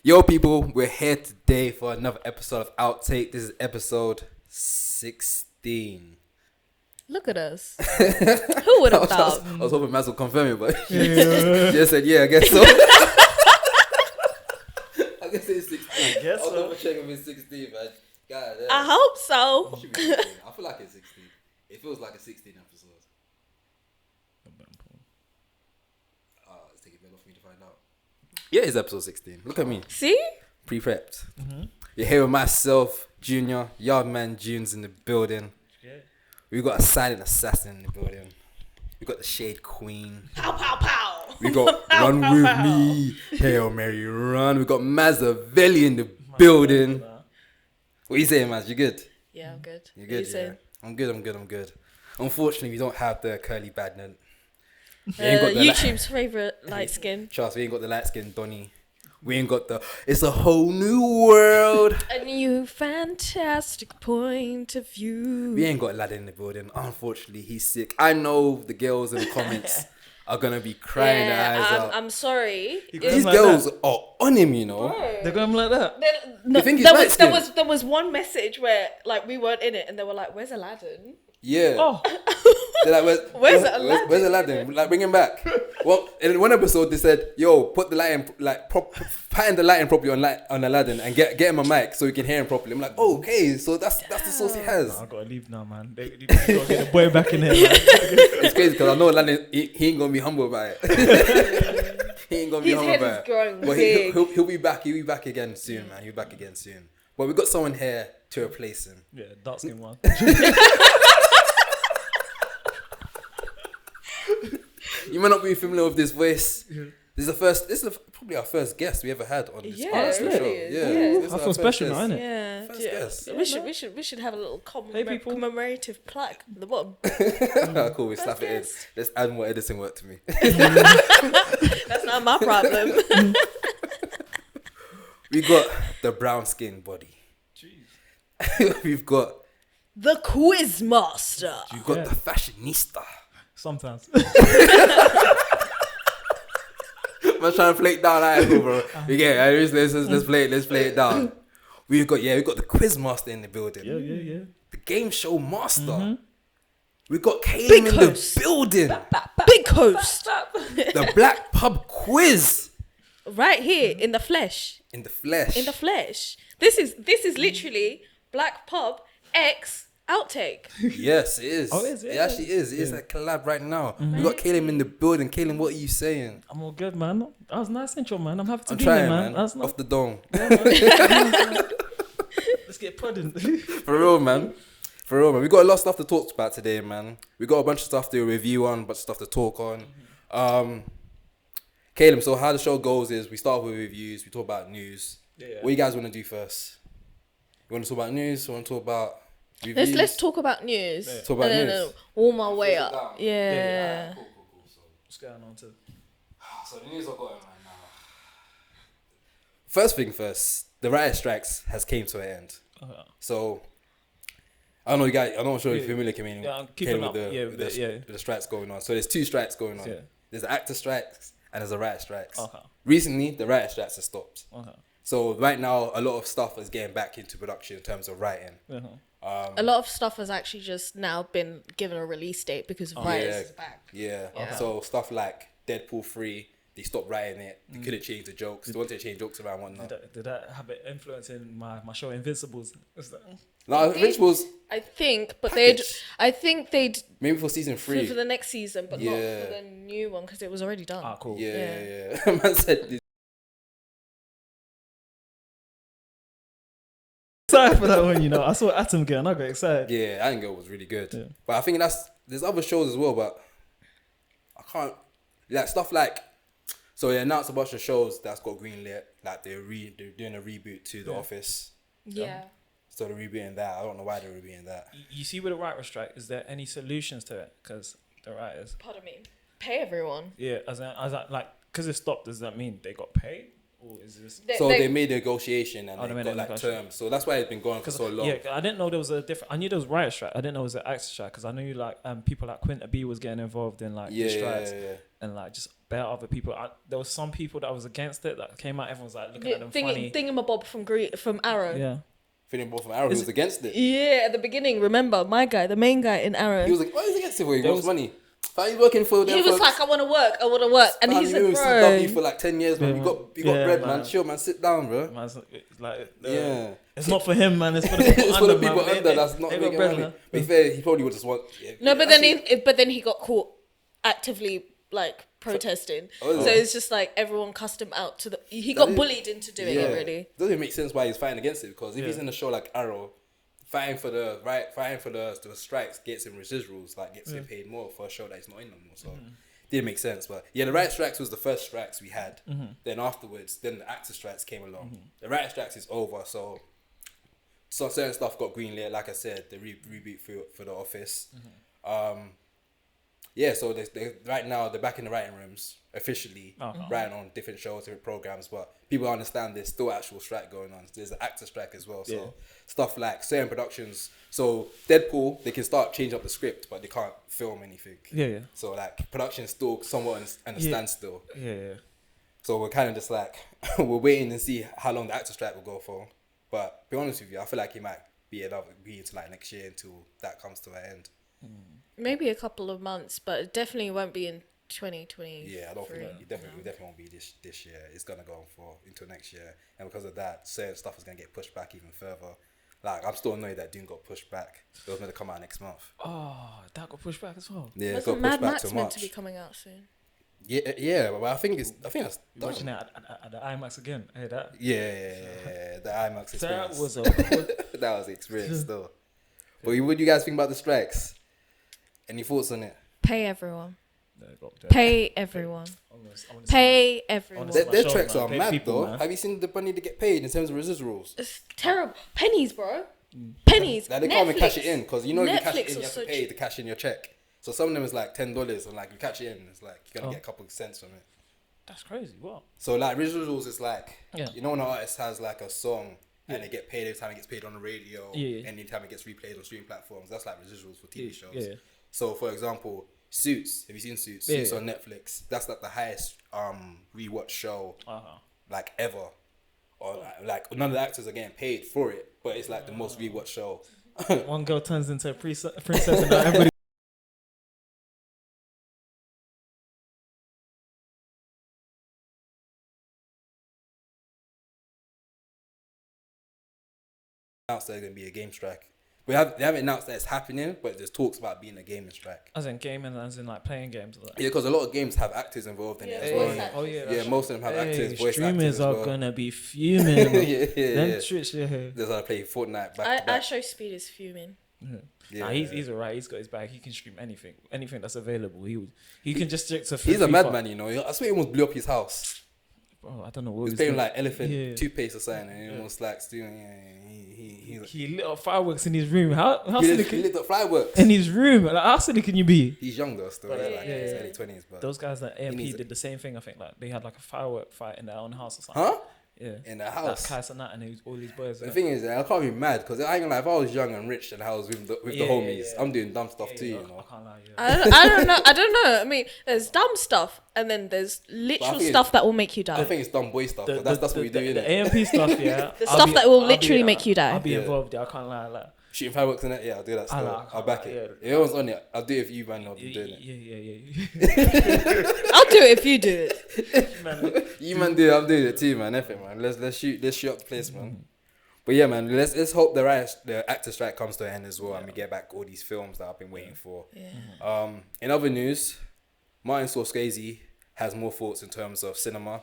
Yo, people, we're here today for another episode of Outtake. This is episode 16. Look at us. Who would have thought? I was hoping Maz would confirm it, but she just said, yeah, I guess so. I guess it's 16. I guess I'll so. double check if it's 16, man. God, yeah. I hope so. It should be 16. I feel like it's 16. It feels like a 16 episode. Let's take a bit off me to find out. Yeah, it's episode 16. Look at me. See? Pre-prepped. You're here with myself, Junior, Yardman Junes in the building. Yeah. We got a silent assassin in the building. We got the Shade Queen. Pow, pow, pow. We got Run With Me. Hail Mary Run. We got Mazavelli in the building. What you saying, Maz? You good? Yeah, I'm good. You What good? you saying? I'm good. Unfortunately, we don't have the curly badnet. We ain't got the YouTube's favourite light skin. Trust, we ain't got the light skin Donny. We ain't got the it's a whole new world. A new fantastic point of view. We ain't got Lad in the building. Unfortunately, he's sick. I know the girls in the comments are gonna be crying their eyes out. I'm sorry. These like girls are on him, you know. They're going like that. No, think he's there light-skinned? was one message where like we weren't in it and they were like, "Where's Aladdin?" Yeah. Oh, They're like, Where's Aladdin? Where's Aladdin? Like, bring him back. Well, in one episode, they said, "Yo, put the lighting, pattern the lighting properly on Aladdin and get him a mic so we can hear him properly." I'm like, "Oh, okay, so that's the source he has." I gotta leave now, man. They gotta get the boy back in here, man. It's crazy because I know Aladdin, he ain't gonna be humble about it. He ain't gonna be His humble head about is it. growing But big. he'll be back. He'll be back again soon, man. He'll be back again soon. But we got someone here to replace him. Yeah, dark skin one. You might not be familiar with this voice. This is probably our first guest we ever had on this Yeah, podcast it really show. is. Yeah, Yeah. this is I our feel first special guest. now, innit? Yeah, First yeah. guest. We should have a little Hey, people. commemorative plaque at the bottom. Cool, we slap it in. guest. Let's add more editing work to me. That's not my problem. We got the brown skin body. Jeez. We've got The quiz master. the fashionista. Sometimes. I'm trying to play it down, alright, cool, bro. You get it? Let's play it down. We got the quiz master in the building. Yeah. The game show master. We got Caleb Big in host. the building. Big host. The Black Pub Quiz Right here in the flesh. in the flesh. In the flesh. This is literally Black Pub X Outtake. Yes, it is. Oh, is it? It actually is. It is a collab right now. We got Caleb in the building. Caleb, what are you saying? I'm all good, man. That was a nice intro, man. I'm happy to I'm be trying, here, man. man. That's Off the dome. Let's get pudding. For real, man. We got a lot of stuff to talk about today, man. We got a bunch of stuff to review on, a bunch of stuff to talk on. Caleb, so how the show goes is we start with reviews, we talk about news. Yeah. What you guys want to do first? You want to talk about news? You want to talk about reviews? Let's talk about news. Yeah. Talk about And news. then warm my way Close it up. down. Yeah. Cool. What's going on too? So the news I've got right now. First thing first, the riot strikes has came to an end. So I don't know, you guys. I'm not sure if you're familiar, Camille, Yeah, I'm keeping up. with the strikes going on. So there's two strikes going on. Yeah. There's the actor strikes and there's the riot strikes. Okay. Recently, the riot strikes have stopped. Okay. So right now, a lot of stuff is getting back into production in terms of writing. A lot of stuff has actually just now been given a release date because Riot is back. Yeah. Yeah. So stuff like Deadpool 3, they stopped writing it. They couldn't change the jokes. They wanted to change jokes around whatnot. Did that have an influence in my show Invincibles? No, Rituals I think, but Package. they'd maybe for season 3. for the next season, but not Yeah. for the new one because it was already done. Ah, cool. Yeah. Man said Excited for that one, you know. I saw Atom again. I got excited. yeah, Iron Girl was really good. Yeah. But I think there's other shows as well, but I can't like stuff like so they announced a bunch of shows that's got greenlit, like they're doing a reboot to The Office. Yeah. So they're rebooting that. I don't know why they're rebooting that. You see with the writer strike, is there any solutions to it? Because the writers, Pardon me. Pay everyone. yeah, as like, because it stopped, does that mean they got paid? Or is this... So they made a negotiation and Oh, they made got a like negotiation. terms. So that's why it's been going for so long. Yeah, I didn't know there was a different... I knew there was writer strike. I didn't know it was an actor strike because I knew like people like Quinta B was getting involved in like the strikes. Yeah. and like just bare other people. There was some people that was against it that came out. Everyone was like looking at them funny. Thingamabob from Arrow. Yeah. Feeling both from Arrow, he was against it. Yeah, at the beginning, remember, the main guy in Arrow. He was like, why is he against it? He wants money. He's working for them. He was like, I want to work. And he's like, bro. CW for like 10 years, man. You got bread, man. Chill, man. Sit down, bro. Man's like, yeah. It's not for him, man. It's for the people it's under, for the people man. under that's not making money. To be fair, he probably would just want... Yeah, no, but then he got caught actively, like, protesting. So it's just like everyone cussed him out to the... He got bullied into doing it, really. It doesn't make sense why he's fighting against it, because if he's in a show like Arrow, fighting for the strikes gets him residuals, like gets him paid more for a show that he's not in no more. So didn't make sense. But yeah, the writer strikes was the first strikes we had. Then afterwards, then the actor strikes came along. The writer strikes is over, so certain stuff got greenlit. Like I said, the reboot for The Office. Yeah, so they right now they're back in the writing rooms officially, writing on different shows, different programs. But people understand there's still actual strike going on. There's an actor strike as well. So stuff like certain productions. So Deadpool, they can start changing up the script, but they can't film anything. Yeah. So like production's still somewhat at a standstill. Yeah. So we're kind of just like we're waiting and see how long the actor strike will go for. But to be honest with you, I feel like it might be into like next year until that comes to an end. Maybe a couple of months, but it definitely won't be in 2020. Yeah, I don't think it definitely won't be this year. It's gonna go on for until next year, and because of that, certain stuff is gonna get pushed back even further. Like I'm still annoyed that Dune got pushed back. It was meant to come out next month. Oh, that got pushed back as well. Yeah, it got Wasn't pushed Mad back Max to March. meant to be coming out soon? Yeah, but I think that's done. Watching it at the IMAX again. Hey, that. Yeah, the IMAX experience. That was that was the experience still. But what do you guys think about the strikes? Any thoughts on it? Pay everyone. Pay everyone. Pay everyone. Their tracks are mad people, though. Man. Have you seen the money they get paid in terms of residuals? It's terrible. Pennies, bro. Pennies. Like they can't even cash it in because you know if you cash it in, Netflix you have to pay to cash in your check. So some of them is like $10 and like you catch it in, it's like you're gonna get a couple of cents from it. That's crazy. What? So like residuals is like you know when an artist has like a song and they get paid every time it gets played on the radio, and anytime it gets replayed on streaming platforms, that's like residuals for TV shows. Yeah. So for example, Suits. Have you seen Suits? Suits on Netflix. That's like the highest rewatch show like ever. Or like none of the actors are getting paid for it, but it's like the most rewatched show. One girl turns into a princess and everybody. Announced there's gonna be a game strike. They haven't announced that it's happening, but there's talks about being a gaming strike. As in gaming, as in like playing games. Like. Yeah, because a lot of games have actors involved in it as well. Oh yeah, yeah. Most of them have actors, voice actors. Streamers are gonna be fuming. Them Twitch, There's how to play Fortnite back to back. I show Speed is fuming. Nah, he's alright. He's got his bag. He can stream anything that's available. He can just stick to. He's a madman, you know. I swear he almost blew up his house. Bro, I don't know what he was playing like elephant toothpaste or something, and he almost like doing. He lit up fireworks in his room. How he lit up fireworks in his room? Like, how silly can you be? He's young though, still. He's like in his early 20s. But those guys at AMP did the same thing. I think like they had like a firework fight in their own house or something. Huh? Yeah, in their house. That Kais and that, and all these boys. The thing is, I can't be mad because I ain't gonna lie. If I was young and rich and I was with the homies, I'm doing dumb stuff too. You know. I can't lie. I don't know. I mean, there's dumb stuff, and then there's literal stuff that will make you die. I think it's dumb boy stuff. That's what we do. The AMP stuff, yeah. The stuff that will literally make you die. I'll be involved. I can't lie. Like, shooting fireworks in it, yeah, I'll do that still. I'll back it. If everyone's on it, I'll do it if you man. I'll be doing it. Yeah. I'll do it if you do it. You man do it, I'm doing it too, man. Effing, man. Let's shoot up the place, man. But yeah, man, let's hope the actor strike comes to an end as well, and we get back all these films that I've been waiting for. Yeah. In other news, Martin Scorsese has more thoughts in terms of cinema.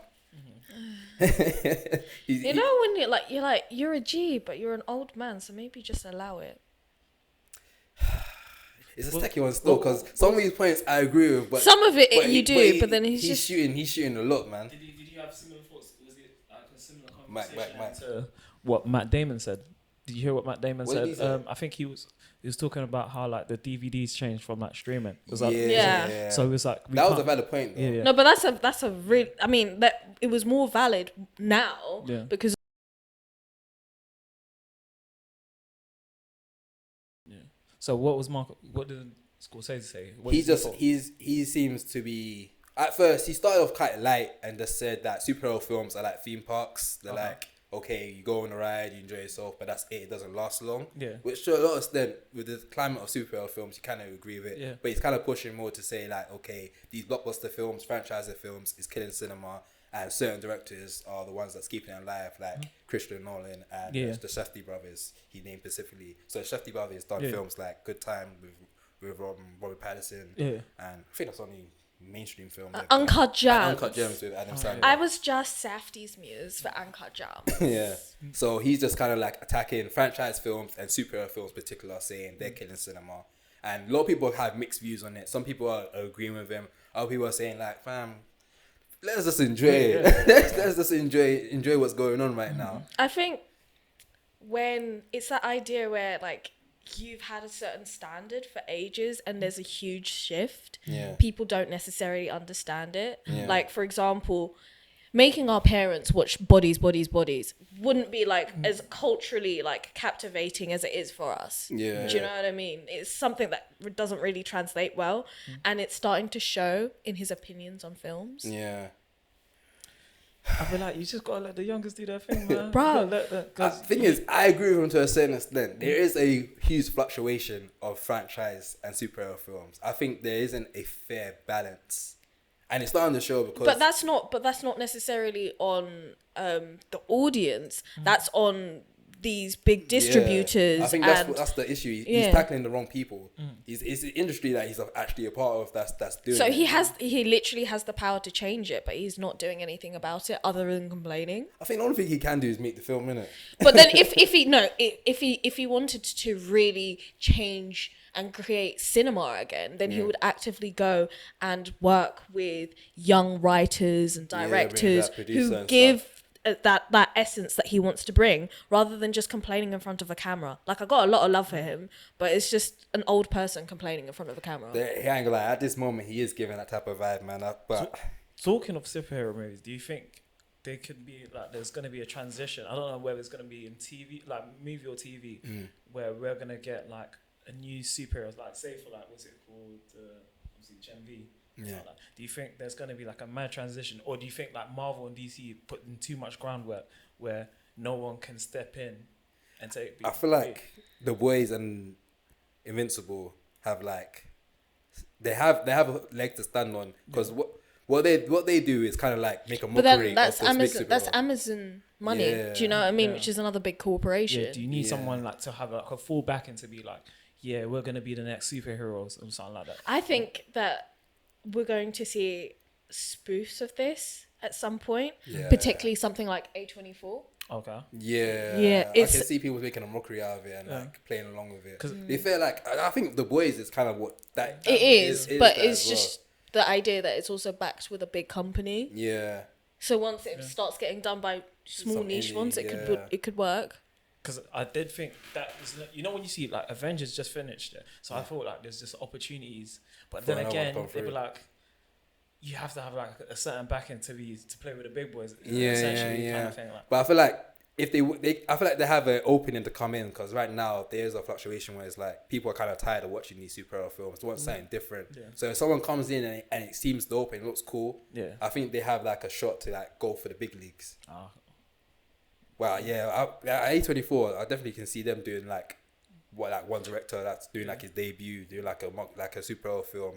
You know when you're a G, but you're an old man, so maybe just allow it. It's a sticky one still, because some of these points I agree with, but some of it you do, but then he's shooting a lot, man. Did you have similar thoughts? Was it like a similar conversation Mac. to what Matt Damon said? Did you hear what Matt Damon said? Did he say? I think he was talking about how like the DVDs changed from like streaming. It was like, yeah. So it was like that was a valid point, though. Yeah. No, but that's a real. I mean, that it was more valid now because. So what did Scorsese say? He seems to be at first he started off quite light and just said that superhero films are like theme parks. They're like, okay, you go on a ride, you enjoy yourself, but that's it. It doesn't last long. Yeah. Which to a lot of extent, with the climate of superhero films, you kind of agree with it. Yeah. But he's kind of pushing more to say like, okay, these blockbuster films, franchise films, is killing cinema, and certain directors are the ones that's keeping it alive, like Christopher Nolan and the Safdie brothers. He named specifically. So the Safdie brothers done films like Good Time with Robert Pattinson. Yeah. And I think that's only mainstream film. Uncut Gems. Uncut Gems with Adam Sandler. I was just Safdie's muse for Uncut Gems. Yeah. So he's just kind of like attacking franchise films and superhero films in particular, saying they're killing cinema. And a lot of people have mixed views on it. Some people are agreeing with him. Other people are saying like, fam, let's just enjoy it. Let's just enjoy what's going on right now. I think when it's that idea where like you've had a certain standard for ages and there's a huge shift, people don't necessarily understand it. Like, for example, making our parents watch bodies wouldn't be like as culturally like captivating as it is for us. Yeah. Do you know what I mean? It's something that doesn't really translate well, and it's starting to show in his opinions on films. Yeah. I feel like you just gotta let the youngest do their thing, man. Bro. The thing is, I agree with him to a certain extent. There is a huge fluctuation of franchise and superhero films. I think there isn't a fair balance. And it's starting to show because... But that's not necessarily on the audience. That's on these big distributors. I think that's the issue. He's tackling the wrong people. It's the industry that he's actually a part of that's doing so it. He literally has the power to change it, but he's not doing anything about it other than complaining. I think the only thing he can do is make the film, innit? But then if he wanted to really change and create cinema again, then he would actively go and work with young writers and directors who give that essence that he wants to bring, rather than just complaining in front of a camera. Like, I got a lot of love for him, but it's just an old person complaining in front of a camera. He ain't gonna lie, at this moment he is giving that type of vibe, man. But talking of superhero movies, do you think there could be like there's gonna be a transition? I don't know whether it's gonna be in TV, like movie or TV, where we're gonna get like a new superhero, like say for like what's it called, obviously Gen V. Yeah. Like that. Do you think there's going to be like a mad transition, or do you think like Marvel and DC put in too much groundwork where no one can step in and take? I feel like The Boys and Invincible have like they have a leg to stand on, because what they do is kind of like make a mockery. But then that's Amazon money. Yeah. Do you know what I mean? Which is another big corporation. Yeah. Do you need someone like to have like a full back and to be like, yeah, we're gonna be the next superheroes or something like that? I think that we're going to see spoofs of this at some point, particularly something like A24. Okay. Yeah. I can see people making a mockery out of it and like playing along with it. Because they feel like, I think The Boys is kind of what that it is, but it's just the idea that it's also backed with a big company. Yeah. So once it starts getting done by small niche ones, it could work. Because I did think that was, you know, when you see like Avengers just finished it, so I thought like there's just opportunities, but then again they'd be like, you have to have like a certain backing to play with the big boys. Essentially, kind of thing, like. But I feel like I feel like they have an opening to come in, because right now there's a fluctuation where it's like people are kind of tired of watching these superhero films. They want something different. Yeah. So if someone comes in and it seems dope and it looks cool, I think they have like a shot to like go for the big leagues. Well, yeah, at A24, I definitely can see them doing like one director that's doing like his debut, doing like a superhero film.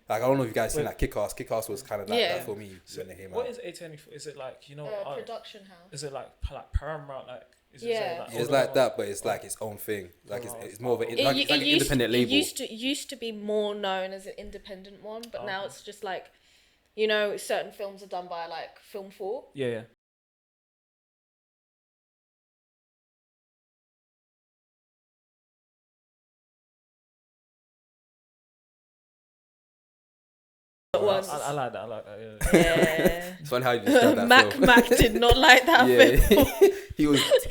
Like, I don't know if you guys seen like Kick-Ass. Kick-Ass was kind of like that for me when it came out. What is A24? Is it like, you know, production house? Is it like Paramount? Like, is it's like that, but it's like its own thing. Like it's more of an independent label. It used to be more known as an independent one, but now it's just like, you know, certain films are done by like Film 4. Yeah. I like that. Yeah. It's funny how you describe that Mac did not like that film. he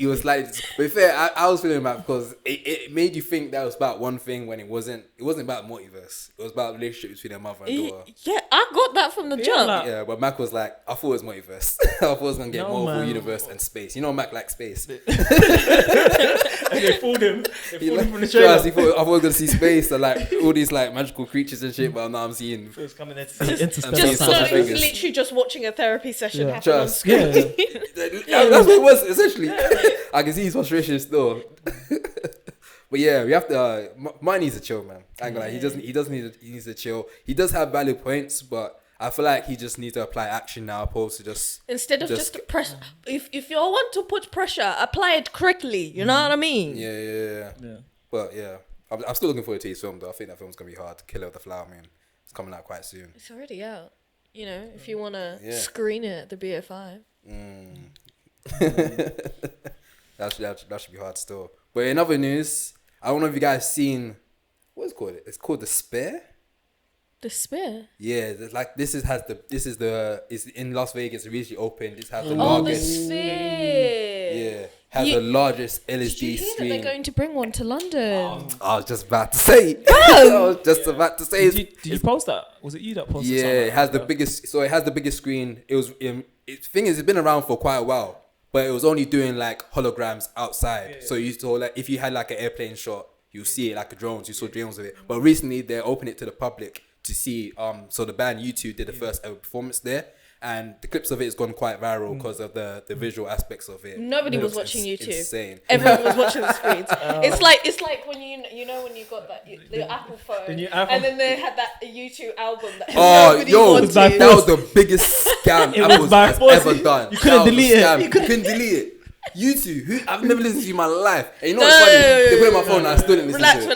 was like, to be fair, I was feeling bad because it made you think that was about one thing when it wasn't about multiverse. It was about the relationship between their mother and daughter. Yeah, I got that from the jump. like- Yeah, but Mac was like, I thought it was multiverse. I thought it was gonna get multiple universe and space. You know, Mac likes space. They fooled him. They fooled him from the Trust, trailer. I thought I was gonna see space and like all these like magical creatures and shit, but now I'm seeing. He was coming there to see Interstellar. Just So Such it was fingers. literally just watching a therapy session Yeah. happen on Just screen. that's what it was essentially. I can see his frustration still. But yeah, we have to. Mine needs to chill, man. I ain't gonna lie. He needs to chill. He does have valid points, but I feel like he just needs to apply action now, opposed to just Instead of just press, if you want to put pressure, apply it correctly. You know what I mean? yeah. But yeah, I'm still looking forward to his film though. I think that film's gonna be hard. Killer of the Flower Moon. It's coming out quite soon. It's already out. You know, if you want to screen it at the BFI. That should be hard still. But in other news, I don't know if you guys seen what is it called? It's called The Spare. The Spare. Yeah, it's in Las Vegas. It recently opened. This has the The largest. Spare. Yeah, has the largest LSD Did you hear that screen. they're going to bring one to London? I was just about to say. I was just about to say. Did you post that? Was it you that posted? Yeah, something? it has the biggest. So it has the biggest screen. It was. Thing is, it's been around for quite a while, but it was only doing like holograms outside. So you saw like if you had like an airplane shot, you see it like a drones. You saw drones of it. But recently they opened it to the public to see. So the band U2 did the first ever performance there, and the clips of it has gone quite viral because of the visual aspects of it. Nobody It was looks watching YouTube. Insane. Everyone was watching the screens. It's like when you know when you got that the Apple phone, The new Apple. and then they had that YouTube album that Oh, nobody yo, wanted. that was the biggest scam It was Apple by has force. ever done. You couldn't That was a delete it. scam. You couldn't delete it. YouTube, I've never listened to you in my life. And you know what's funny? They put it on my phone and I still didn't listen to it.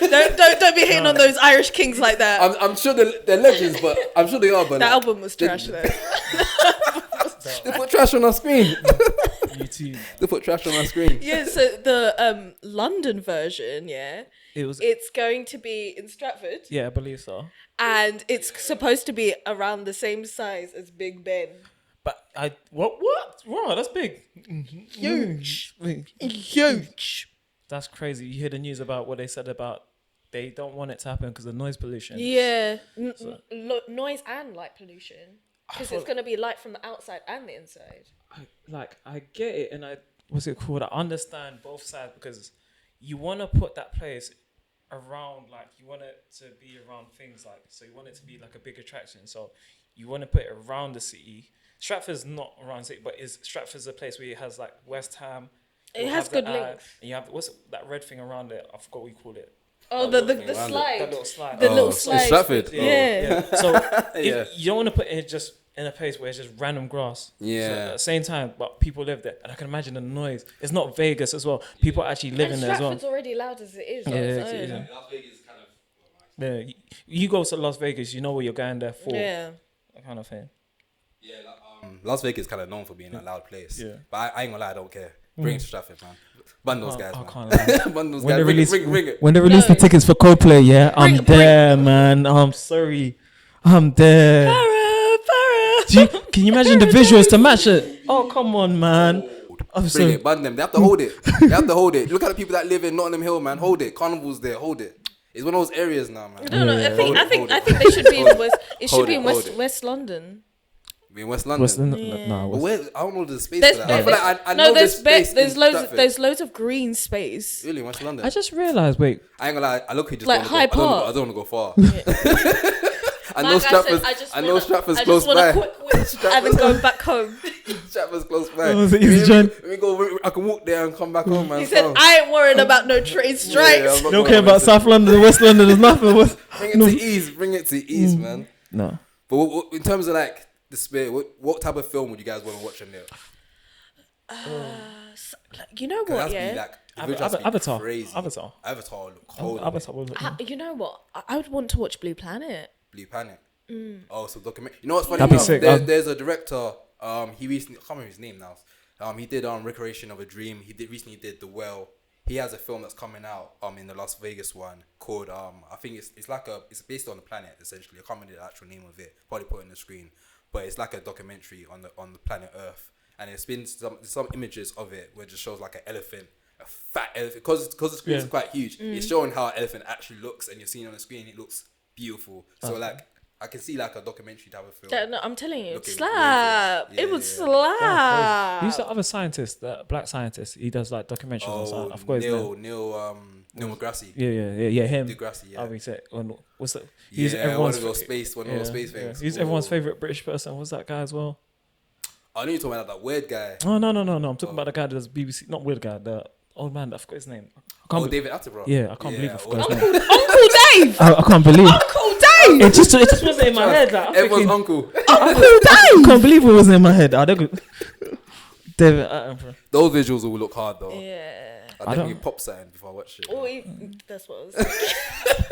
Relax. Don't be hating on those Irish kings like that. I'm sure they're legends, but I'm sure they are. But That like, album was trash though. they put trash on our screen. YouTube. They put trash on our screen. Yeah, so the London version, it's going to be in Stratford, Yeah, I believe so. and it's supposed to be around the same size as Big Ben. But what? Wow, that's big. Huge. Huge. That's crazy. You hear the news about what they said about they don't want it to happen because of noise pollution. Yeah, noise and light pollution, because it's going to be light from the outside and the inside. I get it, and what's it called? I understand both sides because you want to put that place around, like you want it to be around things like, so you want it to be like a big attraction. So you want to put it around the city. Stratford's not around the city, but Stratford's a place where it has like West Ham. It has good links. And you have what's that red thing around it? I forgot what you call it. Oh, the slide. That little slide. The little slide. It's Stratford. Yeah. So you don't want to put it just in a place where it's just random grass. Yeah. So at the same time, but people live there, and I can imagine the noise. It's not Vegas as well. People actually live in there as well. Stratford's already loud as it is. Yeah. Yeah, you go to Las Vegas, you know what you're going there for. Yeah. That kind of thing. Yeah, Las Vegas is kind of known for being a loud place. Yeah. But I ain't gonna lie, I don't care. Bring it to Stratford, man. Bun those guys, I man. can't lie. Bun those When guys. they Bring it. When they release the tickets for Coldplay, yeah, I'm there, man. I'm sorry, I'm there. Can you imagine the visuals to match it? Oh, come on, man. I'm Bring sorry. it, bun them. They have to hold it. They have to hold it. Look at the people that live in Nottingham Hill, man. Hold it. Carnival's there. Hold it. It's one of those areas now, man. No, I think Hold it. they should be in the West. It should Hold be it, in hold it. West London. In West London. No, But where? I don't know the space There's for that. I feel like I know there's space in Stratford. there's loads of green space. Really, West London. I just realized. Wait, I ain't gonna lie. I look just Like don't Hyde wanna go, Park. I don't want to go far. I know Stratford's close by. I just want a quick whip and then go back home. Stratford's close by. Oh, it's an easy journey. Let me go. I can walk there and come back home, man. He said, "I ain't worried about no train strikes." don't care about South London, West London. There's nothing. Bring it to ease. Bring it to ease, man. No. But in terms of like the spirit, what type of film would you guys want to watch in there? You know what? Yeah. Avatar. Crazy. Avatar. Avatar look cold. Avatar was You know what? I would want to watch Blue Planet. Blue Planet. Oh, so document. You know what's funny? That'd be sick. There's a director. He recently, I can't remember his name now. He did Recreation of a Dream. He recently did The Well. He has a film that's coming out in the Las Vegas one called I think it's based on the planet essentially. I can't remember the actual name of it. Probably put it on the screen, but it's like a documentary on the planet Earth. and it's been some images of it where it just shows like an elephant, a fat elephant, because the screen is quite huge. It's showing how an elephant actually looks, and you're seeing on the screen it looks beautiful. So like I can see like a documentary type of film. Yeah, no, I'm telling you, slap. Yeah, it would slap. Who's the other scientist? The black scientist. He does like documentaries on science. I forgot his name. Neil deGrasse. Yeah, him. deGrasse, yeah. I mean, what's that? He's everyone's one of those space things. He's everyone's favorite British person. What's that guy as well? I knew you talking about that weird guy. Oh no! I'm talking about the guy that does BBC. Not weird guy. The old man. I forgot his name. David Attenborough. Yeah, I can't believe I forgot his name. Uncle Dave. I can't believe. Uncle Dave. It just wasn't in my head. Like, Everyone's uncle. Uncle Dave. I can't believe it wasn't in my head. David Attenborough. Those visuals will look hard though. Yeah. I definitely pop sign before I watch it. Oh, that's what I was thinking.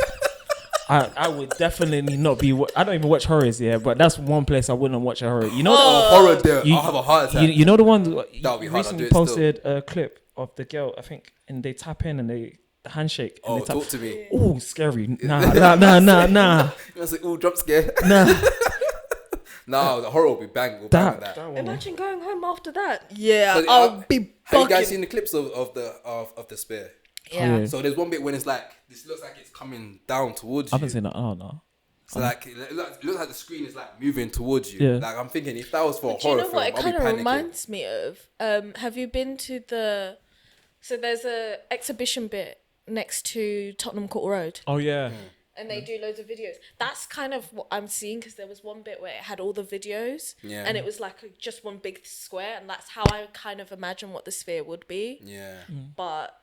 I would definitely not be. I don't even watch horrors, but that's one place I wouldn't watch a horror. You know, horror there. I'll have a heart attack. You know the one That'll be hard. recently posted a clip of the girl, I think, and they tap in and the handshake. And they tap, talk to me. Oh, scary. Nah. You say, oh, jump scare. Nah. No, the horror will be bang. We'll bang with that. Imagine going home after that. Yeah, 'Cause I'll be Have you guys bugging. seen the clips of the spear? Yeah. So there's one bit when it's like this looks like it's coming down towards you. I haven't seen that. Oh no. So like it looks like the screen is like moving towards you. Yeah. Like I'm thinking if that was for a Do you horror know what it film, I'll kind be of panicking. reminds me of? Have you been to the? So there's a exhibition bit next to Tottenham Court Road, Oh yeah. and they do loads of videos. That's kind of what I'm seeing, because there was one bit where it had all the videos, and it was like just one big square, and that's how I kind of imagine what the sphere would be. Yeah. But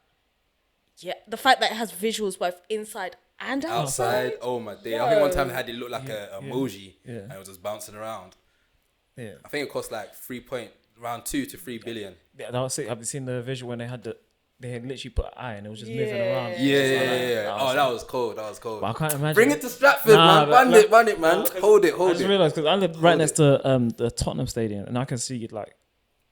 yeah, the fact that it has visuals both inside and outside. Oh my day. I think one time they had it look like a emoji, Yeah. and it was just bouncing around. Yeah. I think it cost like around 2 to 3 billion. Yeah, that was it. Have you seen the visual when they had literally put an eye and it was just moving around? Yeah. Oh, that was cold. But I can't imagine. Bring it to Stratford, man. Run it, man. Hold it. I just realised because I live right next to the Tottenham Stadium and I can see like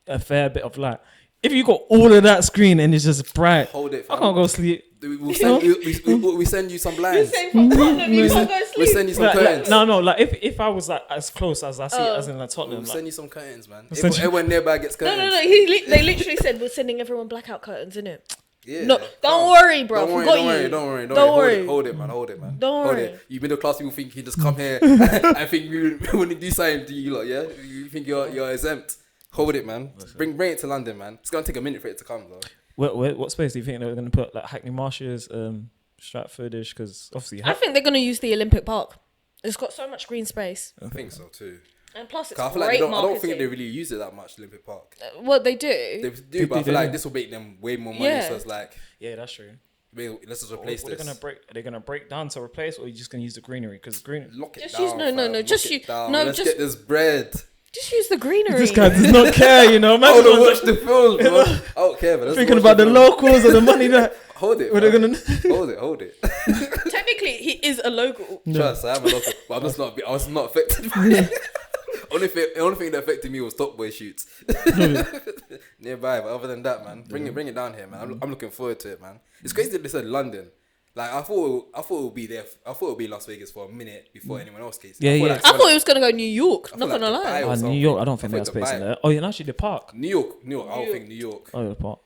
a fair bit of light. If you got all of that screen and it's just bright, Hold it, I fam. can't go sleep. We'll send you. We send you some blinds. You're saying from Tottenham, you can't go We'll sleep. send you some curtains. No. Like if I was like as close as I see it as in like Tottenham, We'll like, send you some curtains, man. send you- Everyone nearby gets curtains. No. They literally said we're sending everyone blackout curtains, innit? Yeah. No, don't worry, bro. Don't Forgot worry, you. don't worry. Don't worry. Hold it, man. Hold it. Don't Hold worry. it. You middle class people think you just come here. I think we want to do something to you, lot. Yeah, you think you're exempt. Hold it, man. Bring it to London, man. It's gonna take a minute for it to come, though. what space do you think they were going to put? Like Hackney Marshes, Stratfordish? Because obviously, I think they're gonna use the Olympic Park. It's got so much green space, I think so too. and plus it's 'Cause I feel great like marketing. I don't think they really use it that much, Olympic Park. What they do? They do, but I they feel like do. this will make them way more money. Yeah. So it's like, yeah, that's true. let's just replace What this. are they gonna break down to replace, or are you just gonna use the greenery? Because green. Lock it Just down. use- no, fam. just Lock use- it down. no, Let's just- get this bread. Just use the greenery. This guy does not care, you know. Man, I want to watch the film, bro. I don't care, but let's thinking watch about the film. locals and the money that. Hold it. What are they fam. gonna? Hold it. Technically, he is a local. Trust, I am a local, but I was not affected by it. Only thing that affected me was Top Boy shoots nearby. But other than that, man, bring it down here, man. I'm looking forward to it, man. It's crazy that they said London. Like I thought it would be there. I thought it would be Las Vegas for a minute before anyone else came. Yeah, yeah. I thought he was gonna go New York. I Not feel gonna like lie. Dubai or New something. York, I don't think I there's thought space in Dubai. there. Oh, yeah, actually the park. New York. I don't think New York. Oh, yeah, the park.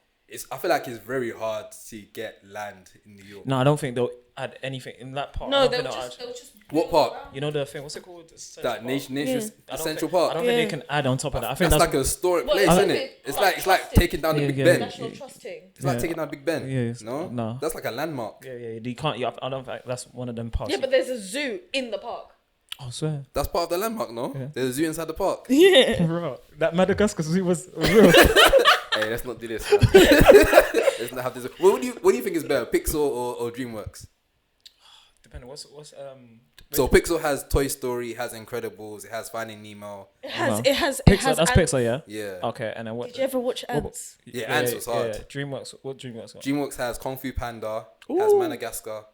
I feel like it's very hard to get land in New York. No, I don't think they'll add anything in that park. I No, don't they'll think just. add- They'll just What park? You know the thing? What's it called? The Central That Park? nation's I don't Central think- Park. I don't think they can add on top of that. I think That's that's like a historic Well, place, it's isn't like it? a- It's like like trusted. taking down the Yeah, Big yeah. Ben. National trusting. It's like Yeah. taking down Big Ben. Yeah, No, that's like a landmark. yeah. You can't. I don't think that's one of them parks. Yeah, but there's a zoo in the park. I swear. That's part of the landmark, no? Yeah. There's a zoo inside the park. Yeah. Bro, that Madagascar zoo was real. Hey, let's not do this. Man. Let's not have this. What do you think is better, Pixar or DreamWorks? Depending. What's So Pixar has Toy Story, it has Incredibles, it has Finding Nemo. It has. No. It has. It Pixar? has. That's ants. Pixar, yeah. Yeah. Okay, and then what? Did you ever watch What- Ants? Yeah, Ants was hard. Yeah. DreamWorks. What DreamWorks got? DreamWorks has Kung Fu Panda, it has Madagascar,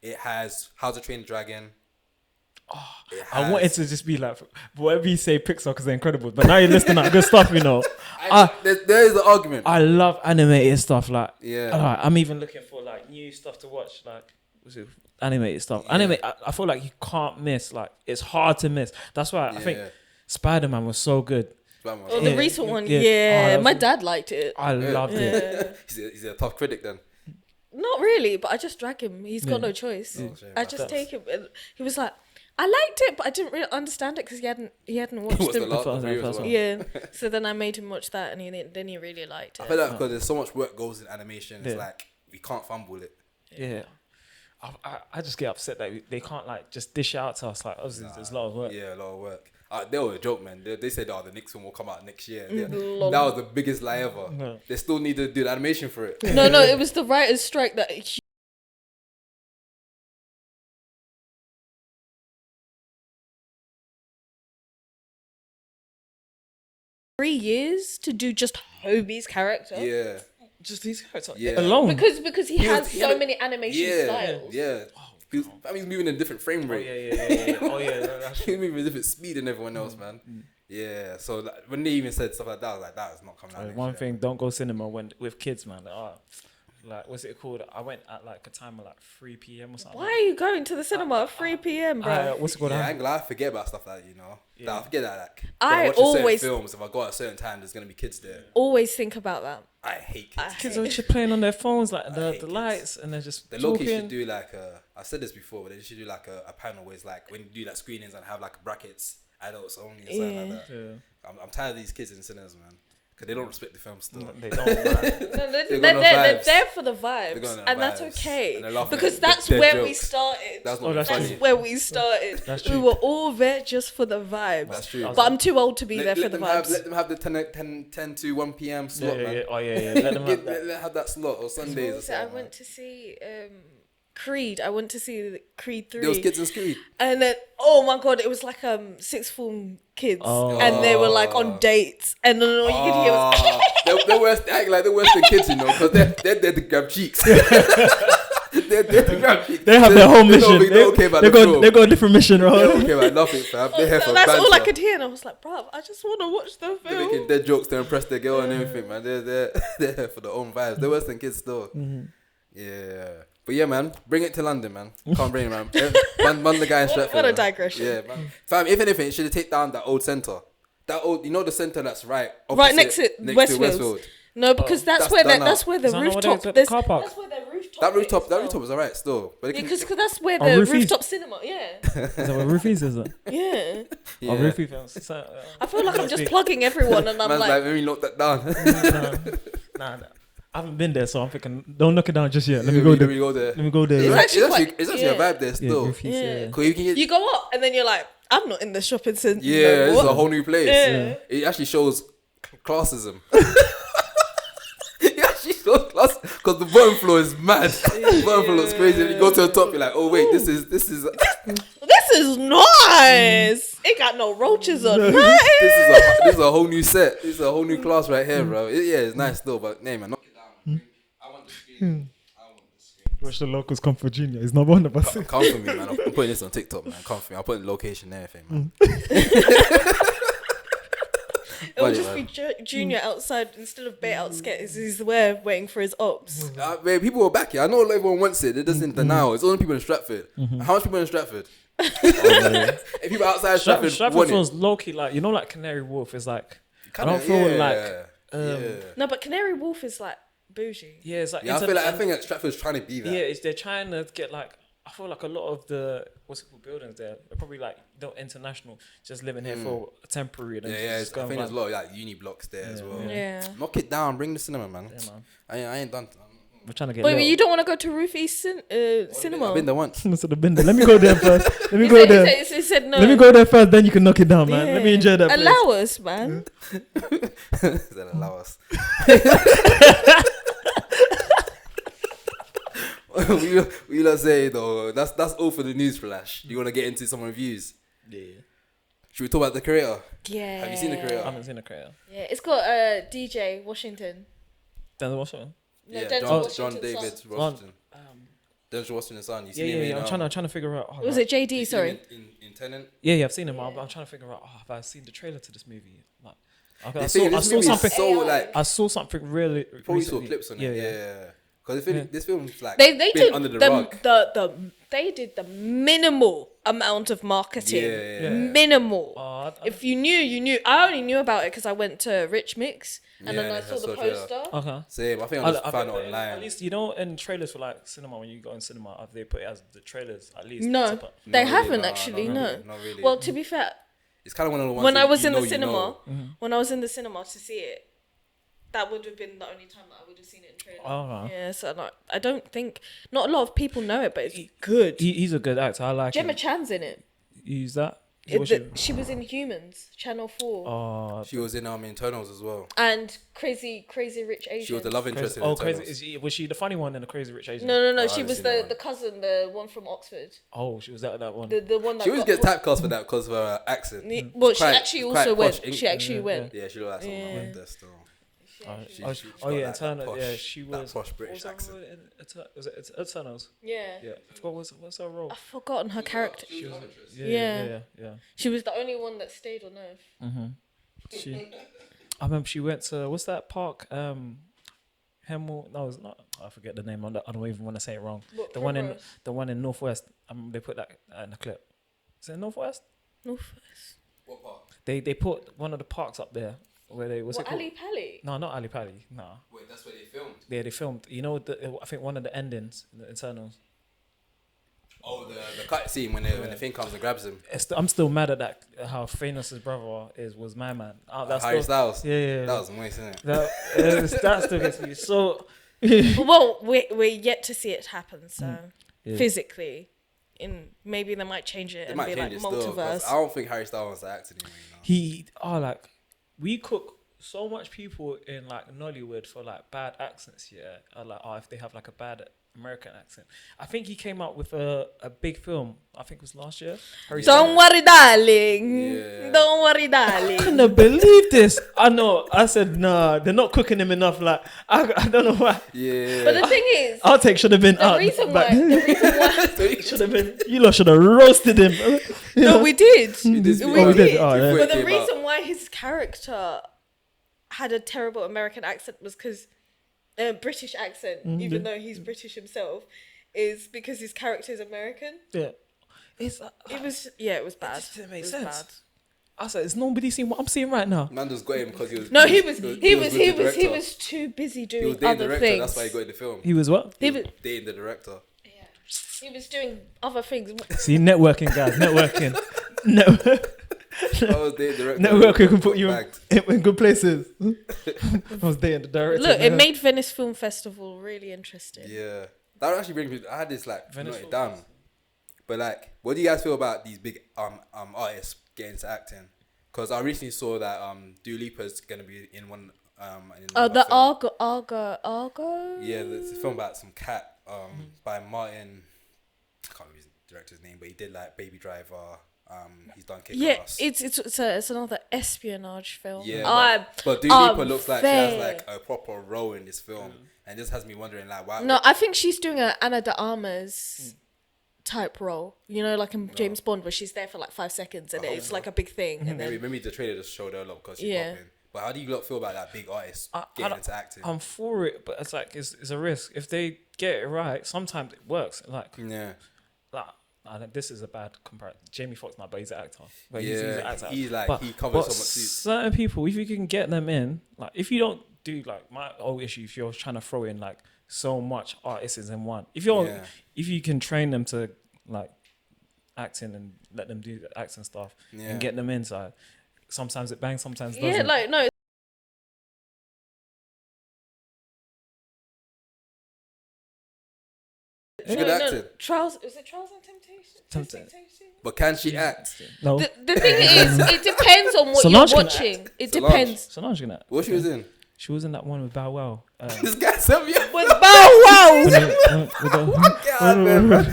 it has How to Train a Dragon. It I has- wanted to just be like, whatever you say, Pixar, because they're incredible. But now you're listing out good stuff, you know. there is an argument. I love animated stuff. Like, Yeah. I'm even looking for like new stuff to watch. Like, what's it? Animated stuff. Yeah. I feel like you can't miss. Like, it's hard to miss. That's why I think Yeah. Spider-Man was so good. Batman. Oh, the recent one, yeah. yeah. Oh, My dad liked it. I loved it. Yeah. He's a tough critic then. Not really, but I just drag him. He's got no choice. Oh, shame, I man. just take him. And he was like, I liked it, but I didn't really understand it because he hadn't watched What's the the last first review as one? well? Yeah. So then I made him watch that, and then he really liked I it. feel like because there's so much work goes in animation, it's Yeah. like we can't fumble it. Yeah. I just get upset that they can't like just dish out to us. Like, obviously, there's a lot of work. Yeah, a lot of work. They were a joke, man. They said, "Oh, the next one will come out next year." Yeah. Lol. That was the biggest lie ever. No. They still need to do the animation for it. No, it was the writers' strike that. 3 years to do just Hobie's character. Yeah, Just these characters Yeah. alone. Because he has he so had a- many animation yeah, styles. yeah. He's moving in a different frame Oh rate. yeah. Oh yeah. That's He's moving at a different speed than everyone else, man. Yeah. So like, when they even said stuff like that, I was like, that is not coming out. next one year. thing. Don't go cinema with kids, man. Like what's it called? I went at like a time of like 3 p.m. or something. Why are you going to the cinema at 3 p.m., bro? What's it called? Yeah, I ain't gonna lie, I forget about stuff like that, you know. Yeah. Like, I forget that. Like, I when watching certain always- films. If I go at a certain time, there's gonna be kids there. Always think about that. I hate kids. Kids are just playing on their phones, like hate the kids. lights, and they're just The Loki talking. should do like I said this before, but they should do like a panel where it's like when you do like screenings and have like brackets, adults only, and something like that. Yeah. I'm tired of these kids in cinemas, man, because they don't respect the film still. They don't. Man. No, They're they're vibes. there for the They're vibes, going on and that's vibes. okay And they're laughing because at that's dead where we jokes. started. That's not Oh, that's funny. true. Where we started. That's We true. were all there just for the vibes. That's true. But I'm too old to be there for the vibes. Let them have the 10 to 1 p.m. slot, man. Yeah. Oh yeah. Let them have that. Let them have that slot or Sundays or What was it? I something. went to see Creed. I went to see Creed 3. There was kids in Screed. And then, oh my god, it was like sixth form kids, Oh. and they were like on dates, and then all you could hear was. They're worse. They act like they're worse than kids, you know, because they're there to grab cheeks. They're there to grab cheeks. They have their whole They're mission. They're okay about They the got film. they got a different mission, They right? don't care about nothing, fam. They're here for That's all I banter. could hear, and I was like, bruv, I just want to watch the They're film. making dead jokes to impress their girl and everything, man. They're here for their own vibes. They're worse than kids still. Yeah. But yeah, man, bring it to London, man. Can't bring it, man. Man, the guy in Stratford. What a man. digression. Yeah, man. Fam, if anything, it should have taken down that old centre. That old, you know, the centre that's right Next to Westfield. No, because that's That's where done that's out. where the Is that not where rooftop. they put the There's, car park? that's where the rooftop. That rooftop, is that as rooftop well. was alright still. But it can, Because that's where Oh, the roofies? rooftop cinema. Yeah, Is that what roofies is? It? yeah. yeah. Oh, roofie films. I feel like I'm just plugging everyone, and I'm Man's like, like, let me note that down. Nah. I haven't been there, so I'm thinking, don't knock it down just yet. Let me Let go me there. go there. Let me go there. It's Right? actually It's actually yeah. a vibe there Yeah, still. roofies. Yeah. Yeah. Cause you can get, you go up, and then you're like, I'm not in the shopping centre. yeah, no this more. is a whole new place. Yeah. It actually shows classism. It actually shows class because the bottom floor is mad. The bottom floor looks crazy. When you go to the top, you're like, oh wait, this is This is nice. It got no roaches on it. this is a whole new set. This is a whole new class right here, bro. Yeah, it's nice still, but nah, man, knock it down. I want the screen. Watch the locals come for Junior. He's not one of us. Come for me, man. I'm putting this on TikTok, man. Come for me. I'll put the location and everything, man. It will Funny, just be Junior outside instead of bait out sketches. He's there waiting for his ops. Man, people are back here. I know everyone wants it. It doesn't deny. It's only people in Stratford. How much people in Stratford? If people outside Stratford, Stratford want feels it. low key like, you know, like Canary Wharf is like, I Kinda, don't feel yeah, like, yeah. No, but Canary Wharf is like bougie. yeah, it's like, Yeah, I think that Stratford's trying to be that. yeah, they're trying to get like, I feel like a lot of the what's it called buildings there are probably like not international, just living here for a temporary. And then Yeah, just I going think there's a like, lot of like uni blocks there as well. Yeah. Knock it down, bring the cinema, man. yeah, man. I ain't done. We're trying to get. Wait, little. you don't want to go to Roofy's cinema? I've been there once. Let me go there first. Let me He go said- there. He said no. Let me go there first, then you can knock it down, man. Let me enjoy that. place. Allow us, man. That allow us. we not say though. That's all for the news flash. You want to get into some reviews? Yeah. Should we talk about the creator? Yeah. Have you seen the creator? I haven't seen a creator. Yeah, it's got DJ Washington. Then what's one? No, Yeah, Denzel John Washington's David son. Washington. Denzel Washington's son. You Yeah, seen him in, I'm trying to figure out. Oh, Was like- it JD? you seen Sorry. him in Tenet? Yeah, I've seen him. I'm trying to figure out. Oh, have I seen the trailer to this movie? Like, I This saw movie is something. so like. I saw something really. Probably saw recently. clips on Yeah, it. yeah. Yeah. Because this film's like They been did under the the, rug. they did the minimal amount of marketing. Yeah. Minimal. If you knew, you knew. I only knew about it because I went to Rich Mix and then I saw the poster. Okay. Same. I think I just found it online. At least, you know, in trailers for like cinema, when you go in cinema, they put it as the trailers at least. No, they haven't actually. No. Not really. Well, to be fair, it's kind of one of the ones when I was you in the know, cinema, you know. when I was in the cinema to see it, that would have been the only time that I would have seen it in trailer. Oh, yeah. So I don't think not a lot of people know it, but it's good. He's a good actor. I like Gemma him. Chan's in it. Who's that? She was in Humans, Channel 4. Oh, She was in Internals as well. And Crazy Rich Asians. She was the love interest in Crazy. Internals. Was she the funny one in the Crazy Rich Asians? No. She haven't was seen that the cousin, the one from Oxford. Oh, she was that one. The one that She always gets typecast for that because of her accent. Well, Quite- she actually quite also posh went. She actually went. Yeah, she looked like someone like that still. She's got yeah, that Eternal. posh- Yeah, she was. that posh British what was accent. Was it Eternals? Yeah. Yeah. I forgot what's her role. I've forgotten her character. Yeah. She was the only one that stayed on Earth. I remember she went to what's that park? Hemel. No, it's not. I forget the name. I don't even want to say it wrong. What, the one in Northwest. They put that in the clip. Is it Northwest? Northwest. What part? They put one of the parks up there where they what's it called? Ali Pali? No, not Ali Pali. No. Wait, that's where they filmed? Yeah, they filmed. You know, I think one of the endings, the Eternals. Oh, the cut scene when the thing comes and grabs him. I'm still mad at that. How Thanos' brother was my man. That's Harry still, Styles. Yeah. That was moist, isn't it? That still gets me so. Well, we're yet to see it happen. So physically, maybe they might change it They and might be change like it still. multiverse. I don't think Harry Styles wants to act anymore. We cook so much people in like Nollywood for like bad accents. Yeah, if they have like a bad American accent. I think he came out with a big film. I think it was last year. Don't worry, darling. Yeah. Don't worry, darling. I couldn't believe this. I know. I said, nah, they're not cooking him enough. Like, I don't know why. Yeah. But the thing is, Outtake should have been the out. reason why Should have been. You lot should have roasted him. No, we did. We did. We did. Oh, yeah. But the reason why his character had a terrible American accent was because British accent, even though he's British himself, is because his character is American. Yeah. It was bad. It didn't make was sense. bad. I said, is nobody seeing what I'm seeing right now? Man just got him because he was. No, he was too busy He doing was dating the other director. things. That's why he got in the film. He was what? He was dating the director. Yeah. He was doing other things. See, networking, guys. Networking. I was dating the director. Networking can put you in good places. I was dating the director. Look, it made Venice Film Festival really interesting. Yeah. That actually brings me. I had this Venice note it down. But like, what do you guys feel about these big artists getting into acting? Because I recently saw that Dua Lipa's gonna be in one the Argo. Yeah, there's a film about some cat by Martin. I can't remember his director's name, but he did like Baby Driver. He's done Kick Ass. It's another espionage film. Yeah, but Dua Lipa looks like she has like a proper role in this film, and this has me wondering like why. No, I think she's doing a Ana de Armas type role. You know, like in James Bond, where she's there for like 5 seconds and it's like a big thing. And then maybe the trailer just showed her a lot because she's popping. But how do you lot feel about that big artist getting into acting? I'm for it, but it's like it's a risk. If they get it right, sometimes it works. Like this is a bad comparison. Jamie Foxx, but he's an actor. But he's an actor. He's like he covers so much. Certain people, if you can get them in, like if you don't do like my whole issue, if you're trying to throw in like so much artists in one, if you can train them to like acting and let them do the acting stuff and get them inside. Sometimes it bangs, sometimes it doesn't. Yeah, like no. She's good acting. Trials and Temptation? But can she act? No. The thing is, it depends on what Solange you're can watching. act. It depends. Solange can act. What she was in? She was in that one with Bow Wow. This guy sent me With Bow Wow. Get out, man. Man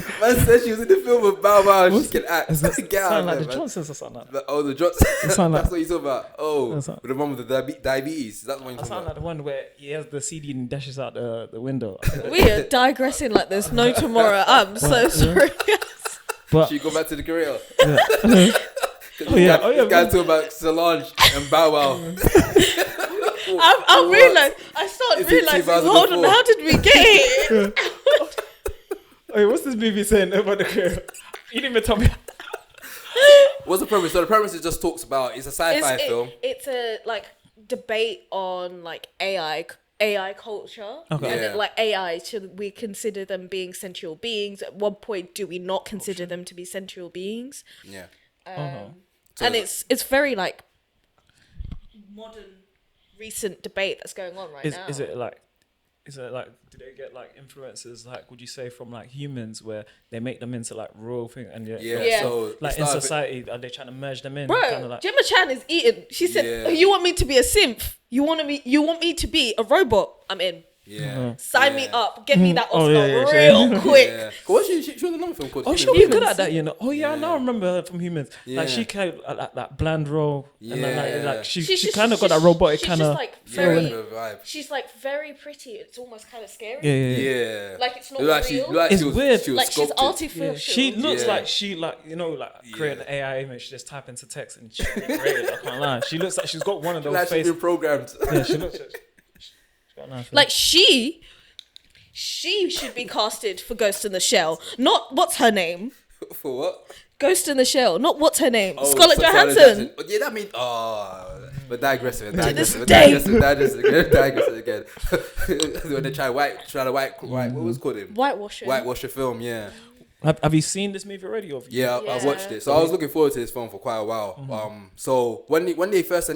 said she was in the film with Bow Wow and she can act. Get out, sound like man. the Johnsons or something like that. Oh, the Johnsons. sound like- That's what you talk about. Oh, That's with the one with the diabetes. That's the one you That talking sound like about. the one where he has the CD and dashes out the window. We are digressing like there's no tomorrow. I'm so sorry. But Should you go back to the career? yeah. This guy talking about Solange and Bow Wow. I realized. I started Is it realizing. 2004? Hold on, how did we get here? Wait, what's this movie saying about the career? You didn't even tell me. What's the premise? So the premise is just talks about it's a sci-fi film. It's a like debate on like AI culture, and then, like AI, should we consider them being sentient beings? At one point, do we not consider them to be sentient beings? Yeah. So and it's very like modern, recent debate that's going on now. Is it like, do they get like influences, like, would you say, from like humans where they make them into like real thing, and so like in society, are they trying to merge them in? Bro, kinda like, Gemma Chan is eating. She said, oh, "You want me to be a synth? You want me to be a robot? I'm in. Yeah. Sign me up. Get me that Oscar real quick." Yeah. What she was another film called? Oh, she was good at that, you know. Oh yeah, I now remember her from Humans. Yeah. Like she kind of like that bland role, and then like she kind of she's got that robotic kind of. Like she's like very pretty. It's almost kind of scary. Yeah. Like it's not real. It's weird. Like she's artificial. She looks like you know, like create an AI image. She just tap into text and she created. I can't lie. She looks like she's got one of those faces. She's been programmed. Yeah, she looks like she should be casted for Ghost in the Shell. Not what's her name. For what? Ghost in the Shell. Not what's her name. Scarlett Johansson. Yeah, that means but digressing again. When they try to white what was it called him? Whitewash a film, yeah. Have you seen this movie already? Yeah, I've watched it. So I was looking forward to this film for quite a while. So when they first,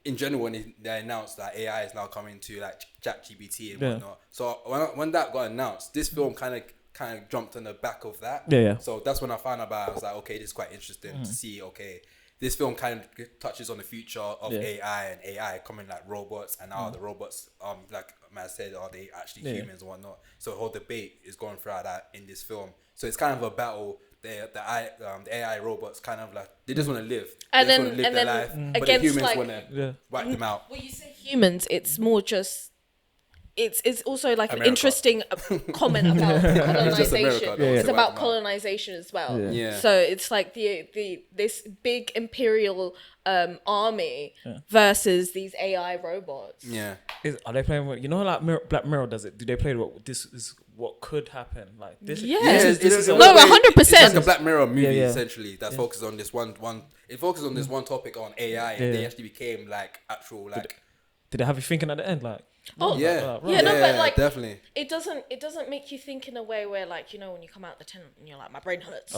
in general, when they announced that AI is now coming to like ChatGPT and whatnot. So when that got announced, this film kind of jumped on the back of that. Yeah. So that's when I found out about it. I was like, okay, this is quite interesting to see. Okay, this film kind of touches on the future of AI and AI coming like robots, and how the robots, like Matt said, are they actually humans and whatnot? So the whole debate is going throughout that in this film. So it's kind of a battle. The AI robots kind of like they just want to live, and they then just want to live their life, but the humans want to wipe them out. When you say humans, it's more just it's also like America. An interesting comment about colonization. It's about colonization as well. Yeah. So it's like this big imperial army versus these AI robots. Yeah. Are they playing with, you know, like Black Mirror does it? Do they play what this is what could happen? Like this? Yeah. This is 100%. It's like a Black Mirror movie essentially that focuses on this one. It focuses on this one topic on AI, and they actually became like actual like. Did they have you thinking at the end like? Oh yeah, but like definitely. It doesn't make you think in a way where, like, you know, when you come out the tent and you're like, my brain hurts.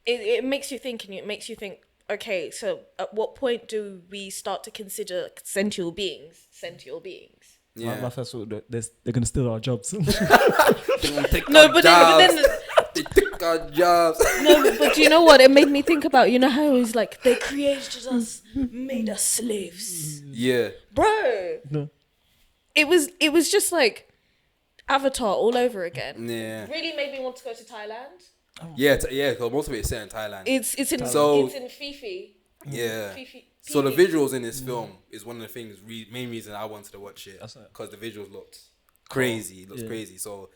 It makes you think, and it makes you think. Okay, so at what point do we start to consider sentient beings? Yeah. My first thought, they're gonna steal our jobs. But then they took our jobs. No, but do you know what? It made me think about, you know how it's like they created us, made us slaves. Yeah, bro. No. It was just like Avatar all over again. Yeah. Really made me want to go to Thailand. Yeah, because most of it is set in Thailand. It's in Fifi. Yeah. Fifi. So the visuals in this film is one of the things, main reason I wanted to watch it, because the visuals looked crazy. Crazy. So,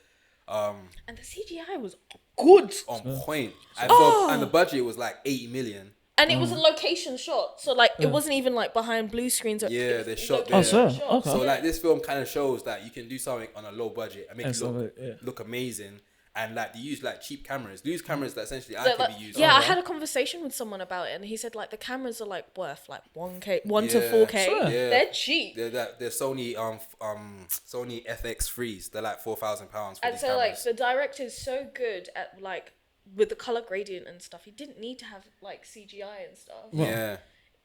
and the CGI was good, on point. And the budget was like 80 million. And it was a location shot, so like it wasn't even like behind blue screens. They shot there. Okay. So like this film kind of shows that you can do something on a low budget and make it look amazing. And like they use like cheap cameras. They use cameras that essentially can be used. Yeah, I had a conversation with someone about it, and he said like the cameras are like worth like 1 to 4K. Sure. Yeah. They're cheap. They're Sony Sony FX3s. They're like £4,000 for and these so cameras. Like the director's so good at like with the color gradient and stuff. He didn't need to have like CGI and stuff. Yeah.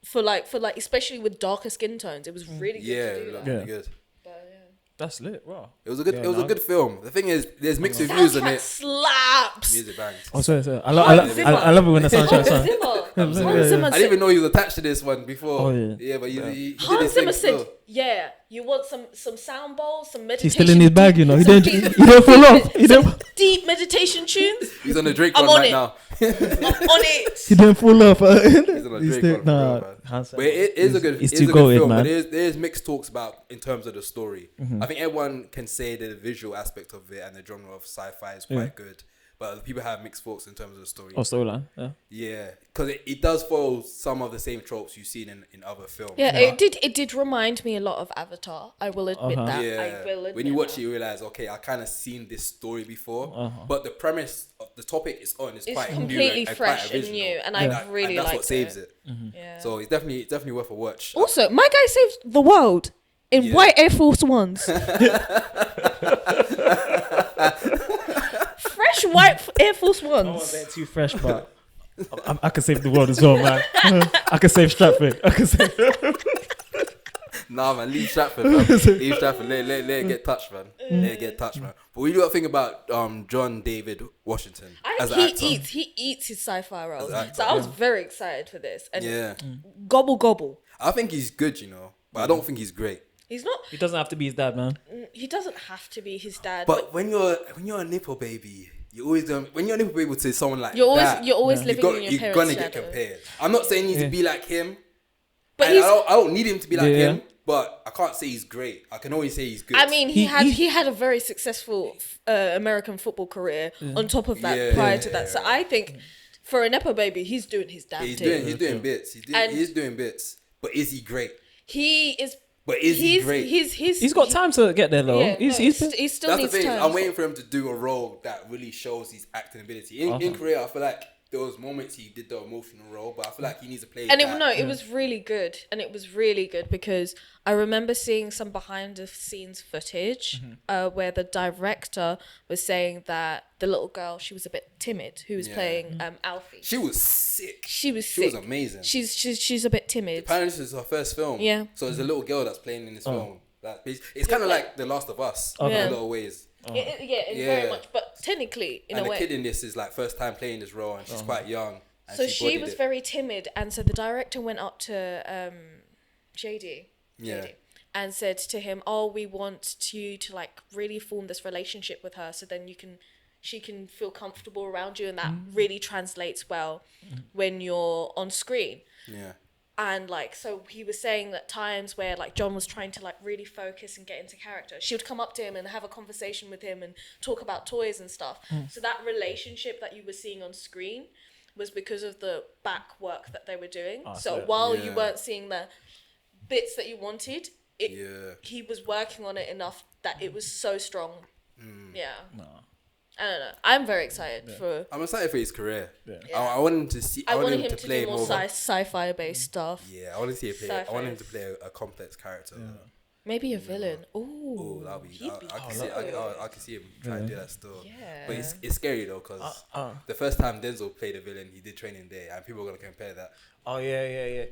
For like especially with darker skin tones, it was really good to do that. Really good. That's lit, wow. It was a good film. The thing is, there's mixed reviews on it. Slaps. Music bangs. Oh, sorry. I love it when the soundtrack sounds. Hans Zimmer. I didn't even know he was attached to this one before. Oh yeah. Yeah, but he Hans Zimmer said, "Yeah, you want some sound bowls, some meditation." He's still in his bag, you know. He don't fall off. Deep meditation tunes. He's on the Drake one right now. I'm on it. He didn't fall off. He's on the Drake one. But it is a good film. Man. But there's mixed talks about in terms of the story. I think everyone can say the visual aspect of it and the genre of sci-fi is quite good. but people have mixed thoughts in terms of the story. Oh, storyline. Yeah, because it does follow some of the same tropes you've seen in other films. Yeah, it did remind me a lot of Avatar. I will admit that. Yeah. I will admit when you watch that. it, you realize, okay, I kind of seen this story before, but the premise of the topic it's quite completely new and fresh quite and new, and I really that's liked what saves it. Yeah. So it's definitely worth a watch. Also, my guy saved the world in white Air Force Ones. Fresh white Air Force Ones. I wasn't too fresh, but I can save the world as well, man. I can save Stratford. I can save. Nah, man, leave Stratford, man. Leave Stratford. Let it get touched, man. Let it get touched, man. But we do think about John David Washington as an actor. He eats his sci-fi roles. So I was very excited for this. And gobble gobble. I think he's good, but I don't think he's great. He's not. He doesn't have to be his dad, man. He doesn't have to be his dad. But when you're a nipple baby, you always when you're a nipple baby to someone like you're that, always living in your you're parents' gonna shadow. get compared. I'm not saying you need to be like him, but I don't need him to be like him. But I can't say he's great. I can always say he's good. I mean, he had a very successful American football career on top of that prior to that. So I think for a nepo baby, he's doing his damn thing. He's doing bits. He's doing bits. But is he great? He is. But is he great? He's got time to get there, though. Yeah, he still that's needs the thing. time. I'm waiting for him to do a role that really shows his acting ability. In Korea, I feel like there was moments he did the emotional role, but I feel like he needs to play. And it was really good, and it was really good because I remember seeing some behind the scenes footage where the director was saying that the little girl, she was a bit timid, who was playing Alfie. She was sick. She was amazing. She's a bit timid. Apparently, this is her first film. Yeah. So there's a little girl that's playing in this film. It's kind of like The Last of Us in a lot of ways. Very much. But technically, in a way, the kid in this is like first time playing this role, and she's quite young. And so she was very timid, and so the director went up to JD, and said to him, "Oh, we want you to like really form this relationship with her, so then she can feel comfortable around you, and that really translates well when you're on screen." Yeah. And like, so he was saying that times where like John was trying to like really focus and get into character, she would come up to him and have a conversation with him and talk about toys and stuff. So that relationship that you were seeing on screen was because of the back work that they were doing. While you weren't seeing the bits that you wanted, he was working on it enough that it was so strong. I don't know. I'm very excited for. I'm excited for his career. I want him to see. I want him to play do more sci-fi based stuff. Yeah, I want to see I want him to play a complex character. Maybe a villain. Ooh, that'll be. I can see him trying to do that still. Yeah. But it's scary though, because the first time Denzel played a villain, he did Training Day, and people are gonna compare that. Oh yeah.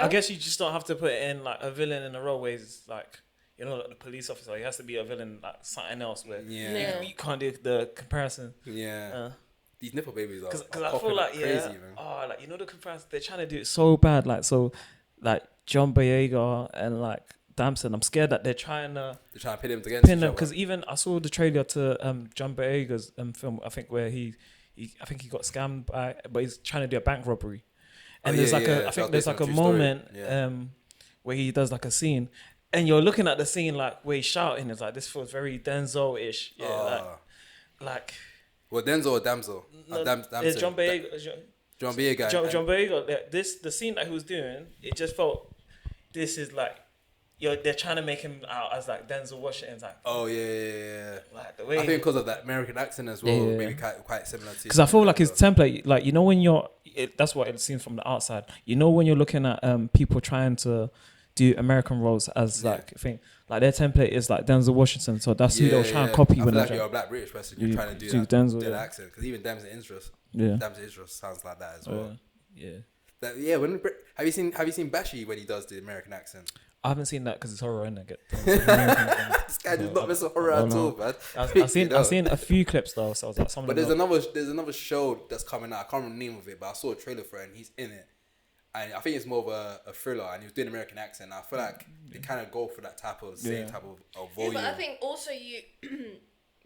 I guess you just don't have to put in like a villain in a role where it's like, like the police officer, he has to be a villain like something else where you can't do the comparison. These nipple babies are because I feel like crazy, man. The comparison, they're trying to do it so bad, like John Boyega and like Damson. I'm scared that they're trying to pin them together. Because even I saw the trailer to John Boyega's film, I think, where he got scammed by, but he's trying to do a bank robbery, and there's a moment where he does like a scene. And you're looking at the scene like where he's shouting. It's like, this feels very Denzel-ish. Like. Well, Denzel or Damsel? No, Damson. John Boyega. John Boyega. John Boyega. The scene that he was doing, it just felt. This is like, they're trying to make him out as like Denzel Washington. Like, Like the way. I think because of that American accent as well, maybe quite similar to. Because I feel like his template, like when that's what it seems from the outside. When you're looking at people trying to do American roles as like their template is like Denzel Washington, so that's who they'll try and copy. I feel like you're a black British person, you're trying to do that accent, because even Damson Idris, Damson Idris sounds like that as well. Have you seen Bashi when he does the American accent? I haven't seen that because it's horror, innit? This guy does not miss a horror at all, man. I've seen a few clips though, so I was like, but there's another show that's coming out. I can't remember the name of it, but I saw a trailer for it and he's in it. And I think it's more of a thriller, and he was doing American accent. I feel like they kind of go for that same type of volume. But I think also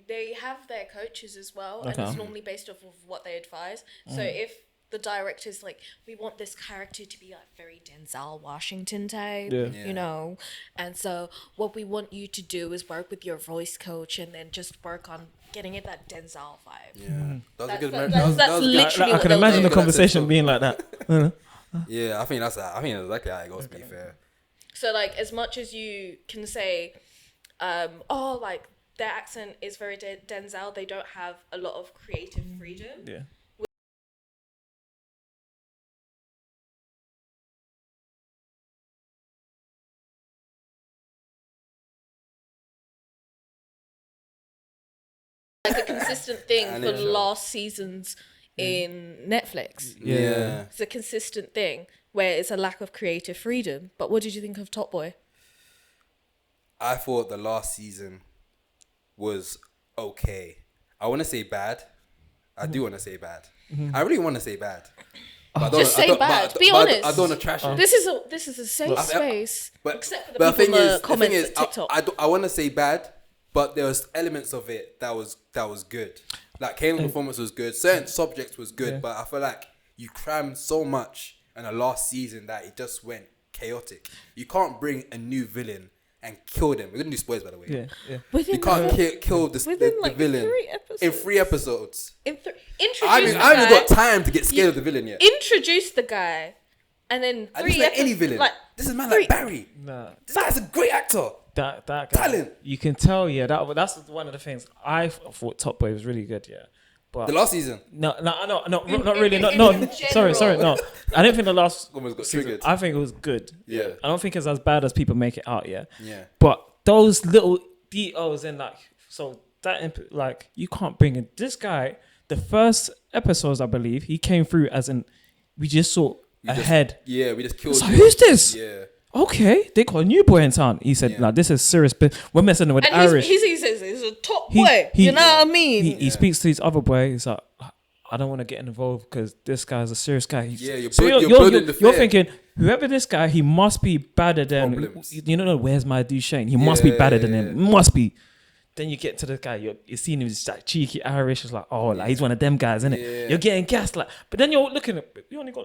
they have their coaches as well, and it's normally based off of what they advise. So if the director's like, we want this character to be like very Denzel Washington type, you know, and so what we want you to do is work with your voice coach and then just work on getting it that Denzel vibe. Yeah, that's literally. I can imagine the conversation being like that. Yeah, I think that's exactly how it goes. To be fair. So like, as much as you can say, oh, like their accent is very Denzel, they don't have a lot of creative freedom. Yeah. Like a consistent thing for the last seasons in Netflix. Yeah. It's a consistent thing where it's a lack of creative freedom. But what did you think of Top Boy? I thought the last season was okay. I want to say bad. I do want to say bad. I really want to say bad. Just say bad. Be honest. I don't want to trash it. This is a safe space. Except for the people in the comments at TikTok. I want to say bad, but there was elements of it that was good. Like Kano's performance was good. Certain subjects was good, but I feel like you crammed so much in the last season that it just went chaotic. You can't bring a new villain and kill them. We're gonna do spoilers, by the way. Yeah. You can't kill the villain in 3 episodes. I haven't got time to get scared of the villain yet. Introduce the guy, and then 3 episodes. Any villain. Like, this is man like Barry. Nah. This guy's a great actor. That guy, talent. You can tell, that's one of the things. I thought Top Boy was really good, but the last season. Not really. Sorry, no. I didn't think the last almost got season. triggered. I think it was good. Yeah. I don't think it's as bad as people make it out. Yeah. But those little details in you can't bring in this guy. The first episodes, I believe, he came through as we just saw a head. Yeah, we just killed. So who's this? Yeah. Okay, they got a new boy in town. He said, this is serious. But we're messing with Irish. He says he's a top boy. You know what I mean? He speaks to his other boy. He's like, I don't want to get involved because this guy's a serious guy. You're thinking, whoever this guy, he must be better than, problems. You don't know, where's my Duchesne? He must be better than him. Must be. Then you get to the guy, you're seeing him, he's like cheeky Irish. It's like, he's one of them guys, isn't it? Yeah. You're getting gassed. But then you're looking at, you only got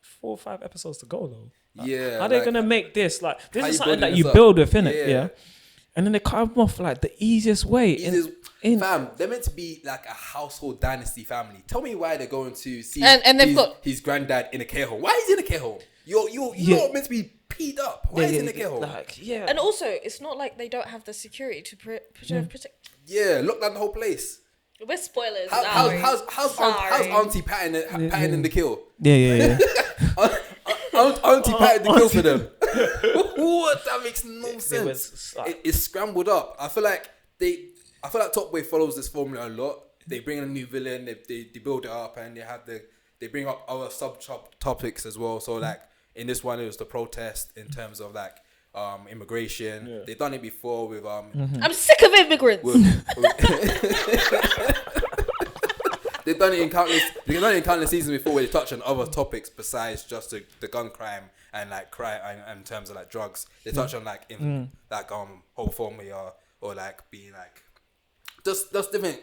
4 or 5 episodes to go though. How are they gonna make this? This is something that you build with, innit? Yeah. And then they cut him off the easiest way. Fam, they're meant to be like a household dynasty family. Tell me why they're going to see his granddad in a care home. Why is he in a care home? You're meant to be peed up. Why is he in a care home? And also, it's not like they don't have the security to protect. Yeah, lock down the whole place. We're spoilers. How's Auntie patting the kill? Yeah. Auntie patted the kill for them. What? That makes no sense. It's scrambled up. I feel like Top Boy follows this formula a lot. They bring in a new villain, they build it up, and they bring up other topics as well. So in this one, it was the protest in terms of immigration. Yeah. They've done it before with I'm sick of immigrants. They've done it in countless seasons before where they touch on other topics besides just the gun crime and crime and in terms of drugs. They touch on homophobia or being just different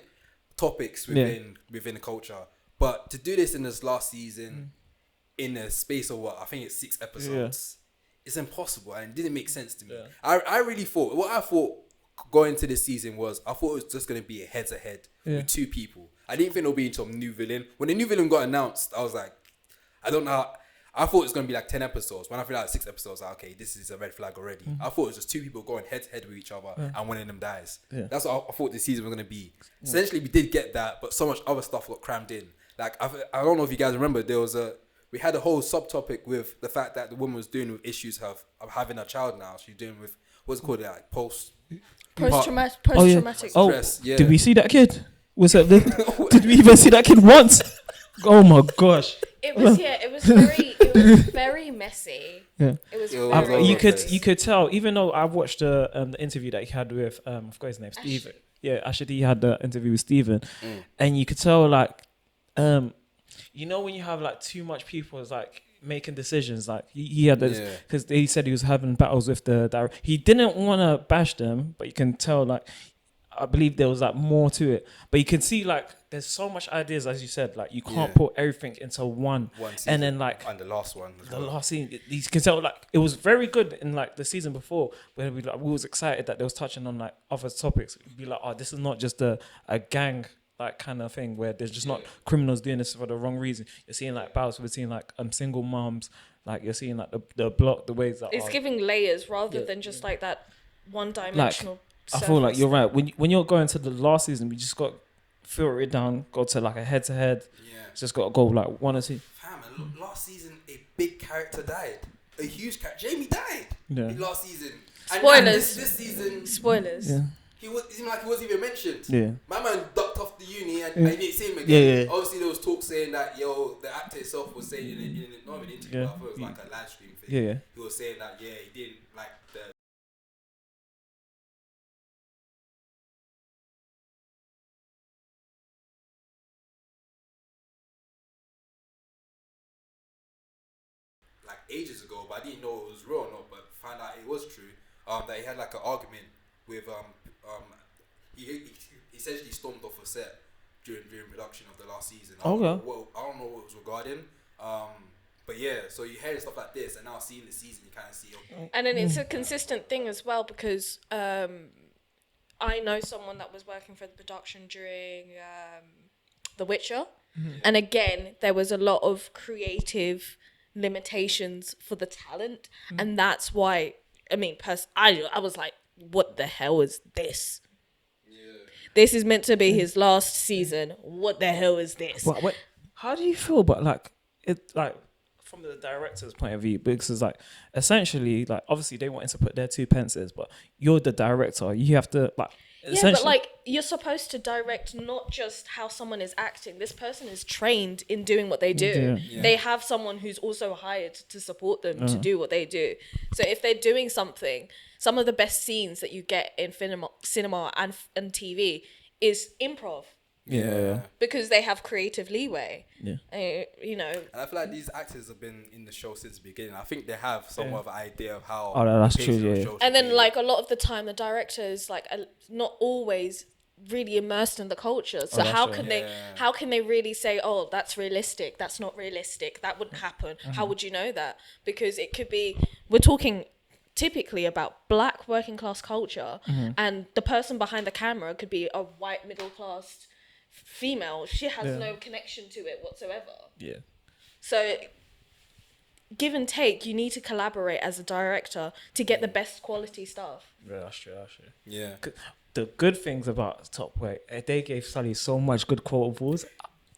topics within the culture. But to do this in this last season in a space of I think it's 6 episodes, it's impossible and it didn't make sense to me. Yeah. I really thought what I thought going into this season was I thought it was just going to be a head-to-head with 2 people. I didn't think there'll be some new villain. When the new villain got announced, I was like, I don't know. I thought it was going to be 10 episodes. When I feel 6 episodes, okay, this is a red flag already. I thought it was just 2 people going head-to-head with each other and one of them dies. Yeah. That's what I thought this season was going to be. Essentially, we did get that, but so much other stuff got crammed in. I don't know if you guys remember, we had a whole subtopic with the fact that the woman was dealing with issues of having a child now. She's dealing with, what's it called, post-traumatic stress. Yeah. Did we see that kid? Did we even see that kid once? Oh my gosh! It was very messy. Yeah, it was. You could tell, even though I watched the interview that he had with I forgot his name, Steven. Yeah, actually, he had the interview with Steven, and you could tell when you have too much people is making decisions. He had this because he said he was having battles with the director. He didn't want to bash them, but you can tell I believe there was like more to it, but you can see like there's so much ideas, as you said, like you can't put everything into one season, and then like and the last one, last scene, you can tell like it was very good in like the season before, where we was excited that they was touching on like other topics. It'd be like, oh, this is not just a gang like kind of thing where there's just not criminals doing this for the wrong reason. You're seeing like battles, we're seeing like single moms, like you're seeing like the block, the ways that it's giving layers rather than just like that one-dimensional. Like, I feel like you're right. When you're going to the last season, we just got filter it down, go to like a head-to-head. Yeah. Just got to go like 1 or 2. Fam, last season a big character died. A huge character. Jamie died in last season. Spoilers. And this season. Spoilers. Yeah. It seemed like he wasn't even mentioned. Yeah. My man ducked off the uni and I didn't see him again. Yeah. Obviously there was talk saying that the actor itself was saying not in an interview, but I thought it was like a live stream thing. Yeah. He was saying that he didn't like the ages ago, but I didn't know it was real or not, but found out it was true. That he had like an argument with he essentially stormed off a set during production of the last season. I don't know what it was regarding. But yeah, so you hear stuff like this, and now seeing the season, you kind of see. And then it's a consistent thing as well, because I know someone that was working for the production during The Witcher, and again, there was a lot of creative limitations for the talent, and that's why I was like, what the hell is this? This is meant to be his last season. What the hell is this? Wait, how do you feel about like it, like from the director's point of view? Because it's like essentially, like obviously they wanted to put their 2 pences, but you're the director. You have to like. Yeah, but like you're supposed to direct not just how someone is acting. This person is trained in doing what they do. Yeah. They have someone who's also hired to support them to do what they do. So if they're doing something, some of the best scenes that you get in cinema and TV is improv. Yeah. Because they have creative leeway. Yeah. And I feel like these actors have been in the show since the beginning. I think they have somewhat of an idea of how. Oh, that's true. Yeah. And then like a lot of the time, the director is like not always really immersed in the culture. So how can they really say, oh, that's realistic? That's not realistic. That wouldn't happen. How would you know that? Because it could be. We're talking typically about black working class culture, and the person behind the camera could be a white middle class female. She has no connection to it whatsoever. Yeah. So give and take, you need to collaborate as a director to get the best quality stuff. Yeah, that's true. Yeah. The good things about Top Boy, they gave Sully so much good quotables.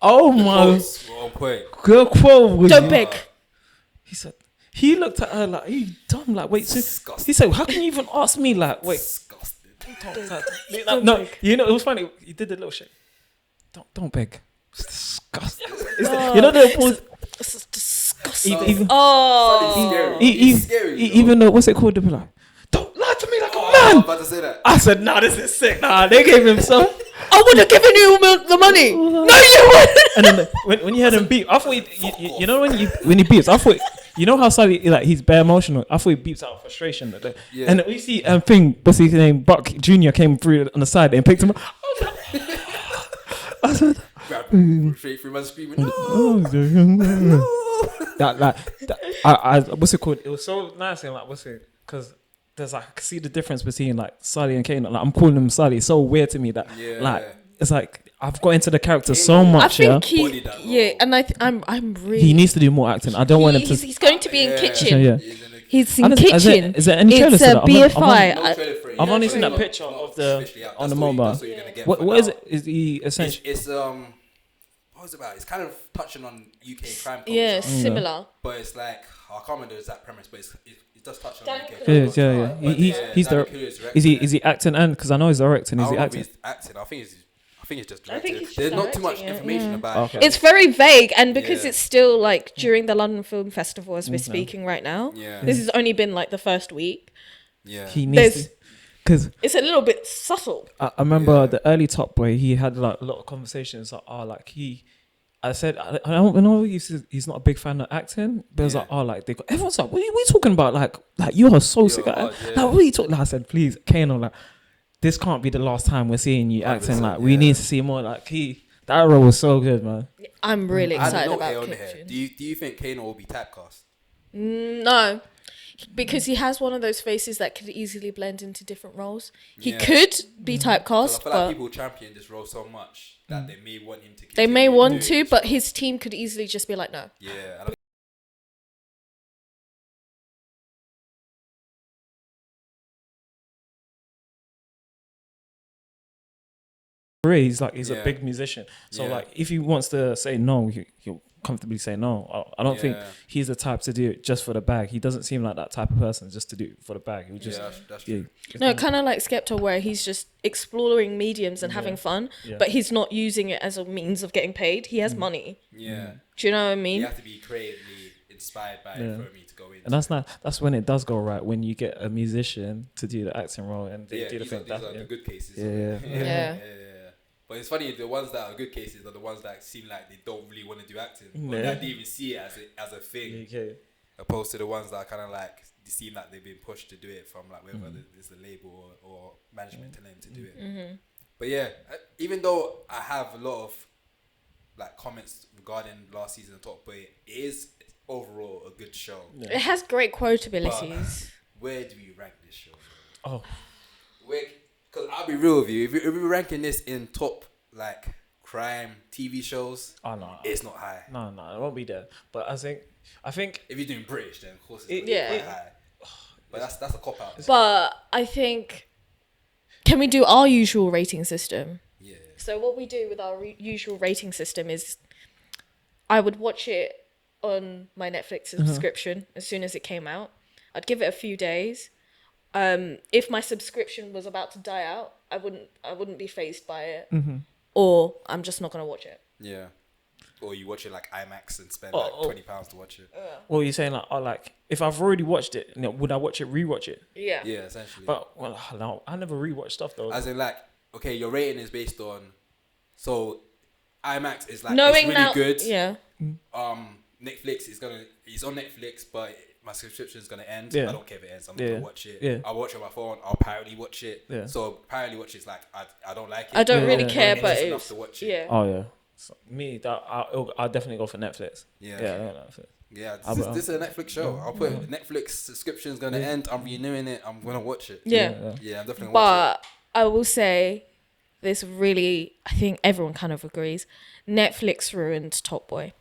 Oh my. Good quotables. Don't beg. He said, he looked at her like, you dumb, like, wait, so he said, how can you even ask me, like, wait. Disgusting. No, you know, it was funny. He did the little shit. Don't beg. It's disgusting. You know the pause. It's disgusting. He's scary. Even though, what's it called? They'll be like, don't lie to me like a man. I was about to say that. I said, nah, this is sick. Nah, they gave him some. I would have given you the money. No, you wouldn't. And then when you heard him beep, I thought you know when he beeps, I thought, you know how Sully, like, he's bare emotional. I thought he beeps out of frustration. Yeah. And we see what's his name, Buck Jr. came through on the side and picked him up. I said, straight through my screaming. No. What's it called? It was so nice and like, because there's like, I can see the difference between like Sully and Kano. Like, I'm calling him Sully. It's so weird to me that it's like I've got into the character so much. I think I'm really. He needs to do more acting. I don't want him to. He's going to be in Kitchen. Yeah. He's in Kitchen. Is there any trailers it's to a that? BFI. I've only seen that picture of on the mobile. What is it? Is he essentially? It's what was it about? It's kind of touching on UK crime culture. Yeah, similar. But it's like I can't remember the exact premise, but it does touch on UK crime culture. Yeah. He's is he acting and because I know he's directing. Is he acting? He's acting. I think it's just directed. There's not too much information about it. It's very vague, and because it's still like during the London Film Festival as we're speaking right now. Yeah. This has only been like the first week. Yeah. He needs to, because it's a little bit subtle. I remember the early Top Boy. He had like a lot of conversations. I said I don't know. He's not a big fan of acting, but it was everyone's like, what are we talking about? Like you are so sick. Like, what are you talking? Like, I said, please, Kano, like. this can't be the last time we're seeing you acting. Like, we yeah. need to see more. Like, that role was so good, man. I'm really excited about on Kitchen. Do you think Kano will be typecast? No, because he has one of those faces that could easily blend into different roles. He could be typecast, I feel but like people champion this role so much that they may want him to. they may want to, but his team could easily just be like, no. Yeah. He's a big musician, so like if he wants to say no, he'll comfortably say no. I don't think he's the type to do it just for the bag. He doesn't seem like that type of person just to do it for the bag. He'll just that's true. No, kind of like Skepta, where he's just exploring mediums and having fun, but he's not using it as a means of getting paid. He has money. Yeah. Do you know what I mean? You have to be creatively inspired by it for me to go in. And that's when it does go right, when you get a musician to do the acting role and they do the thing. These are the good cases. Yeah. But it's funny, the ones that are good cases are the ones that seem like they don't really want to do acting. Or that they even see it as a thing. Opposed to the ones that are kind of like, they seem like they've been pushed to do it from like whether it's the label or management telling them to do it. Mm-hmm. But yeah, even though I have a lot of like comments regarding last season of Top Boy, it is overall a good show. Yeah. It has great quotabilities. Where do we rank this show? Oh. Because I'll be real with you, if we're ranking this in top like crime TV shows, it's not high. No, it won't be there. But I think if you're doing British, then of course it's quite high. But that's a cop out. But I think, can we do our usual rating system? Yeah. So what we do with our usual rating system is, I would watch it on my Netflix subscription as soon as it came out. I'd give it a few days. If my subscription was about to die out, I wouldn't be fazed by it, or I'm just not gonna watch it. Yeah, or you watch it like IMAX and spend like £20 to watch it. Well, you're saying like if I've already watched it, would I rewatch it? Yeah. Yeah, essentially. But no, I never rewatch stuff though. As in, like, okay, your rating is based on, so IMAX is like knowing it's really good. Yeah. Netflix is it's on Netflix, but my subscription is gonna end. Yeah. I don't care if it ends. I'm not gonna watch it. Yeah. I'll watch it on my phone. I'll parallelly watch it. Yeah. So parallelly watch is like I don't like it. I don't really care, but it's it's enough to watch it. Yeah. Oh yeah. So, me, I'll definitely go for Netflix. Yeah. Netflix. Yeah, this is a Netflix show. I'll put Netflix subscription is gonna end. I'm renewing it. I'm gonna watch it. Yeah. Yeah, I'm definitely watching it. But I will say, this really, I think everyone kind of agrees, Netflix ruined Top Boy.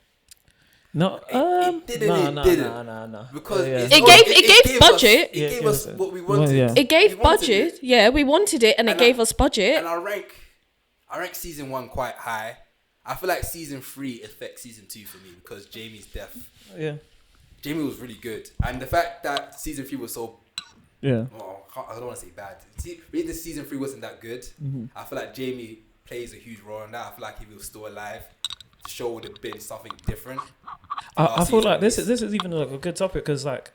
No, it didn't. No. Because it gave budget. It gave us what we wanted. Well, yeah. It gave budget. Yeah, we wanted it, and it gave us budget. And I rank season 1 quite high. I feel like season 3 affects season 2 for me because Jamie's death. Yeah. Jamie was really good, and the fact that season 3 was so. Yeah. I don't want to say bad. Really, this season 3 wasn't that good. I feel like Jamie plays a huge role in that. I feel like if he was still alive, the show would have been something different. I feel like this is even like a good topic because like,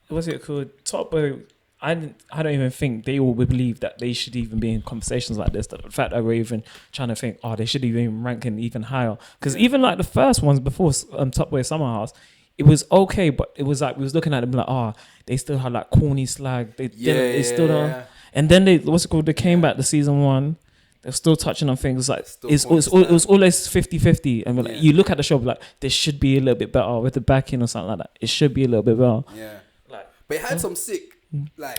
what's it called? Top Boy. I don't even think they all would believe that they should even be in conversations like this. The fact that we're even trying to think, they should even ranking even higher. Because even like the first ones before Top Boy Summer House, it was okay, but it was like we was looking at them like, they still had like corny slag. They still don't. And then they came back to season 1. They're still touching on things like it was always 50-50, and like, you look at the show like this should be a little bit better with the backing or something like that. It should be a little bit better. Yeah, but it had some sick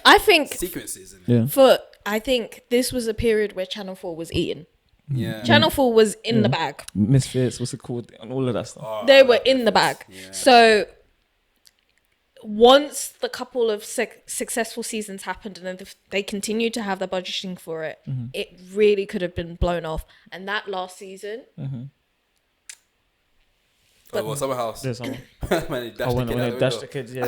I think sequences in it. Yeah. I think this was a period where Channel 4 was eating. Yeah, Channel 4 was in the bag. Misfits, what's it called, and all of that stuff. They were in the bag. Yeah. So once the couple of successful seasons happened and then they continued to have the budgeting for it, it really could have been blown off. And that last season... Summer House. Yeah, Summer. Man, when they dashed the kids, yeah.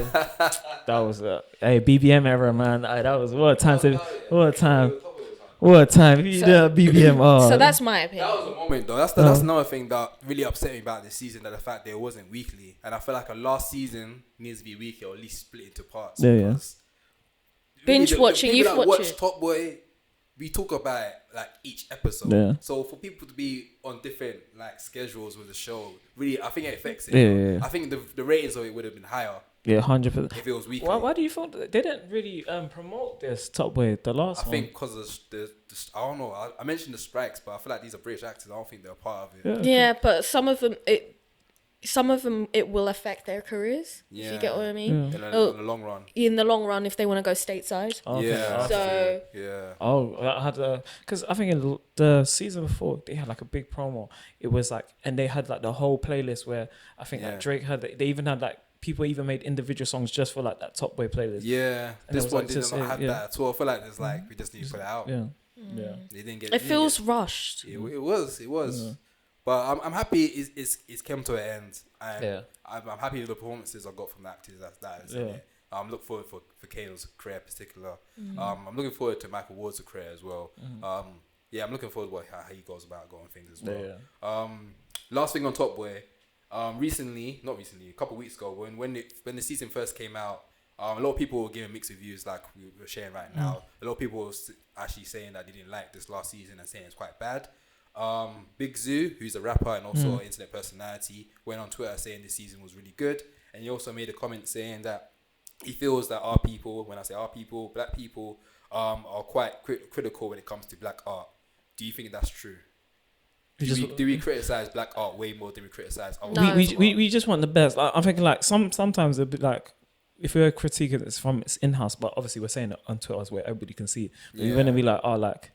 That was BBM era, man. That was what a time. If you did BBM, so that's my opinion. That was a moment though. That's another thing that really upset me about this season, that the fact that it wasn't weekly, and I feel like a last season needs to be weekly or at least split into parts. Yeah. Binge watching, you've watched Top Boy. We talk about it like each episode. Yeah. So for people to be on different like schedules with the show, really, I think it affects it. Yeah. I think the ratings of it would have been higher Yeah, 100%. If it was weekly. Why do you think they didn't really promote this Top Boy, the last I one? think because the I don't know. I mentioned the strikes, but I feel like these are British actors. I don't think they're a part of it. Yeah, but some of them it will affect their careers. Yeah. If you get what I mean. In the long run. In the long run, if they want to go stateside. Okay. Yeah. So yeah. Oh, I had because I think in the season before they had like a big promo. It was like, and they had like the whole playlist where I think like Drake had. They even had like people even made individual songs just for like that Top Boy playlist. Yeah, And this it was, one like, did just, not have yeah. that at all. I feel like there's like we just need to put it out. Yeah. Yeah. They didn't get. it feels rushed. It was. Yeah. But I'm happy it's came to an end. And Yeah. I'm happy with the performances I got from the actors. That is in it. I'm looking forward for Kano's career in particular. I'm looking forward to Michael Ward's career as well. Yeah, I'm looking forward to how he goes about going things as well. Yeah. Last thing on Top Boy. Not recently, a couple of weeks ago, when the season first came out, a lot of people were giving mixed reviews, like we're sharing right now. A lot of people were actually saying that they didn't like this last season and saying it's quite bad. Big Zoo, who's a rapper and also an internet personality, went on Twitter saying this season was really good, and he also made a comment saying that he feels that our people, when I say our people, black people, are quite critical when it comes to black art. Do you think that's true? Do we criticize black art way more than we criticize other No. We just want the best. Like, I'm thinking like sometimes it'd be like if we're critiquing it's from it's in-house, but obviously we're saying it on Twitter where everybody can see it. But you're gonna be like, oh, like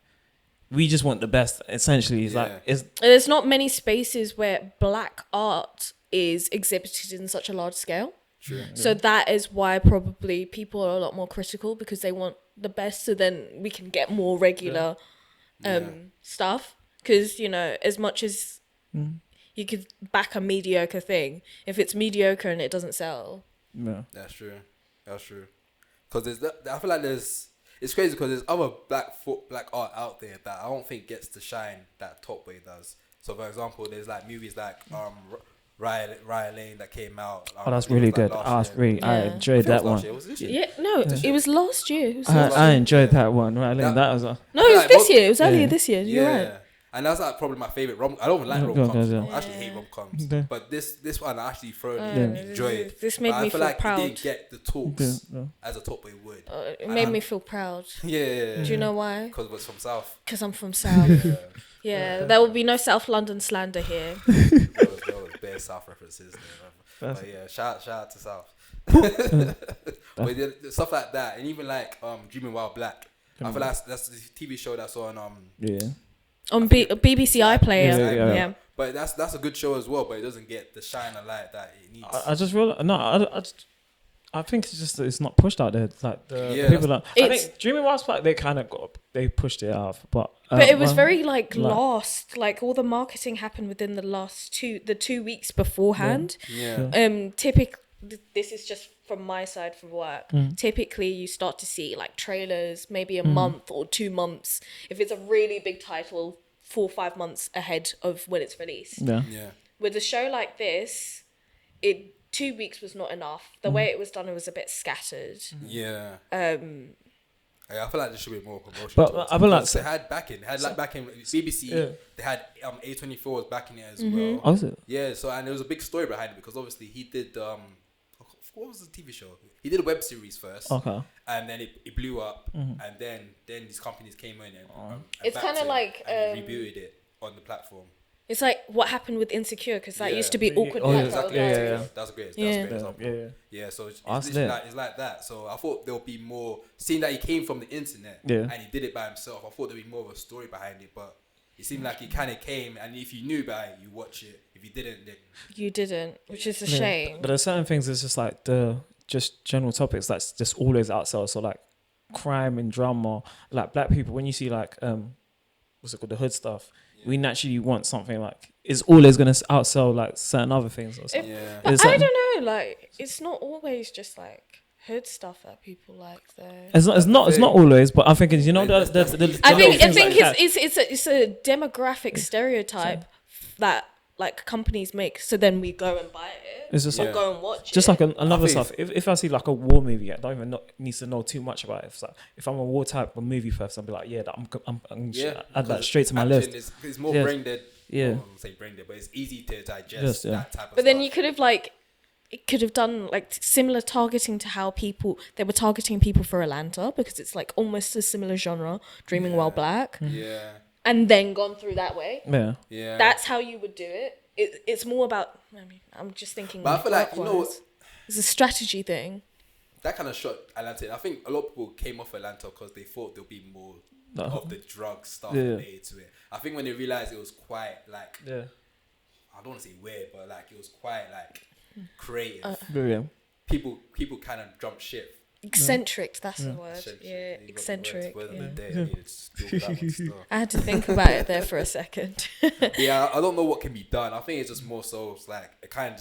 we just want the best. Essentially, it's like There's not many spaces where black art is exhibited in such a large scale. True. So that is why probably people are a lot more critical, because they want the best, so then we can get more regular stuff. Because, you know, as much as you could back a mediocre thing, if it's mediocre and it doesn't sell. Yeah. That's true. Because I feel like it's crazy because there's other black art out there that I don't think gets the shine that Top Boy does. So, for example, there's like movies like Ryan Lane that came out. That's really good. I enjoyed that one. Was it this year? Yeah, no, it was last year. I enjoyed that one. Right, that was No, it was this year. It was earlier this year. You're right. And that's like probably my favorite I don't even like rom-coms. I actually hate rom-coms. But this one I actually thoroughly enjoyed. This made me feel like proud. it didn't get the talks as a Top Boy would. It made me feel proud. Yeah. Do you know why? Because it was from South. Because I'm from South. Yeah, there will be no South London slander here. There was bare South references there. But yeah, shout out to South. But yeah, stuff like that, and even like Dreaming While Black. I feel like that's the TV show that's on on BBC iPlayer. Yeah. But that's a good show as well, but it doesn't get the shine and light that it needs. I just realized I think it's just it's not pushed out there. It's like the people that I think Dreaming While Black they pushed it out, but it was very lost. Like all the marketing happened within the 2 weeks beforehand. Typically, this is just from my side for work. Typically, you start to see like trailers maybe a month or 2 months. If it's a really big title, 4 or 5 months ahead of when it's released. Yeah. With a show like this, 2 weeks was not enough. The way it was done, it was a bit scattered. Yeah. I feel like there should be more promotion. But I feel like they had backing. They had like backing BBC. Yeah. They had A24 was backing it as well. Oh, is it? Yeah. So and there was a big story behind it because obviously he did what was the TV show? He did a web series first. Okay. And then it blew up, and then these companies came in and It's kind of like rebooted it on the platform. It's like what happened with Insecure, because that used to be awkward. Exactly. Yeah. That's a great example. Yeah. So it's like that. So I thought there'll be more, seeing that he came from the internet and he did it by himself. I thought there'd be more of a story behind it, but it seemed like he kind of came, and if you knew about it, you watch it. If you didn't, then you didn't, which is a shame. But there's certain things. It's just like just general topics that's just always outsell. So like crime and drama, like black people. When you see like what's it called, the hood stuff. We naturally want something like it's always going to outsell like certain other things or something. But I don't know, like it's not always just like hood stuff that people like though. It's not always, but I'm thinking, you know, I think it's a demographic stereotype that like companies make, so then we go and buy it. It's just like go and watch just it. like another stuff. If I see like a war movie, I don't even need to know too much about it. It's like, if I'm a war type of movie first, I'll be like, I'm add that straight to my list. It's more brain dead. Yeah, I won't say brain dead, but it's easy to digest that type of stuff. But then you could have like it could have done like similar targeting to how they were targeting people for Atlanta, because it's like almost a similar genre, Dreaming While Black. Yeah. And then gone through that way. Yeah. Yeah. That's how you would do it. It's more about, I mean, I'm just thinking. But I feel like, you know what? It's a strategy thing. That kind of shot Atlanta. I think a lot of people came off Atlanta because they thought there'll be more of the drug stuff related to it. I think when they realized it was quite like, I don't want to say weird, but like it was quite like creative. People kind of jumped ship. Eccentric, that's the word. Yeah, eccentric. I had to think about it there for a second. Yeah, I don't know what can be done. I think it's just more so like it kind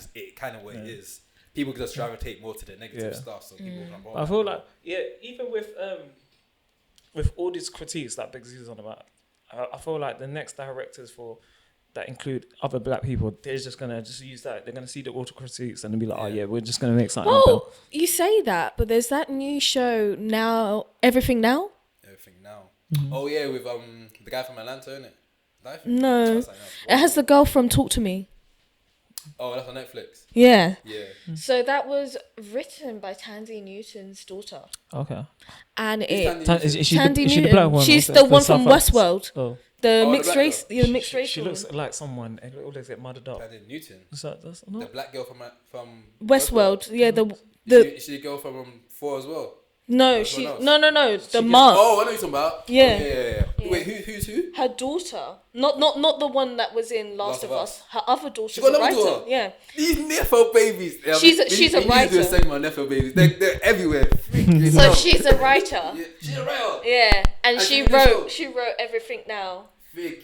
of what it is. People can just gravitate more to the negative stuff, so people can. I feel like even with all these critiques that Big Z's on about, I feel like the next directors that include other black people, they're just gonna use that. They're gonna see the auto critiques and be like, we're just gonna make something. Well, you say that, but there's that new show now, Everything Now. Mm-hmm. Oh yeah, with the guy from Atlanta, isn't it? No, it has the girl from Talk to Me. Oh, that's on Netflix. Yeah. Yeah. So that was written by Tandy Newton's daughter. Okay. And is she Tandy the Newton. black one? She's the one from Westworld. Oh. The mixed race. The mixed race. She looks like someone. And always get mudded up. Tandy Newton. That's not? The black girl from Westworld. Yeah. Is she the girl from 4 as well? No, no. The mom. Oh, I know you're talking about. Yeah. Yeah. Wait, who's who? Her daughter. Not the one that was in Last of Us. Her other daughter. She got another writer. daughter? Yeah. These Nepo babies. She's a writer. We need to do a segment on Nepo babies. They're everywhere. So she's a writer. Yeah, she's a writer. Yeah, and she wrote Everything Now.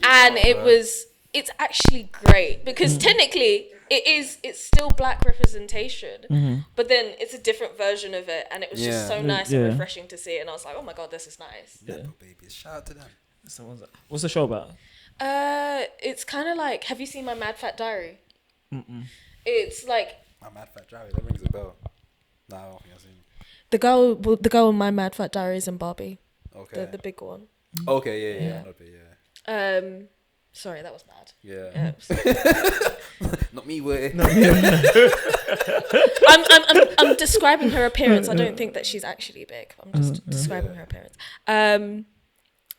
And it's actually great because technically it's still black representation, but then it's a different version of it, and it was just so nice and refreshing to see it, and I was like, oh my god, this is nice. Babies, shout out to them. What's the show about? It's kind of like, have you seen My Mad Fat Diary? It's like My Mad Fat Diary. That rings a bell. No, I don't think I've seen it. the girl in My Mad Fat Diary is in Barbie. Okay. The big one. Okay, yeah. Sorry, that was bad. Yeah. Not me, way. I'm describing her appearance. I don't think that she's actually big. I'm just describing her appearance.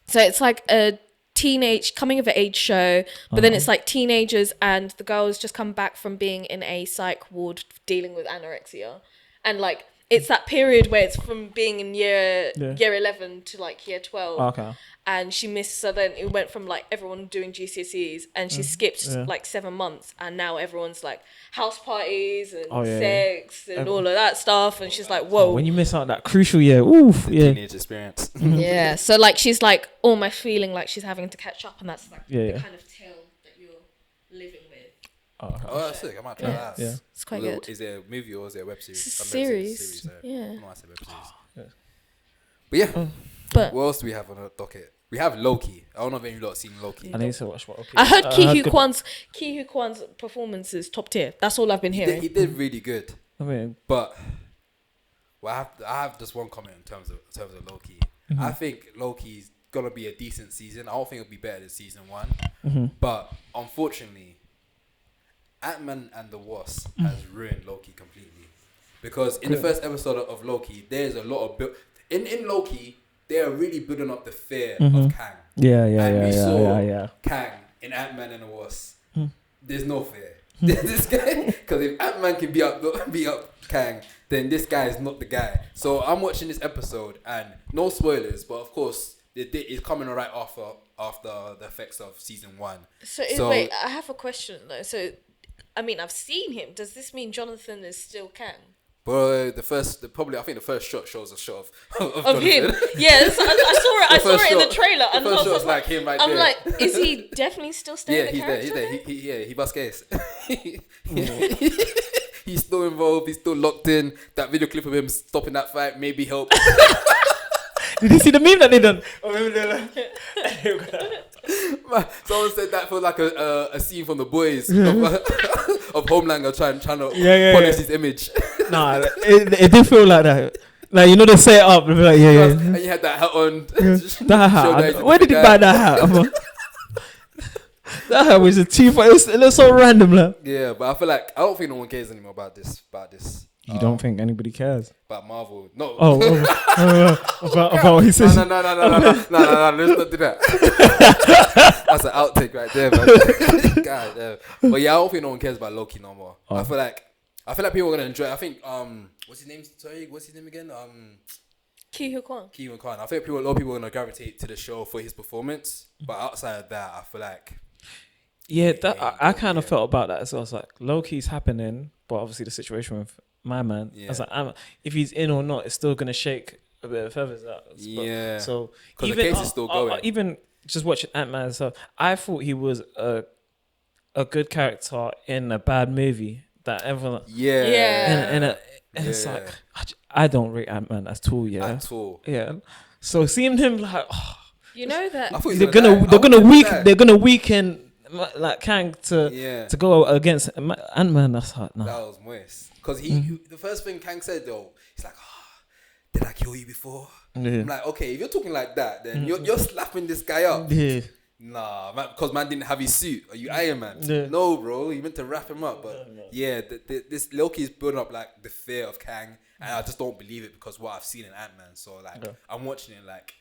So it's like a teenage coming of age show, but then it's like teenagers, and the girls just come back from being in a psych ward dealing with anorexia, and like it's that period where it's from being in year 11 to like year 12. Okay. And she missed, so then it went from like everyone doing GCSEs, and she skipped like 7 months, and now everyone's like house parties and sex and all of that stuff, and she's like, whoa. When you miss out that crucial year, teenage experience. Yeah, so like she's like almost feeling like she's having to catch up, and that's like the kind of tale that you're living with. Oh, that's sick. I might try that. Yeah, it's quite good. Is it a movie or is it a web series? It's a series. Yeah. I said web series. But yeah. But what else do we have on the docket? We have Loki. I don't know if any of you lot have seen Loki. I need to watch what. Okay. I heard Ki Hu Kwan's performance is top tier. That's all I've been hearing. He did really good. I mean, but I have just one comment in terms of Loki. I think Loki's gonna be a decent season. I don't think it'll be better than season 1. But unfortunately, Ant-Man and the Wasp has ruined Loki completely. Because in the first episode of Loki, there's a lot of in Loki. They are really building up the fear of Kang. And we saw Kang in Ant-Man and the Wasp. There's no fear. This guy, because if Ant-Man can beat up Kang, then this guy is not the guy. So I'm watching this episode, and no spoilers, but of course it's coming right after the effects of season 1. So wait, I have a question though. So, I mean, I've seen him. Does this mean Jonathan is still Kang? But I think the first shot shows a shot of him. Yes, I saw it in the trailer. The first shot's like him right there. I'm like, is he definitely still staying the character? Yeah, he's there. He bust case. He's still involved. He's still locked in. That video clip of him stopping that fight maybe helped. Did you see the meme that they done? Someone said that felt like a scene from The Boys of Homelander trying to polish his image. Nah, it did feel like that. Like, you know, they set it up. Like, And you had that hat on. That hat. Where did he buy that hat? That was a too funny. It looks so random, like. Yeah, but I feel like I don't think no one cares anymore about this. You don't think anybody cares about Marvel? No. About what he says. No. Let's not do that. That's an outtake right there, man. God damn. But yeah, I don't think no one cares about Loki no more. I feel like people are gonna enjoy it. I think what's his name? Sorry, what's his name again? Ki-Hu Kwan. I think a lot of people are gonna gravitate to the show for his performance. But outside of that, I feel like I kind of felt about that as well. I was like, Loki's happening, but obviously the situation with my man. I was like, if he's in or not, it's still gonna shake a bit of feathers out. Yeah. So because the case is still going. Even just watching Ant-Man, so I thought he was a good character in a bad movie that everyone. And it's like I don't rate Ant-Man at all. Yeah. At all. Yeah. So seeing him like, you know that they're gonna weaken like Kang to go against Ant-Man. That's hard. No. That was moist. Because the first thing Kang said though, he's like, did I kill you before? Yeah. I'm like, okay, if you're talking like that, then you're slapping this guy up. Yeah. Nah, man, because man didn't have his suit. Are you Iron Man? Yeah. No, bro. You meant to wrap him up. But this Loki is building up like the fear of Kang, and I just don't believe it because what I've seen in Ant-Man. So like, I'm watching it like,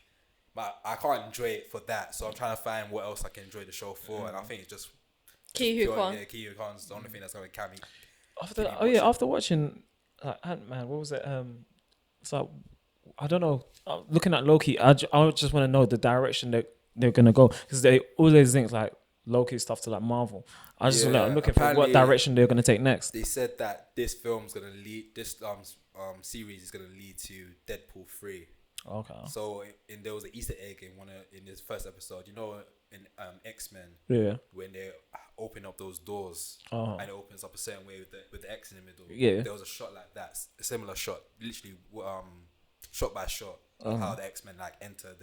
but I can't enjoy it for that. So I'm trying to find what else I can enjoy the show for, and I think it's just Ki-Hu Kwan. Yeah, Ki-Hu Kwan's the only thing that's gonna carry me. After watching Ant-Man, what was it? So I don't know. Looking at Loki, I just want to know the direction they're gonna go because they always think like Loki stuff to like Marvel. I'm looking for what direction they're gonna take next. They said that this film's gonna lead. This series is gonna lead to Deadpool 3. Okay. So there was an Easter egg in this first episode. You know, in X-Men, when they open up those doors and it opens up a certain way with the X in the middle. Yeah, there was a shot like that, a similar shot, literally shot by shot, how the X-Men like enter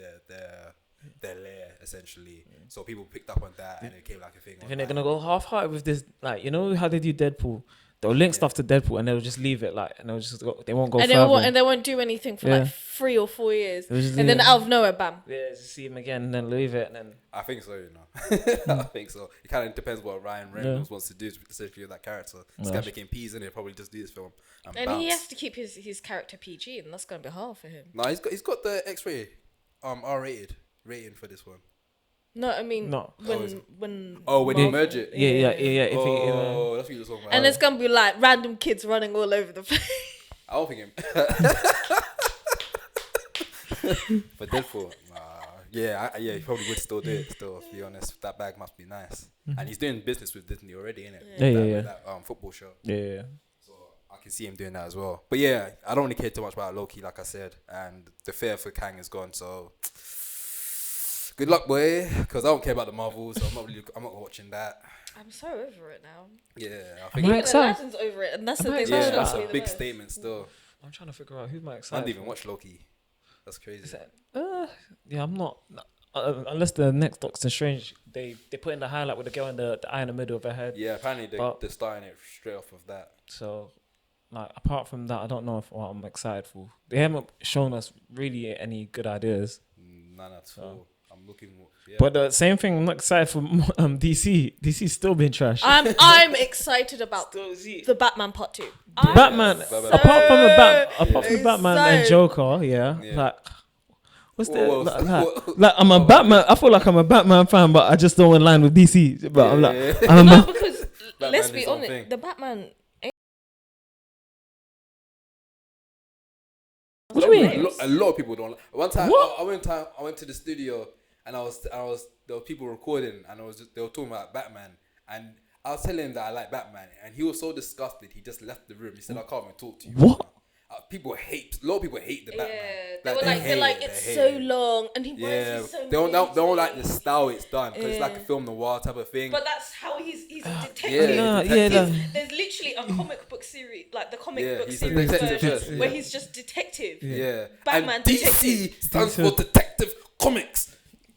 their lair essentially. So people picked up on that and it came like a thing. And they're gonna go half-hearted with this, like, you know how they do Deadpool. They'll link stuff to Deadpool and they'll just leave it like, and they'll just go, they won't go further. And they won't do anything for like 3 or 4 years. And then out of nowhere, bam. Yeah, just see him again and then leave it and then. I think so, you know. I think so. It kind of depends what Ryan Reynolds wants to do, especially with that character. This guy became peas in it. Probably just do this film and he has to keep his character PG, and that's gonna be hard for him. No, he's got the X-ray, R-rated rating for this one. No, I mean when he merge it. Yeah. That's what you're talking about. And it's gonna be like random kids running all over the place. I don't think him. But Deadpool, he probably would still do it. Still, to be honest, that bag must be nice. And he's doing business with Disney already, innit? That football show. Yeah. So I can see him doing that as well. But yeah, I don't really care too much about Loki, like I said, and the fear for Kang is gone. So. Good luck, boy, because I don't care about the Marvels, so I'm not watching that. I'm so over it now. Yeah, I think Aladdin's over it, and that's the thing. That's a big statement still. I'm trying to figure out who's my excited. I didn't even watch Loki. That's crazy. I'm not. Unless the next Doctor Strange, they put in the highlight with the girl in the eye in the middle of her head. Yeah, apparently they're starting it straight off of that. So, like, apart from that, I don't know what I'm excited for. They haven't shown us really any good ideas. None at all. I'm looking. Yeah. But the same thing. I'm not excited for DC. DC's still been trash. I'm excited about the Batman Part 2. Batman. Apart from the Batman and Joker, like. What's that? Like I'm a Batman. I feel like I'm a Batman fan, but I just don't align with DC. But I'm like, because let's be honest, the Batman. What do you mean? A lot of people don't. One time, I went to the studio and there were people recording and they were talking about Batman, and I was telling him that I like Batman, and he was so disgusted he just left the room. He said, "I can't even talk to you." What? A lot of people hate the Batman. Yeah, they're like it's so long, and he works so. They don't like the style it's done because it's like a film noir type of thing. But that's how he's a detective. There's literally a comic book series, like the comic book series version, where he's just detective. Yeah, Batman and DC stands for Detective Comics.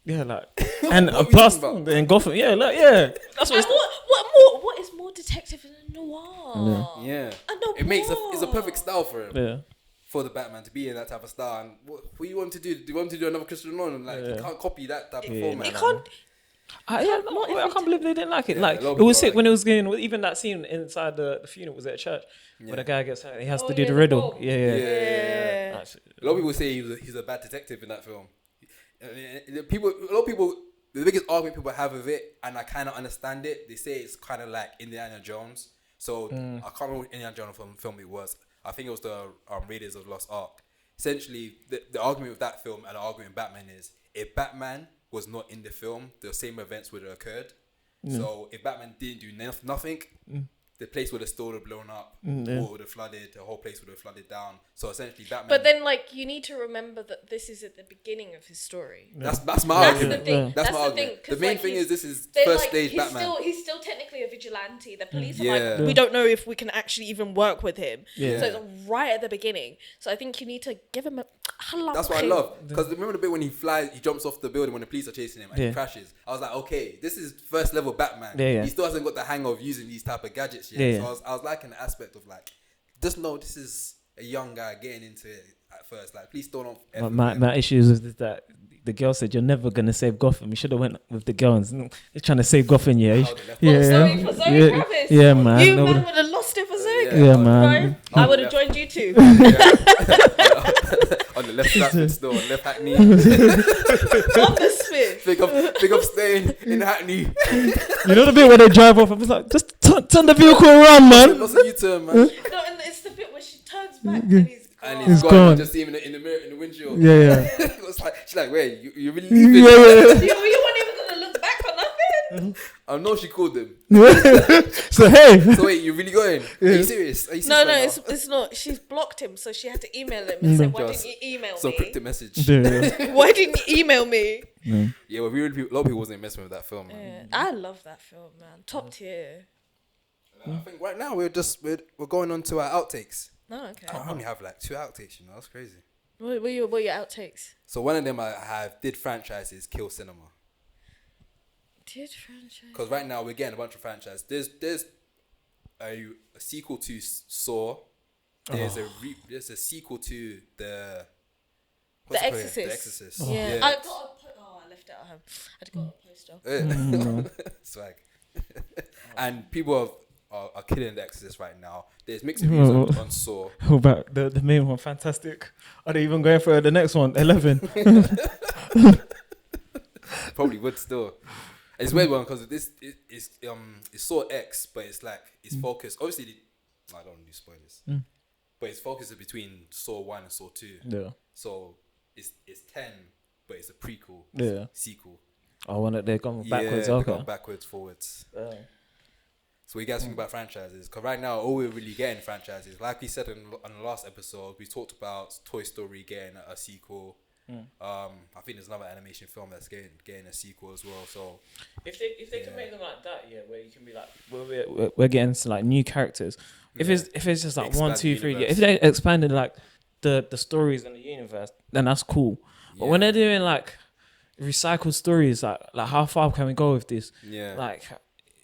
Yeah, like, and plus in Gotham, that's what. What is more detective than a noir? Yeah. It's a perfect style for him. Yeah. For the Batman to be in that type of style, and what you want to do? Do you want to do another Christopher Nolan? Like you can't copy that type of format. You can't. I can't believe they didn't like it. Yeah, Like, a lot of it was people sick when it was going. Even that scene inside the funeral was at a church where the guy gets hurt. He has to do the riddle. bomb. Yeah. That's- A lot of people say he's a bad detective in that film. A lot of people, the biggest argument people have with it, and I kind of understand it. They say it's kind of like Indiana Jones. So I can't remember what Indiana Jones film it was. I think it was the Raiders of Lost Ark. Essentially, the argument with that film and the argument with Batman is if Batman was not in the film, the same events would have occurred. So if Batman didn't do nothing, the place would have still blown up, water would have flooded, the whole place would have flooded down. So essentially, Batman. But then, like, you need to remember that this is at the beginning of his story. That's my That's argument. the thing. That's That's my the argument. thing. The 'Cause, main like, thing is this is they're first like, stage Batman. He's still technically a vigilante. The police are Yeah. like, we don't know if we can actually even work with him. Yeah. So it's right at the beginning. So I think you need to give him a. That's what I love. Because remember the bit when he jumps off the building when the police are chasing him and he crashes. I was like, okay, this is first level Batman. He still hasn't got the hang of using these type of gadgets yet. So I was liking the aspect of like, just know this is a young guy getting into it at first. Like, please don't. My issues is that the girl said you're never gonna save Gotham. You should have went with the girls. They're trying to save Gotham, yeah. For Zoe Kravitz. Yeah, man. You man would have lost it for Zoe Kravitz. Yeah, man. I would have joined you too. On the left Stratford store, left Hackney. On the Smith. Big up staying in Hackney. You know the bit where they drive off? I was like, just turn the vehicle around, man. Lots of U-turn, man. No, and it's the bit where she turns back and he's gone. And he's gone. You just see him in the mirror, in the windshield. Yeah. It was like, she's like, wait, you really leaving? You weren't even going to look back or nothing? I know she called him. So hey. So wait, you really going? Are you serious? Are you serious No, right now? it's not. She's blocked him, so she had to email him and say, why didn't you email So me? cryptic message. Why didn't you email me? Yeah, well, a lot of people wasn't messing with that film, man. Yeah, I love that film, man. Top tier. I think right now we're going on to our outtakes. Oh, okay. I only have like 2 outtakes, you know, that's crazy. What are your outtakes? So one of them I have, did franchises kill cinema? Did franchise? Because right now we're getting a bunch of franchises. There's a sequel to Saw. There's a sequel to The Exorcist. The Exorcist. Yeah. I left it at home. I had to go a poster. Swag. And people are killing The Exorcist right now. There's mixed reviews on Saw. What about the main one? Fantastic. Are they even going for the next one? 11. Probably would still. It's a weird one because it's Saw X, but it's like it's focused. Obviously, I don't want to do spoilers, but it's focused between Saw 1 and Saw 2. Yeah. So it's 10, but it's a prequel. Sequel. I want it. They're going backwards. They're Okay. going backwards, forwards. So what you guys think about franchises? Because right now, all we're really getting franchises. Like we said on the last episode, we talked about Toy Story getting a sequel. I think there's another animation film that's getting a sequel as well. So if they can make them like that, where you can be like, we're getting to like new characters. If it's just like 1, 2, 3, if they expanded like the stories in the universe, then that's cool. But when they're doing like recycled stories, like how far can we go with this? Like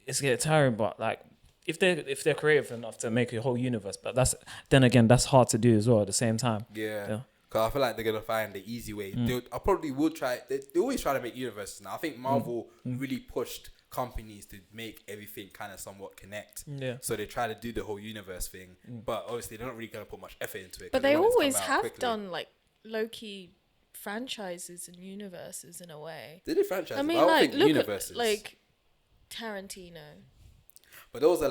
it's getting tiring. But like if they're creative enough to make a whole universe, but that's hard to do as well at the same time. Because I feel like they're going to find the easy way. I probably would try. They always try to make universes now. I think Marvel really pushed companies to make everything kind of somewhat connect. So they try to do the whole universe thing. But obviously, they're not really going to put much effort into it. But they always have done like low-key franchises and universes in a way. They did franchises. I mean, I don't like, think look universes. at like Tarantino. But those are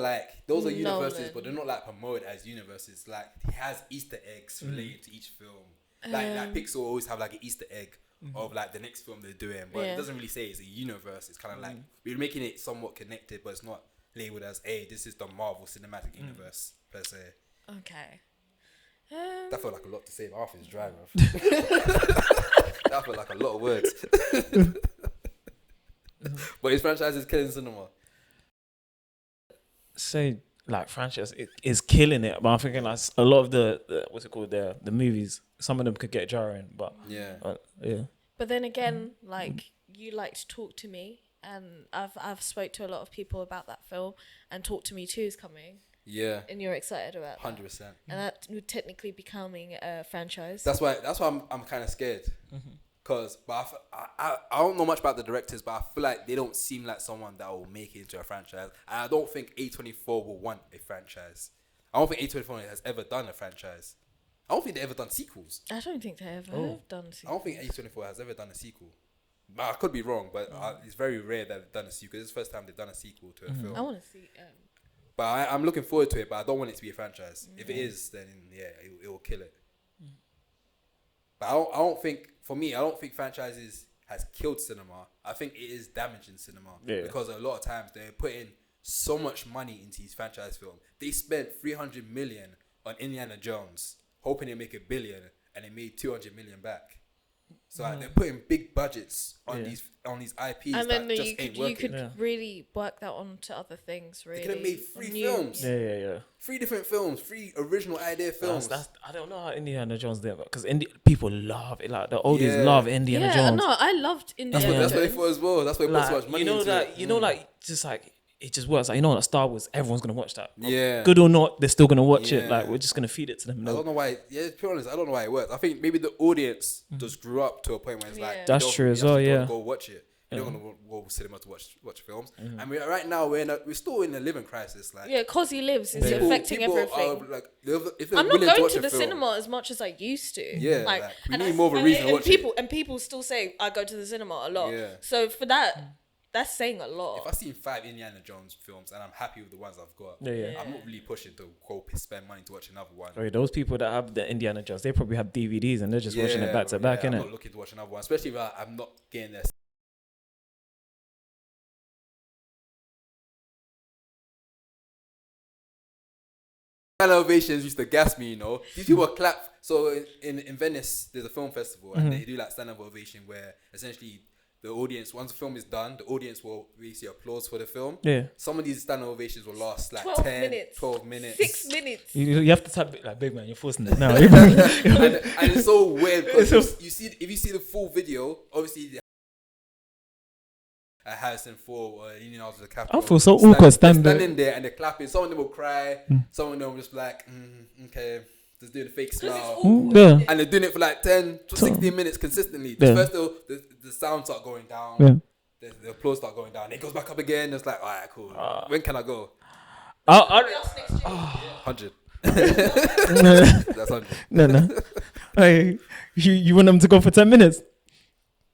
universes, Nolan. but they're not like promoted as universes. Like he has Easter eggs related to each film. Like Pixar always have like an Easter egg of like the next film they're doing, but it doesn't really say it's a universe. It's kind of like we're making it somewhat connected, but it's not labeled as this is the Marvel Cinematic Universe per se. Okay. That felt like a lot to say. My mouth is dry, bro. That felt like a lot of words. But his franchise is killing cinema. Say like franchise is killing it, but I'm thinking like a lot of the what's it called, the movies, some of them could get jarring, but But then again, like you like to talk to me, and I've spoke to a lot of people about that film, and Talk to Me 2 is coming. Yeah. And you're excited about 100%. And that would technically becoming a franchise. That's why I'm kind of scared. I don't know much about the directors, but I feel like they don't seem like someone that will make it into a franchise. And I don't think A24 will want a franchise. I don't think A24 has ever done a franchise. I don't think they've ever done sequels. I don't think they ever have done sequels. I don't think A24 has ever done a sequel. But I could be wrong, but it's very rare that they've done a sequel. This is the first time they've done a sequel to a film. I want to see. But I'm looking forward to it, but I don't want it to be a franchise. If it is, then yeah, it will kill it. But I don't think, for me, I don't think franchises has killed cinema. I think it is damaging cinema. Yeah. Because a lot of times they're putting so much money into these franchise films. They spent 300 million on Indiana Jones, hoping they make $1 billion, and they made 200 million back. So they're putting big budgets on these IPs and then that just ain't working. You could really work that on to other things, really. They could have made 3 films. Yeah. 3 different films, 3 original idea films. I don't know how Indiana Jones did it, because people love it. Like the oldies love Indiana Jones. No, I loved Indiana Jones. That's what they thought as well. That's why they put so much money into it. You know, like, just like, it just works. Like, you know, like Star Wars, everyone's gonna watch that. Yeah. Good or not, they're still gonna watch it. Like, we're just gonna feed it to them. I don't know why. Yeah, to be honest, I don't know why it works. I think maybe the audience just grew up to a point where it's like that's true as well. Yeah. Go watch it. You don't want to go cinema to watch films. And right now we're still in a living crisis. Like Cozy Lives is affecting everything. Like, I'm not going to the cinema as much as I used to. Yeah, like we need more of a reason to watch it. And people still say I go to the cinema a lot. Yeah. So for that. That's saying a lot. If I've seen 5 Indiana Jones films and I'm happy with the ones I've got, I'm not really pushing to go spend money to watch another one. Sorry, those people that have the Indiana Jones, they probably have DVDs and they're just watching it back to back, innit? I'm not looking to watch another one, especially if I'm not getting there. Kind of ovations used to gas me, you know. These people clap. So in Venice, there's a film festival and they do like stand-up ovation where essentially the audience, once the film is done, the audience will basically applause for the film. Yeah. Some of these standing ovations will last like 12 minutes. 6 minutes. You have to type like, big man, you're forcing it now. and it's so weird because if you see the full video, obviously Harrison Ford or Leonardo DiCaprio. I feel so awkward standing there and they're clapping. Some of them will cry. Some of them will just be like, okay. Just doing a fake smile. And they're doing it for like 10 to 16 minutes consistently. First the sound start going down. The applause start going down. It goes back up again. It's like, alright, cool. When can I go? 100. That's 100. No. Hey, you want them to go for 10 minutes?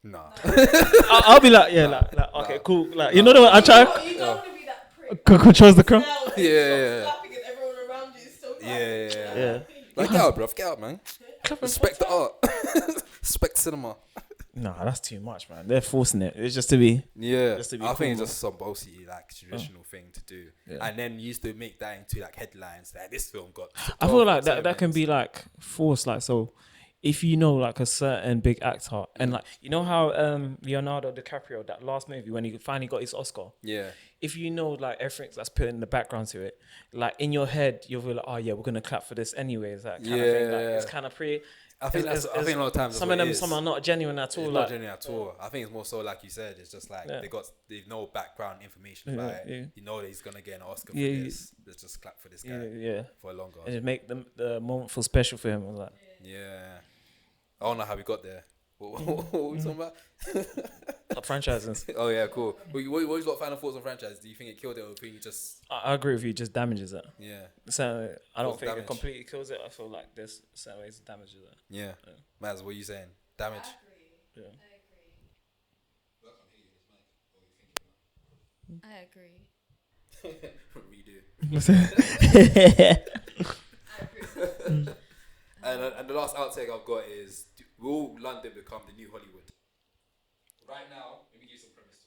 Nah. I'll be like, okay, cool. Like, you know what? I try. You don't want to be that prick. Controls the crowd. Yeah. Clapping and everyone around you is still clapping. Yeah. Like, get out, bro. Get out, man. Respect the art. Respect cinema. Nah, that's too much, man. They're forcing it. It's just to be. Yeah. I think it's just some bossy, like, traditional thing to do. Yeah. And then you used to make that into, like, headlines. Like, this film got. I feel like that can be, like, forced. Like, so if you know, like, a certain big actor, and, like, you know how Leonardo DiCaprio, that last movie, when he finally got his Oscar? Yeah. If you know, like, everything that's put in the background to it, like, in your head, you'll be like, oh, yeah, we're going to clap for this anyways. That kind of thing. Like, it's kind of pretty. I think a lot of times some of them, some are not genuine at all. It's not genuine at all. I think it's more so, like you said, it's just like they know background information about it. Yeah. You know that he's going to get an Oscar for this. Let's just clap for this guy for longer. And just make the moment feel special for him. Like, yeah. I don't know how we got there. What were we talking about? Franchises. Oh yeah, cool. What is your final thoughts on franchise? Do you think it killed it, or do you think it just? I agree with you. It just damages it. Yeah. So I don't think it completely kills it. I feel like there's certain ways it damages it. Yeah. Maz, what are you saying? Damage. I agree. Redo. And the last outtake I've got is: will London become the new Hollywood? Right now, let me give you some premise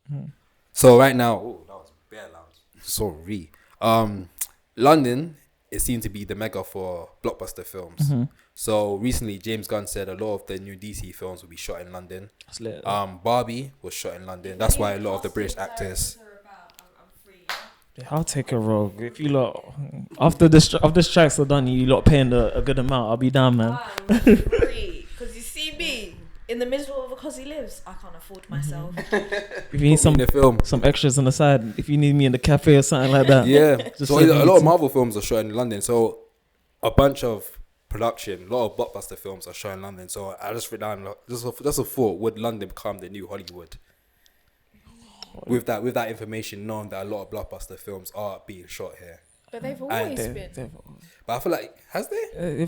to it. So right now, that was bare loud. Sorry. London, it seemed to be the mecca for blockbuster films. So recently, James Gunn said a lot of the new DC films will be shot in London. That's lit. Barbie was shot in London. That's why a lot of the British actors. I'll take a rogue. If you lot, after the strikes are done, you lot paying a good amount, I'll be down, man. I'm free. Because you see me in the middle of a Cozy Lives, I can't afford myself. If you need some extras on the side, if you need me in the cafe or something like that. Yeah. So a lot of Marvel films are shot in London. So a bunch of production, a lot of blockbuster films are shot in London. So I just wrote down, just a thought: would London become the new Hollywood? With that information, knowing that a lot of blockbuster films are being shot here. But they've always been. But I feel like, has they?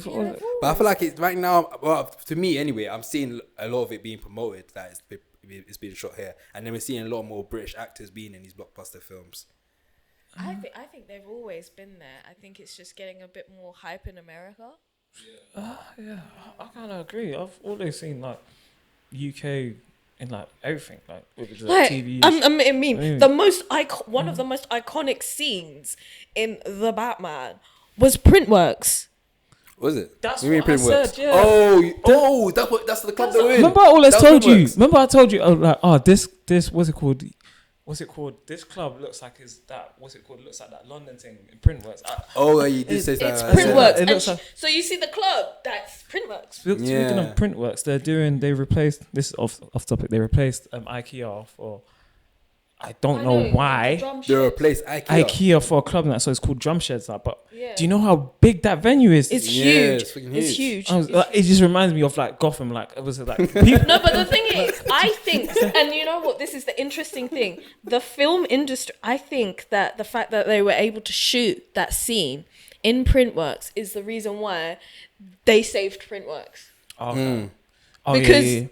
But I feel like it's right now. Well, to me anyway, I'm seeing a lot of it being promoted that it's being shot here, and then we're seeing a lot more British actors being in these blockbuster films. I think they've always been there. I think it's just getting a bit more hype in America. Yeah, I kind of agree. I've always seen like UK in like everything, like with Like, TV. I mean, the most one of the most iconic scenes in The Batman was Printworks. Was it? That's you mean what I Printworks? said, yeah. Oh, that's the club they're in. Remember I always That told you. Printworks. Remember I told you, this what's it called? What's it called? This club looks like looks like that London thing in Printworks. You did say that. It's Printworks. It looks And like- so you see the club, that's Printworks. Speaking of Printworks, they replaced this off topic. They replaced IKEA for I don't know why. They replaced IKEA for a club now, so it's called Drum Sheds. Like, but Yeah. do you know how big that venue is? It's Yeah, huge. it's freaking It's huge. huge. It just reminds me of like Gotham. Like it was like people. No, but the thing is, I think, and you know what, this is the interesting thing. The film industry, I think that the fact that they were able to shoot that scene in Printworks is the reason why they saved Printworks. Because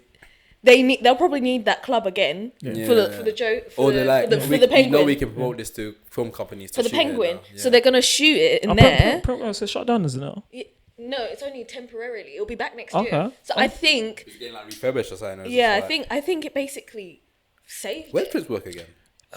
they'll probably need that club again for the Penguin. You know we can promote this to film companies for the shoot it Penguin. now. Yeah. So they're gonna shoot it in there. Printworks is shut down, isn't it? No, it's only temporarily. It'll be back next Okay. year. So I think, It's getting like refurbished or something. yeah, I think it basically saved. Where's Prince work again?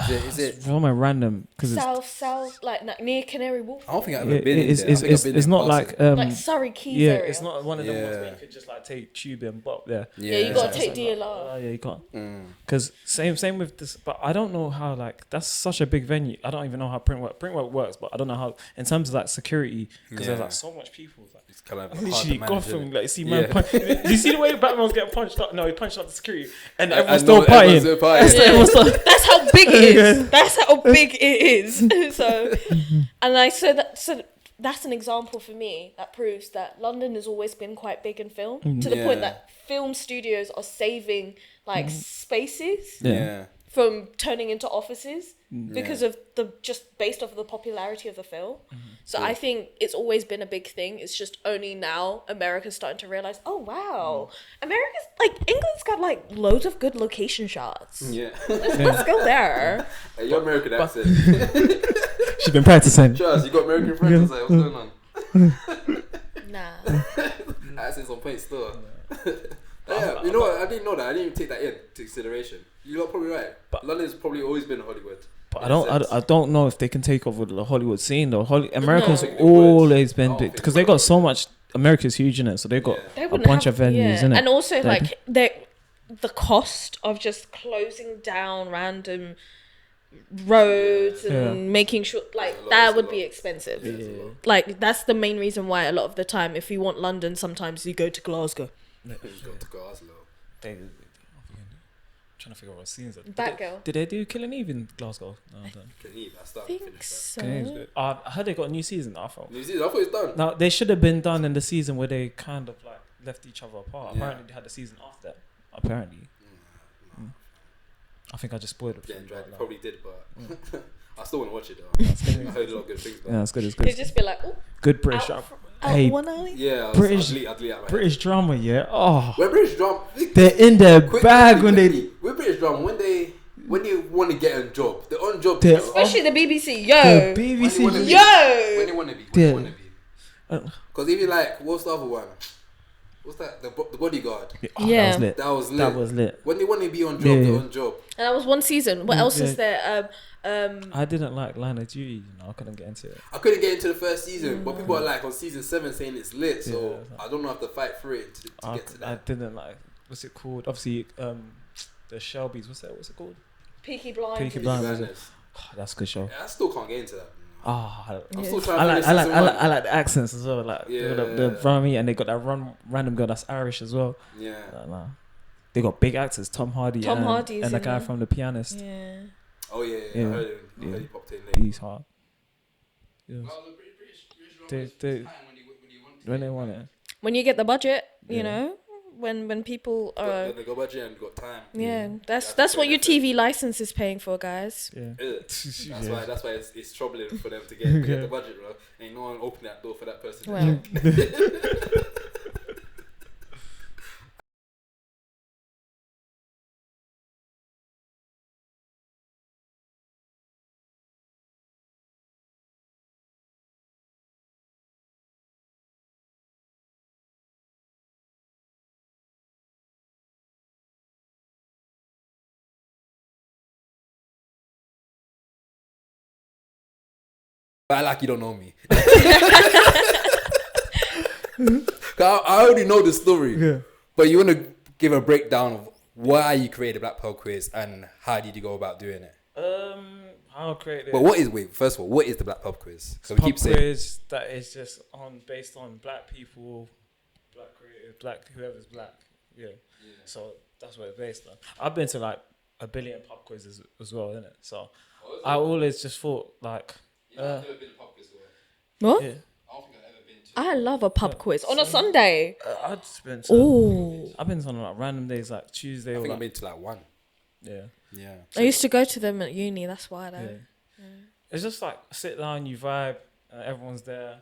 Is it? It's all random because South, like near Canary Wharf. I don't think I've ever been in there. I think I've been it's in not passing. like Like Surrey Keys yeah, area. it's not one of them ones where Yeah. you could just like take tube and bop there. Yeah, you gotta take Like, DLR. yeah, you can't. Because same with this, but I don't know how like that's such a big venue. I don't even know how Printwork works, but I don't know how in terms of like security because there's like so much people. Like, It's kind of literally hard to manage, Gotham, isn't it? like you see man. Do you see the way Batman was getting punched up? No, he punched up the security, and everyone's know still everyone's partying. still partying. Everyone's still- That's how big it is. That's how big it is. So, so that's an example for me that proves that London has always been quite big in film to the point that film studios are saving like spaces Yeah. from turning into offices because of just based off of the popularity of the film. So I think it's always been a big thing. It's just only now America's starting to realize, oh wow, America's like England's got like loads of good location shots. Yeah. Let's go there. Hey, your American accent. She's been practicing. Charles, you got American friends? Like, what's going on? Nah. Accent's on point still. Yeah, you know what? I didn't know that. I didn't even take that into consideration. You're probably right. But London's probably always been Hollywood. But I don't know if they can take over the Hollywood scene though. America's always been big because they got so much. America's huge in it, so they got They a wouldn't bunch have- of venues in it. And also like the cost of just closing down random roads and making sure like that would be expensive. Like that's the main reason why a lot of the time if you want London sometimes you go to Glasgow. Go to Glasgow. Trying to figure out what scenes. Batgirl. Did they do Killing Eve in Glasgow? No, I don't. I think so. Killing Eve's good. I heard they got a new season. I thought. New season? I thought it's done. Now they should have been done in the season where they kind of like left each other apart. Yeah. Apparently they had the season after. Apparently. I think I just spoiled it. Yeah, probably did, but I still want to watch it though. I heard a lot of good things about it. Yeah, it's good. It's They good. just be like, oh, Good British. hey, Yeah, British drama. Yeah. Oh, when British drama, they're in their bag when they. with British drama when they want to get a job, they're on job. They're especially the BBC. The Yo, BBC. When they yo. want to be. Yeah. Because if you like, what's the other one? What's that? The Bodyguard. Yeah. That was lit. That was lit. That was lit. When they want to be on job, Yeah. they're on job. And that was one season. What else is there? I didn't like Line of Duty. You know, I couldn't get into it. I couldn't get into the first season, but people are like on season 7 saying it's lit, so Yeah. I don't know if to fight through it to get to I that. didn't like. What's it called? Obviously, the Shelbys. What's it called? Peaky Blinders. Peaky Blinders. That's a good show. Yeah, I still can't get into that. I'm still trying I to like finish I like the accents as well. Like the Rami, and they got that random girl that's Irish as well. Yeah. Nah. They got big actors, Tom Hardy Hardy's and the in guy it. from The Pianist. Yeah. Oh yeah. I heard him. I heard he popped in there. He's hard. Yeah. When they want it. when you get the budget, you know, when people are they got budget and got time. That's what your TV license is paying for, guys. That's why it's troubling for them to get the budget, bro. Ain't no one open that door for that person. Well. But I like you don't know me. I already know the story. Yeah. But you want to give a breakdown of why you created the Black Pearl quiz and how did you go about doing it? How I created it. But first of all, what is the Black Pearl quiz? So we keep saying quiz that is just based on black people, black creative, black whoever's black. Yeah. So that's what it's based on. I've been to like a billion pub quizzes as well, innit? So I always just thought like. I've never been to a pub quiz. What? Yeah. I don't think I've ever been to. I love a pub quiz on a Sunday. I've just been to. I've been to like random days like Tuesday. I think I've been to like one. Yeah. So I used to go to them at uni. That's why though. Yeah. It's just like sit down, you vibe, everyone's there.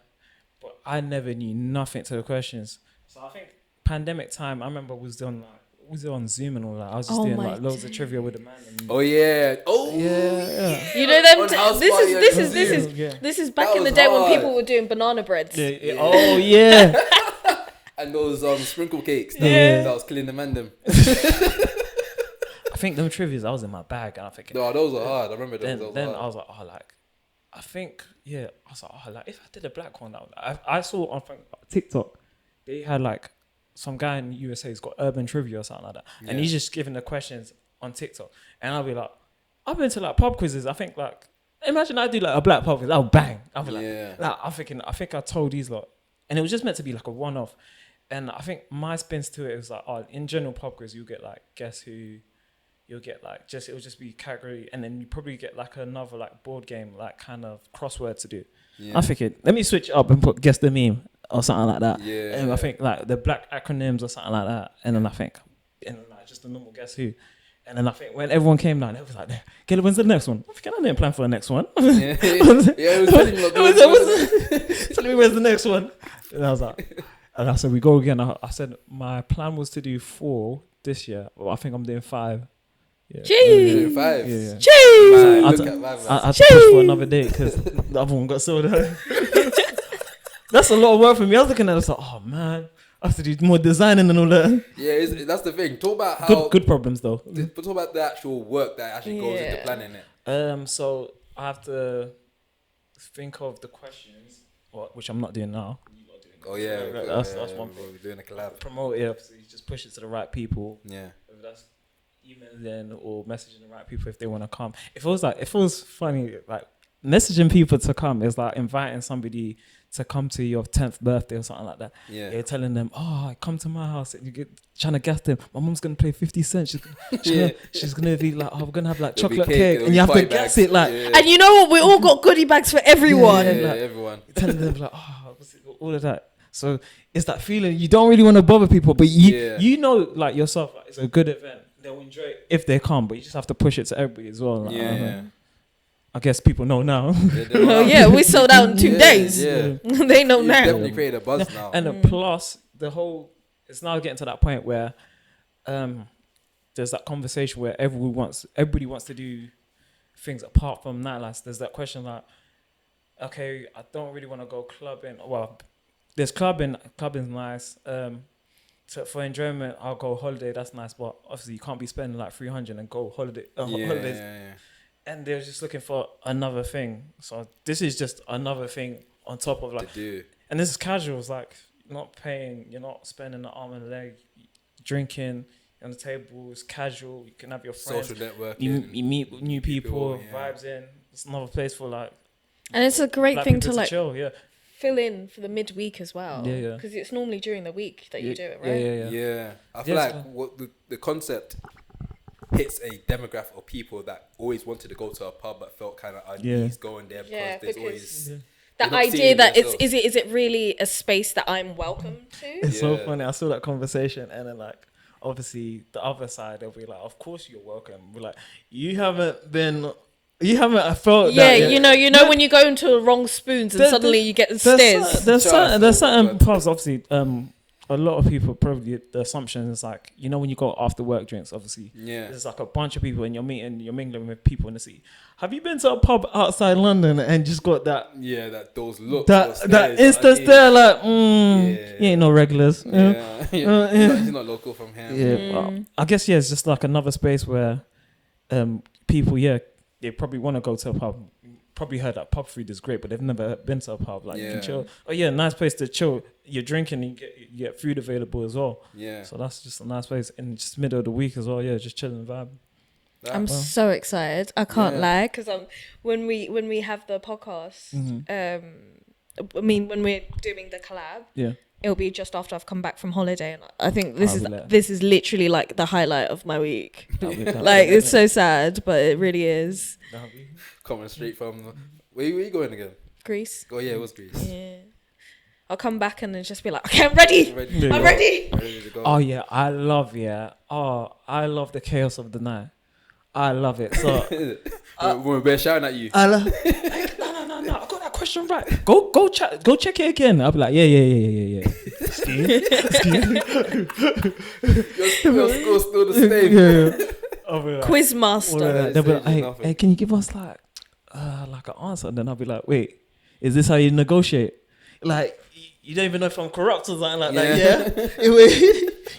But I never knew nothing to the questions. So I think pandemic time. I remember was on Zoom and all that. I was just doing like loads of trivia with the man. You know them. This is back in the day when people were doing banana breads. Oh yeah. And those sprinkle cakes. That was killing the man them. I think them trivias I was in my bag and I'm thinking. No, those are hard. I remember those. Then I was like, I was like, if I did a black one, I saw on TikTok, they had like. Some guy in the USA's got urban trivia or something like that. And he's just giving the questions on TikTok. And I'll be like, I've been to like pub quizzes. I think like, imagine I do like a black pub quiz. I'll bang. I'll be I'm thinking, I think I told these lot. And it was just meant to be like a one-off. And I think my spins to it was like, in general pub quiz, you'll get like, guess who, you'll get like, it'll just be category. And then you probably get like another like board game, like kind of crossword to do. Yeah. I'm thinking, let me switch it up and put guess the meme. Or something like that. And I think like the black acronyms or something like that. And then I think, just a normal guess who. And then I think when everyone came down, it was like, Caleb, when's the next one? I think I didn't plan for the next one. It was telling me where's the next one. And I was like, and I said, we go again. I said, my plan was to do 4 this year. Well, I think I'm doing 5. Yeah. Jeez. 5. Yeah. Jeez. I had to push for another day because the other one got sold out. That's a lot of work for me. I was looking at it, I was like, oh man, I have to do more designing and all that. Yeah, that's the thing. Talk about how good problems though. But talk about the actual work that actually goes into planning it. So I have to think of the questions, which I'm not doing now. Oh yeah, that's one thing. We're doing a collab. Promote it, so you just push it to the right people. Yeah. Whether that's emailing or messaging the right people if they want to come. If it was funny, like messaging people to come is like inviting somebody to come to your 10th birthday or something like that. Yeah. You're telling them, come to my house. And you trying to guess them. My mom's going to play 50 cents. She's going to be like, we're going to have like chocolate cake. And you have to guess it like. Yeah. And you know what? We all got goodie bags for everyone. Everyone. Telling them like, all of that. So it's that feeling. You don't really want to bother people, but you know like yourself, like, it's a good event. They'll enjoy it if they come, but you just have to push it to everybody as well. Like, I guess people know now. We sold out in 2 days. Yeah. They know now. Definitely create a buzz now. And plus, it's now getting to that point where there's that conversation where everybody wants to do things apart from nightlife. There's that question like, okay, I don't really want to go clubbing. Well, there's clubbing. Clubbing's nice. So for enjoyment, I'll go holiday. That's nice, but obviously you can't be spending like 300 and go holidays. Yeah. And they're just looking for another thing. So this is just another thing on top of like. And this is casual. It's like not paying. You're not spending an arm and a leg. Drinking on the table. It's casual. You can have your friends. Social networking. You meet new people. Vibes in. It's another place for like. And it's a great thing to like chill. Yeah. Fill in for the midweek as well. Yeah. Because it's normally during the week that you do it, right? Yeah. I feel like what the concept hits a demographic of people that always wanted to go to a pub but felt kind of uneasy going there because The idea that is it really a space that I'm welcome to? It's so funny. I saw that conversation, and then like obviously the other side, they'll be like, "Of course you're welcome." We're like, "You haven't felt yeah, that." Yeah, you know when you go into the wrong spoons and suddenly you get the stares. There's certain pubs, obviously. A lot of people probably the assumption is like, you know, when you go after work drinks, obviously, there's like a bunch of people and you're mingling with people in the city. Have you been to a pub outside London and just got that? Yeah, those looks, that instant stare, like, you ain't no regulars. Yeah, he's not local from here. Yeah, well, I guess it's just like another space where, people, they probably want to go to a pub. Probably heard that pub food is great, but they've never been to a pub. Like, you can chill. Oh yeah, nice place to chill. You're drinking and you get food available as well. Yeah. So that's just a nice place. And just middle of the week as well. Yeah, just chilling vibe. I'm so excited. I can't lie, because when we have the podcast, I mean when we're doing the collab, it'll be just after I've come back from holiday, and I think this is literally like the highlight of my week. Like, it's so sad, but it really is. Coming straight from where you going again? Greece. Oh yeah, it was Greece. Yeah. I'll come back and then just be like, okay, I'm ready. I'm ready. To go. Oh yeah, I love the chaos of the night. I love it. So we're shouting at you. No, I got that question right. Go check it again. I'll be like, yeah. Steve. Your score's still the same. Like, Quizmaster. They'll be like, hey, can you give us like an answer? And then I'll be like, wait, is this how you negotiate? Like, you don't even know if I'm corrupt or something like that. Yeah.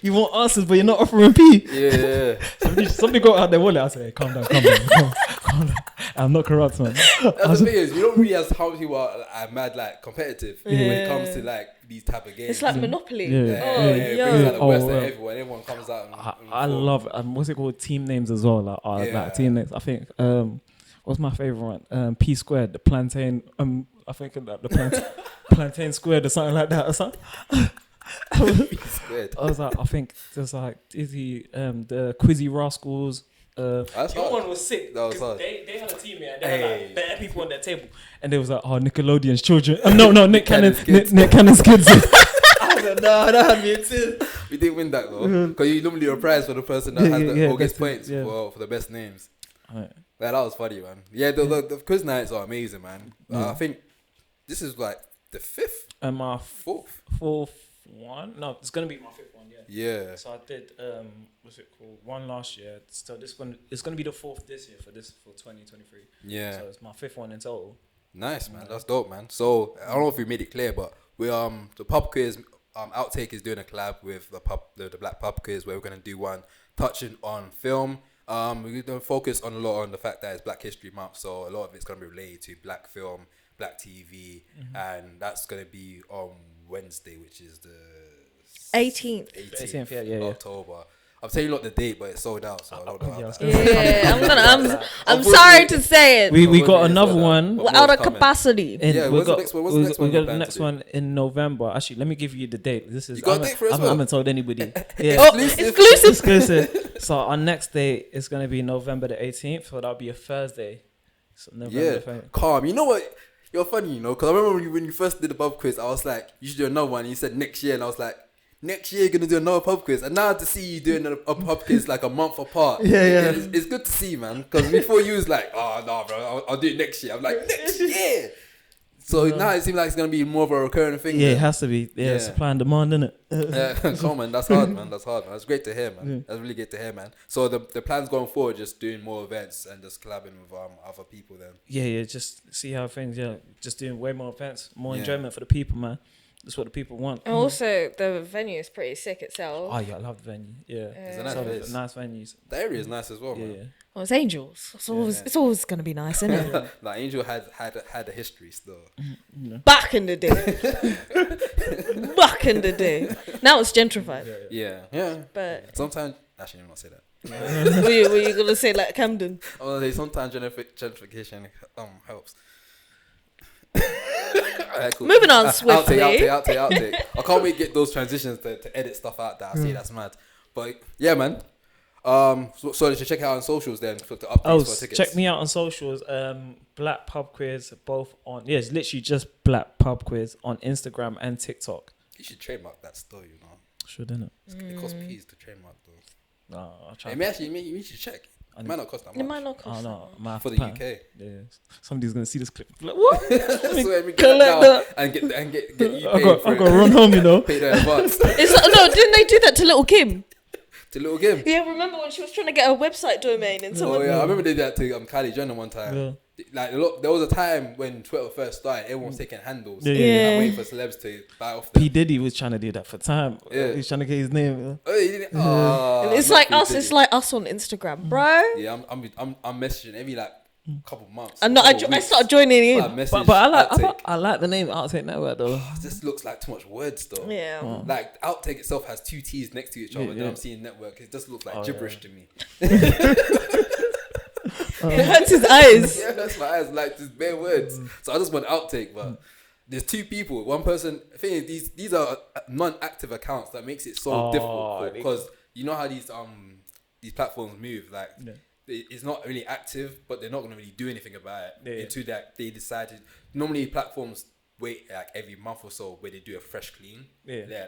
You want answers, but you're not offering P. Yeah. Somebody go out their wallet. I say, hey, calm down. I'm not corrupt, man. That's the thing is, you don't really have how people are mad like competitive when it comes to like these type of games. It's like Monopoly. Everyone comes out. I love what's it called? Team names as well. Like team names. I think what's my favorite one? P squared, the plantain. I think the plantain squared or something like that or something. I was like, I think there's like the Quizzy Rascals. Your one was sick. That was hard. They had a team here and they had like bare people on their table, and they was like, Nickelodeon's children. Nick Cannon's kids. I was like, no, that had me too. We didn't win that though, because you normally are prize for the person that has the biggest points for the best names. Right. That was funny, man. Yeah, the quiz nights are amazing, man. I think this is like the fifth. My fourth one. No, it's gonna be my fifth one. Yeah. So I did what's it called? One last year. So this one it's gonna be the fourth this year for 2023. Yeah. So it's my fifth one in total. Nice, man. That's dope, man. So I don't know if we made it clear, but we the pub quiz Outtake is doing a collab with the Black Pub Quiz, where we're gonna do one touching on film. We're gonna focus on a lot on the fact that it's Black History Month, so a lot of it's gonna be related to Black film, Black TV, and that's gonna be on Wednesday, which is the 18th October. I'm telling you not the date, but it's sold out, so I don't know. I'm sorry to say it. We got another one. We're out of capacity. What's the next one? We got the next one in November. Actually, let me give you the date. This is you got a date for us? I haven't told anybody. Exclusive. So our next date is gonna be November the 18th. So that'll be a Thursday. So November calm. You know what? You're funny, because I remember when you first did the pub quiz, I was like, you should do another one. And you said next year, and I was like, next year you're gonna do another pub quiz. And now to see you doing a pub quiz like a month apart, it's good to see, man. Because before you was like, oh no, bro, I'll do it next year. I'm like, next year. So now it seems like it's gonna be more of a recurring thing. Yeah, it has to be. Yeah, supply and demand, isn't it? Come on, man. That's hard, man. That's great to hear, man. That's really great to hear, man. So the plans going forward, just doing more events and just collabing with other people then. Yeah, just see how things. Just doing way more events, more enjoyment for the people, man. That's what the people want. And also, the venue is pretty sick itself. Oh yeah, I love the venue. Yeah, it's a nice place. Nice venues. The area is nice as well, man. Yeah. Well, it's Angels. It's always gonna be nice, isn't it? Like Angel had a history still. Back in the day. Now it's gentrified. Yeah. But sometimes, actually, I'm not say that. were you gonna say like Camden? Oh, sometimes gentrification helps. Right, cool. Moving on swiftly. Outtake. I can't wait to get those transitions to edit stuff out that I say that's mad. But yeah, man. So they should check it out on socials then for the updates Oh, for tickets. check me out on socials. Black Pub Quiz, both on. Yeah, it's literally just Black Pub Quiz on Instagram and TikTok. You should trademark that still, you know. Shouldn't it? It costs peas to trademark those. No, I'll try. You should check. It might not cost that much. It might not cost. Oh no, for the UK. Yeah, somebody's gonna see this clip. Like, what? So we collect get that. and get you I paid got for to it. run home, you know. Pay the advance. It's like, no, didn't they do that to Little Kim? To Little Kim. Yeah, remember when she was trying to get a website domain and someone... Oh yeah, I remember they did that to Kylie Jenner one time. Yeah. Like there was a time when Twitter first started, everyone was taking handles Yeah. and waiting for celebs to buy off them. P Diddy was trying to do that for time. Yeah. He was trying to get his name. Oh, he didn't. Oh, It's not like P. us. Diddy. It's like us on Instagram, bro. Yeah, I'm messaging every like couple months. And I started joining in. But I like the name Outtake Network though. This looks like too much words though. Yeah. Like Outtake itself has 2 T's next to each other. Yeah, Then yeah. I'm seeing network. It just looks like gibberish to me. It hurts his eyes. Yeah, that's my eyes. Like just bare words. So I just want Outtake, but there's 2 people. One person. The thing is, these are non-active accounts that makes it so difficult because you know how these platforms move. Like it's not really active, but they're not going to really do anything about it until that they decided. Normally, platforms wait like every month or so where they do a fresh clean. Yeah.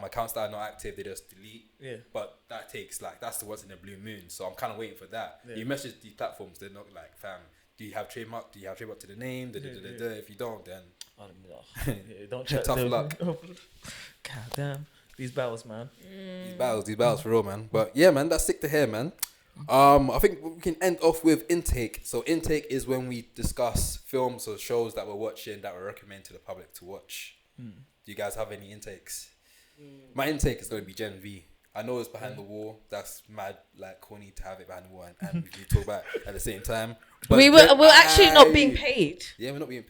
Accounts that are not active, they just delete. Yeah. But that takes that's the once in a blue moon. So I'm kind of waiting for that. Yeah. You message these platforms, they're not like, fam, do you have trademark? Do you have trademark to the name? If you don't, then don't check. Tough luck. God damn, these battles, man. These battles for real, man. But yeah, man, that's sick to hear, man. I think we can end off with intake. So intake is when we discuss films or shows that we're watching that we recommend to the public to watch. Do you guys have any intakes? My intake is going to be Gen V. I know it's behind the wall. That's mad, like corny to have it behind the wall and we talk about it at the same time. But we're actually not being paid. Yeah, we're not being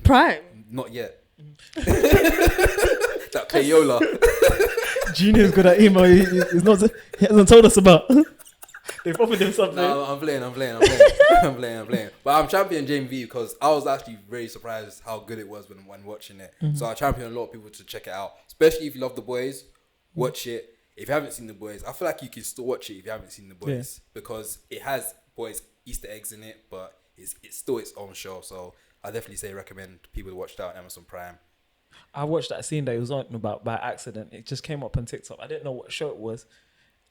Prime. Not yet. That payola. Junior's got that email. He hasn't told us about. They've offered him something. No, I'm playing. But I'm champion Gen V because I was actually very surprised how good it was when watching it. So I champion a lot of people to check it out, especially if you love The Boys. Watch it. If you haven't seen The Boys, I feel like you can still watch it if you haven't seen The Boys because it has Boys Easter eggs in it, but it's still its own show. So I definitely say recommend people to watch that on Amazon Prime. I watched that scene that he was talking about by accident. It just came up on TikTok. I didn't know what show it was.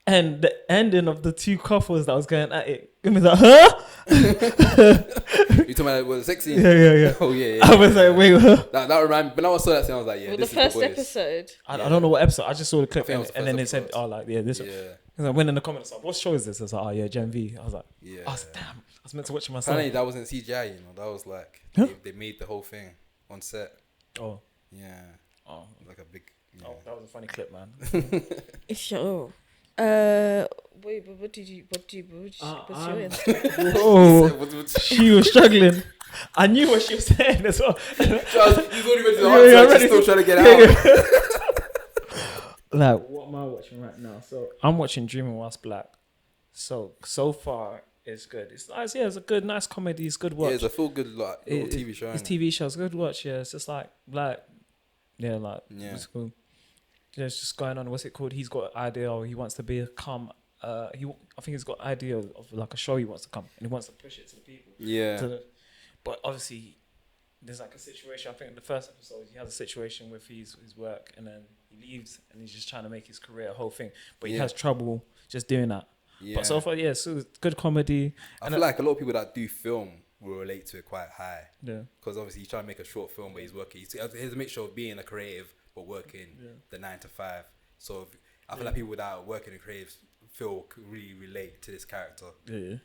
And the ending of the 2 couples that was going at it, it was like, huh? You talking about the sex scene? Yeah. Oh yeah. I was like, wait, what? That reminded me. When I saw that scene, I was like, yeah, Well, this the is first The Boys. episode. I don't know what episode. I just saw the clip I think it was the and then first they said, episode. oh, like, yeah, this. Yeah. And I went in the comments, like, what show is this? I was like, oh, yeah, Gen V. I was like, Yeah. damn. I was meant to watch it myself. Apparently that wasn't CGI, you know. That was like they made the whole thing on set. Oh. Yeah. Oh. Like a big. Yeah. Oh, that was a funny clip, man. Sure. Wait, but what's your Instagram? Oh, she was struggling. I knew what she was saying as well. He's already ready to answer. I'm She's still trying to get out. Like, what am I watching right now? So I'm watching Dreaming Whilst Black. So far it's good. It's nice. Yeah, it's a good, nice comedy. It's good watch. Yeah, it's a feel good like little TV show. It's TV show. It's good watch. Yeah, it's just like it's cool. There's just going on. What's it called? He's got an idea, or he wants to become. I think he's got an idea of like a show he wants to come, and he wants to push it to the people. Yeah. But obviously, there's like a situation. I think in the first episode, he has a situation with his work, and then he leaves, and he's just trying to make his career a whole thing. But he has trouble just doing that. Yeah. But so far, so it's good comedy. I feel like a lot of people that do film will relate to it quite high. Yeah. Because obviously he's trying to make a short film, but he's working. He has a mixture of being a creative but working the 9 to 5. So I feel like people that work in the creative field really relate to this character. Yeah.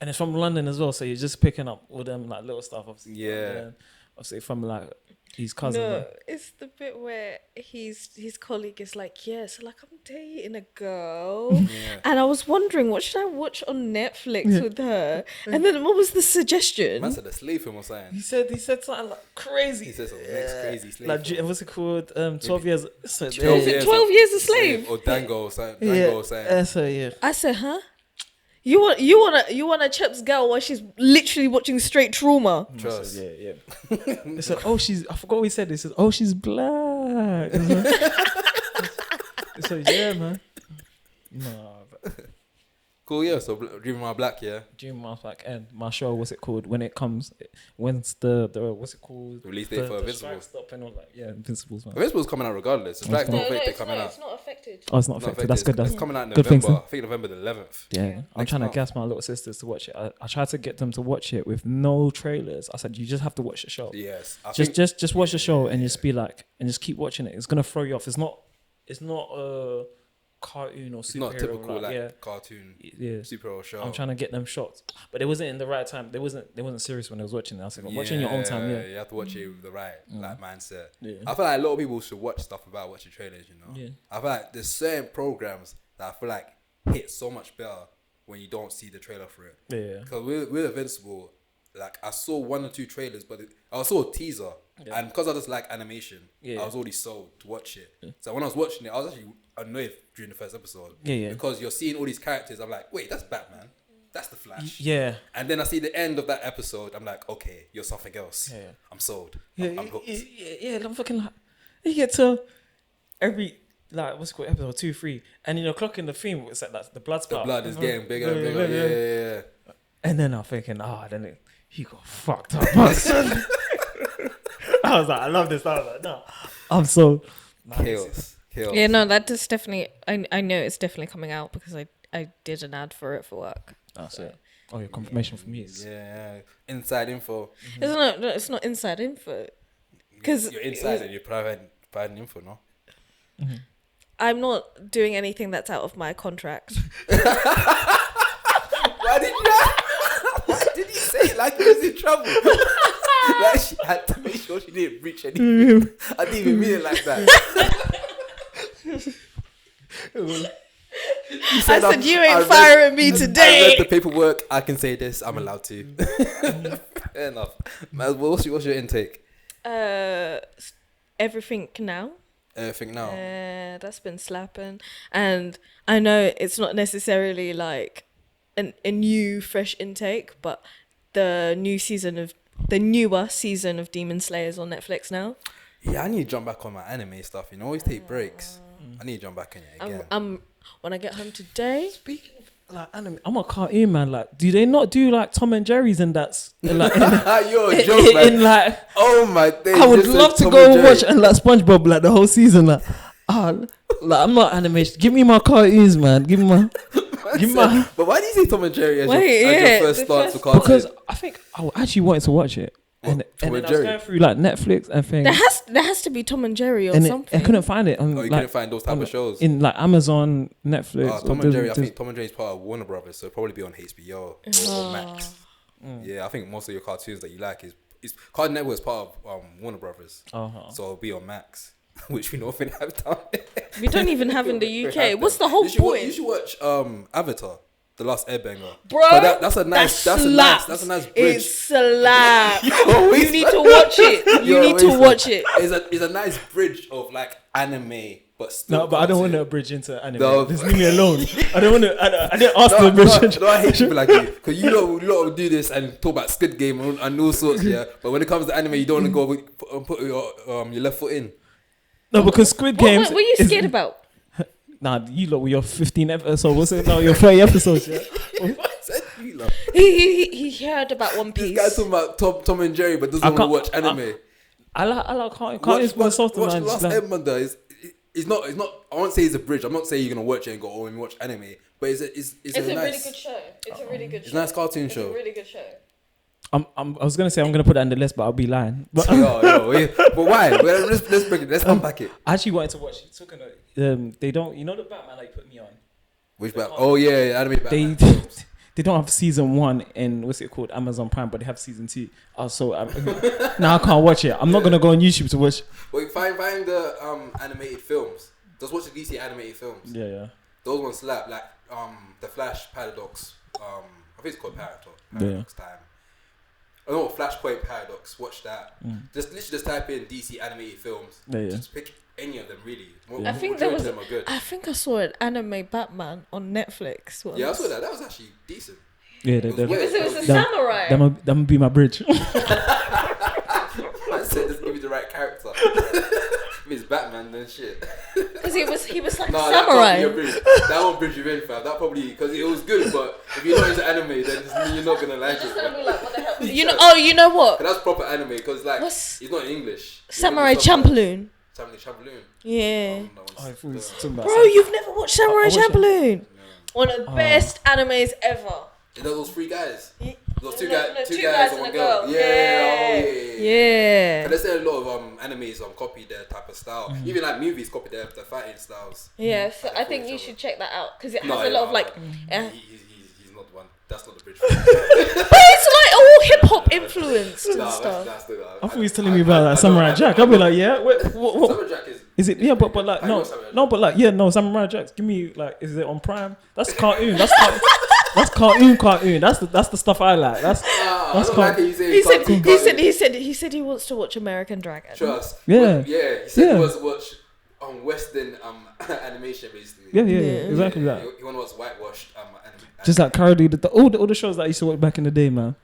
And it's from London as well, so you're just picking up all them like little stuff. Obviously. Yeah. Obviously from like his cousin. No, it's the bit where his colleague is like, so like I'm dating a girl, and I was wondering what should I watch on Netflix with her, and then what was the suggestion? Man said a slave film or something. He said something like crazy. He said some next crazy slave like film. what's it called? 12 years. 12 years a slave. Or Dango or something. So yeah. I said, huh? You want a Chips girl while she's literally watching straight trauma. Trust. Yeah. They said, I forgot what he said. They said, she's black. They said, yeah, man. No. Cool, yeah. So Dreaming My Black, yeah. Dreaming My Black, and my show, what's it called? When it comes, when's the what's it called? Release date for Invincible. Stop and all that. Yeah, Invincible's man. Invincible's coming out regardless. The strikes don't affect it coming out. It's not affected. Oh, it's not affected. That's good. It's coming out in good thing, November. I think November the 11th. Yeah, I'm trying to gas my little sisters to watch it. I tried to get them to watch it with no trailers. I said, you just have to watch the show. Yes. Just watch the show and just be like, and just keep watching it. It's gonna throw you off. It's not a cartoon or superhero. It's not typical like cartoon superhero show. I'm trying to get them shots, but it wasn't in the right time. They wasn't serious when I was watching it. I said, watch in your own time. Yeah, you have to watch it with the right mindset. Yeah. I feel like a lot of people should watch stuff about watching trailers. You know. Yeah. I feel like there's certain programs that I feel like hit so much better when you don't see the trailer for it. Yeah. Because with Invincible, like I saw 1 or 2 trailers, but I saw a teaser, and because I just like animation, I was already sold to watch it. Yeah. So when I was watching it, I was actually annoyed during the first episode. Because you're seeing all these characters. I'm like, wait, that's Batman. That's the Flash. Yeah. And then I see the end of that episode. I'm like, okay, you're something else. Yeah. I'm sold. Yeah. I'm hooked. Yeah. I'm fucking like, you get to every what's it called, episode 2, 3, and clocking the theme. It's like the blood spot. The blood is getting bigger and bigger. Yeah. And then I'm thinking, he got fucked up. I was like, I love this. I was like, no, I'm so chaos. Yeah, no, that is definitely. I know it's definitely coming out because I did an ad for it for work. So. Oh, your confirmation for me is inside info. Mm-hmm. It's not inside info because you're inside and you're providing info, no? Mm-hmm. I'm not doing anything that's out of my contract. Why did you say it like he was in trouble? Like she had to make sure she didn't breach anything. I didn't even mean it like that. I said you ain't firing me today. I read the paperwork. I can say this. I'm allowed to. Fair enough. What's your intake? Everything now. Everything now. That's been slapping, and I know it's not necessarily like a new fresh intake, but the newer season of Demon Slayer is on Netflix now. Yeah, I need to jump back on my anime stuff. Always take breaks. I need to jump back in it again. When I get home today. Speaking of like anime, I'm a cartoon man. Like, do they not do like Tom and Jerry's and that's like you're a joke, man. in like? Oh my days! I would love to go and watch and like SpongeBob like the whole season. Like I'm not animation. Give me my cartoons, man. Give me my. But why do you say Tom and Jerry as your first start to cartoon? Because I think I actually wanted to watch it. And then I was going through like Netflix and things. There has to be Tom and Jerry or something. I couldn't find it. You couldn't find those type of shows in like Amazon, Netflix. Tom and Jerry. I think Tom and Jerry is part of Warner Brothers, so it'll probably be on HBO or Max. Yeah, I think most of your cartoons that you like is Cartoon Network is part of Warner Brothers, so it'll be on Max, which we don't even have done. We don't even have in the UK. What's the whole point? You should watch Avatar. The Last Airbender, bro. That's a nice bridge. It slaps. You need to watch it. You need to watch it. It's a nice bridge of like anime, but still. No, but I don't want to bridge into anime. Just leave me alone. I don't want to. I didn't ask the bridge. No, I hate people like you because you lot will do this and talk about Squid Game and all sorts. Yeah, but when it comes to anime, you don't want to go and put your left foot in. No, because Squid Game. What are you scared about? Nah, you lot with your 15 episodes. What's it now? Your 30 episodes, yeah? He heard about One Piece. This guy's talking about Tom and Jerry, but doesn't want to watch anime. I like can't watch The Last Airbender. It's not. I won't say it's a bridge. I'm not saying you're gonna watch it and go and watch anime, but it's a really nice, good show. It's a really good show. It's a nice cartoon show. It's a really good show. I was gonna say I'm gonna put that on the list, but I'll be lying. But but why? Let's break it. Let's unpack it. I actually wanted to watch it. Talking about, they don't. You know the Batman that you put me on. Which Batman? Oh yeah, anime Batman. They don't have season 1 in what's it called, Amazon Prime, but they have season 2. Also, now I can't watch it. I'm not gonna go on YouTube to watch. Wait, find the animated films. Just watch the DC animated films. Yeah. Those ones slap. Like the Flash Paradox. I think it's called Paradox Time. Oh no, Flashpoint Paradox. Watch that. Just literally just type in DC animated films. Just pick any of them really. I think I think I saw an anime Batman on Netflix once. Yeah, I saw that. That was actually decent. Yeah, it was a samurai. That would be my bridge. I said just give me the right character. If is Batman, then shit. Because he was like No, samurai. that won't bridge you in, fam. That probably because it was good, but if you're not into anime, then you're not gonna like it. Just gonna be like, what the hell? You know? Oh, you know what? That's proper anime because like it's not in English. Samurai Champloo. Champloo. Yeah. Bro, you've never watched Samurai Champloo? No. One of the best animes ever. You know those three guys? Those two No, guys, two two guys guys and and one a girl. girl. Yeah. Yeah. But there's a lot of animes copy their type of style. Even like movies copy their fighting styles. Yeah, so I think you should check that out because it has a lot of like. He's not the one. That's not the bridge. But it's like all hip hop influenced and stuff. I thought he was telling me about like Samurai Jack. I'll be like, yeah. What? Samurai Jack Is it? Yeah, but like no, Samurai Jack. Give me like, is it on Prime? That's cartoon. That's cartoon. That's the stuff I like. That's cartoon. He said he wants to watch American Dragon. Trust. Yeah. He said he wants to watch Western animation basically. Yeah, exactly that. He want to watch whitewashed anime. Just like Cardi, all the shows that I used to watch back in the day, man.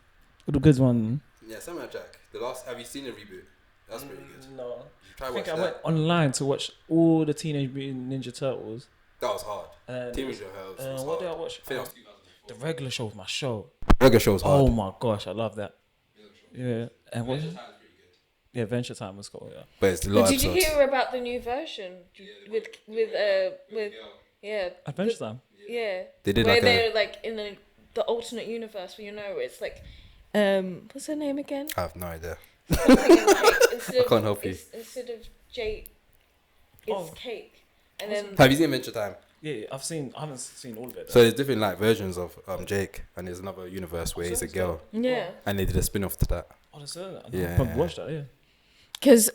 All the good ones. Yeah, Samurai Jack. Have you seen the reboot? That's pretty good. No. I think I went online to watch all the Teenage Mutant Ninja Turtles. That was hard. Teenage Mutant Ninja Turtles. What did I watch? The regular show was my show. Regular show was hard. Oh my gosh, I love that. Yeah. And what? Yeah, Adventure Time was cool. Yeah. But it's a lot of Did you episodes. hear about the new version with Adventure Time. Yeah. They did where like they're like in the alternate universe where it's like what's her name again? I have no idea. I can't help you. Instead of Jake, it's Cake. And then have you seen Adventure Time? Yeah, I haven't seen all of it. So there's different like versions of Jake, and there's another universe where he's a girl. Yeah. And they did a spin-off to that. Oh, that's it. Yeah. I probably watched that. Yeah. Because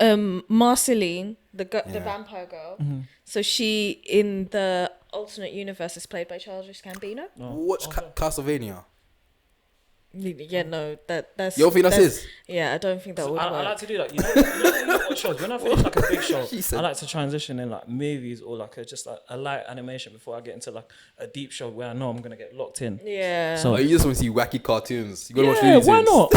Marceline, the vampire girl, so she in the alternate universe is played by Childish Gambino. Watch Castlevania. Yeah, no, that's. You don't think that's his? Yeah, I don't think that would work. I like to do that. You know what shows? When I finish like a big show, said- I like to transition in like movies or like just like a light animation before I get into like a deep show where I know I'm gonna get locked in. Yeah. So You just want to see wacky cartoons. You gotta watch yeah, Looney why Tunes. not?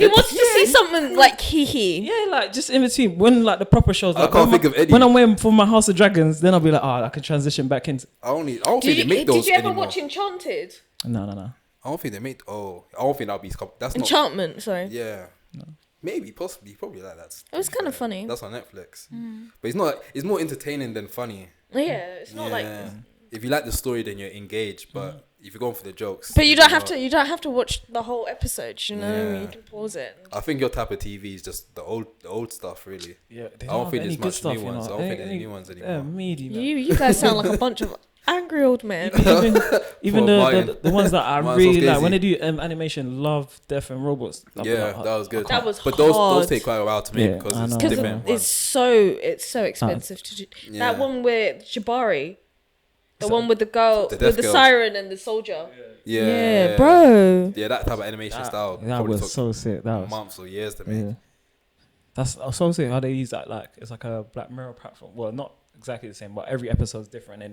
He wants to see something like hee. Yeah, like just in between when like the proper shows. Like, I can't think of any. When I'm waiting for my House of Dragons, then I'll be like, I can transition back into. I don't think they make those Did you ever anymore. watch Enchanted? No. I don't think they make. I don't think that'll be. That's not. Enchantment, sorry. Yeah. Maybe, possibly, probably like that. It was kind of funny. That's on Netflix. But it's not. It's more entertaining than funny. Yeah, it's not like. If you like the story, then you're engaged. But if you're going for the jokes, But you then don't you're have to. You don't have to watch the whole episode. You know, Yeah. you can pause it. I think your type of TV is just the old stuff, really. Yeah, I don't think there's much new ones. I don't think Ain't there's any- new ones anymore. Yeah, meaty, man. You guys sound like a bunch of angry old men. Even the ones that I Martin really like Scorsese. when they do animation, Love, Death and Robots. Yeah, that was good. That was But hard. those take quite a while to make Yeah, because I it's know. Because different. it's so expensive to do. Yeah. That one with Jabari, the one with the girl The with deaf the girl. siren and the soldier. Yeah, bro. Yeah, that type of animation style. That probably was took so sick. That was months or years to make. yeah. That's so sick how they use that. Like it's like a Black Mirror platform. Well, not exactly the same, but every episode is different, and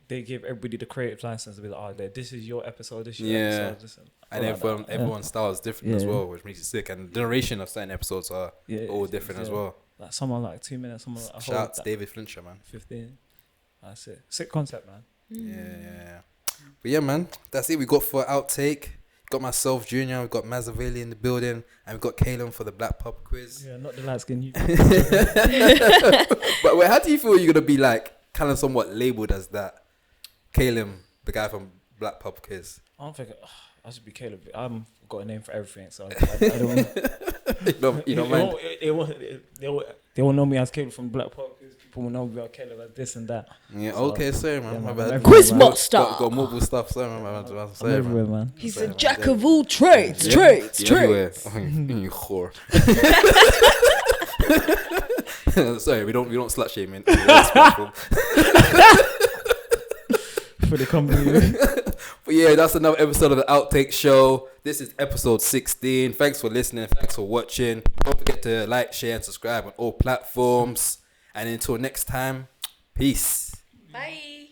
they give everybody the creative license to be like, this is your episode. This is your episode. And everyone's style is different as well, which makes it sick. And the duration of certain episodes are all different as well. Like someone like 2 minutes, someone like a Shout whole out to David Fincher, man. 15. That's it. Sick concept, man. Yeah. But yeah, man, that's it. We got for Outtake. Got myself, Junior. We got Mazzaveli in the building, and we got Caleb for the Black Pub quiz. Yeah, not the light skin. You. But wait, how do you feel you're gonna be like kind of somewhat labeled as that? Caleb, the guy from Black Pub quiz. I don't think I should be Caleb. I've got a name for everything, so I don't. You don't mind? They won't know me as Caleb from Black Pub because people will know me as Caleb as this and that. Yeah. So, Okay. Sorry, man. yeah, My man, bad. Quiz man. monster. Got multiple stuff. Sorry, man. I'm Sorry, everywhere, man. man. He's Sorry, a man. jack of all trades. Yeah. Trades. You're everywhere. Trades. You whore. Sorry, we don't slut shame in. For the company. But yeah, that's another episode of the Outtake Show. This is episode 16. Thanks for listening. Thanks for watching. Don't forget to like, share, and subscribe on all platforms. And until next time, peace. Bye.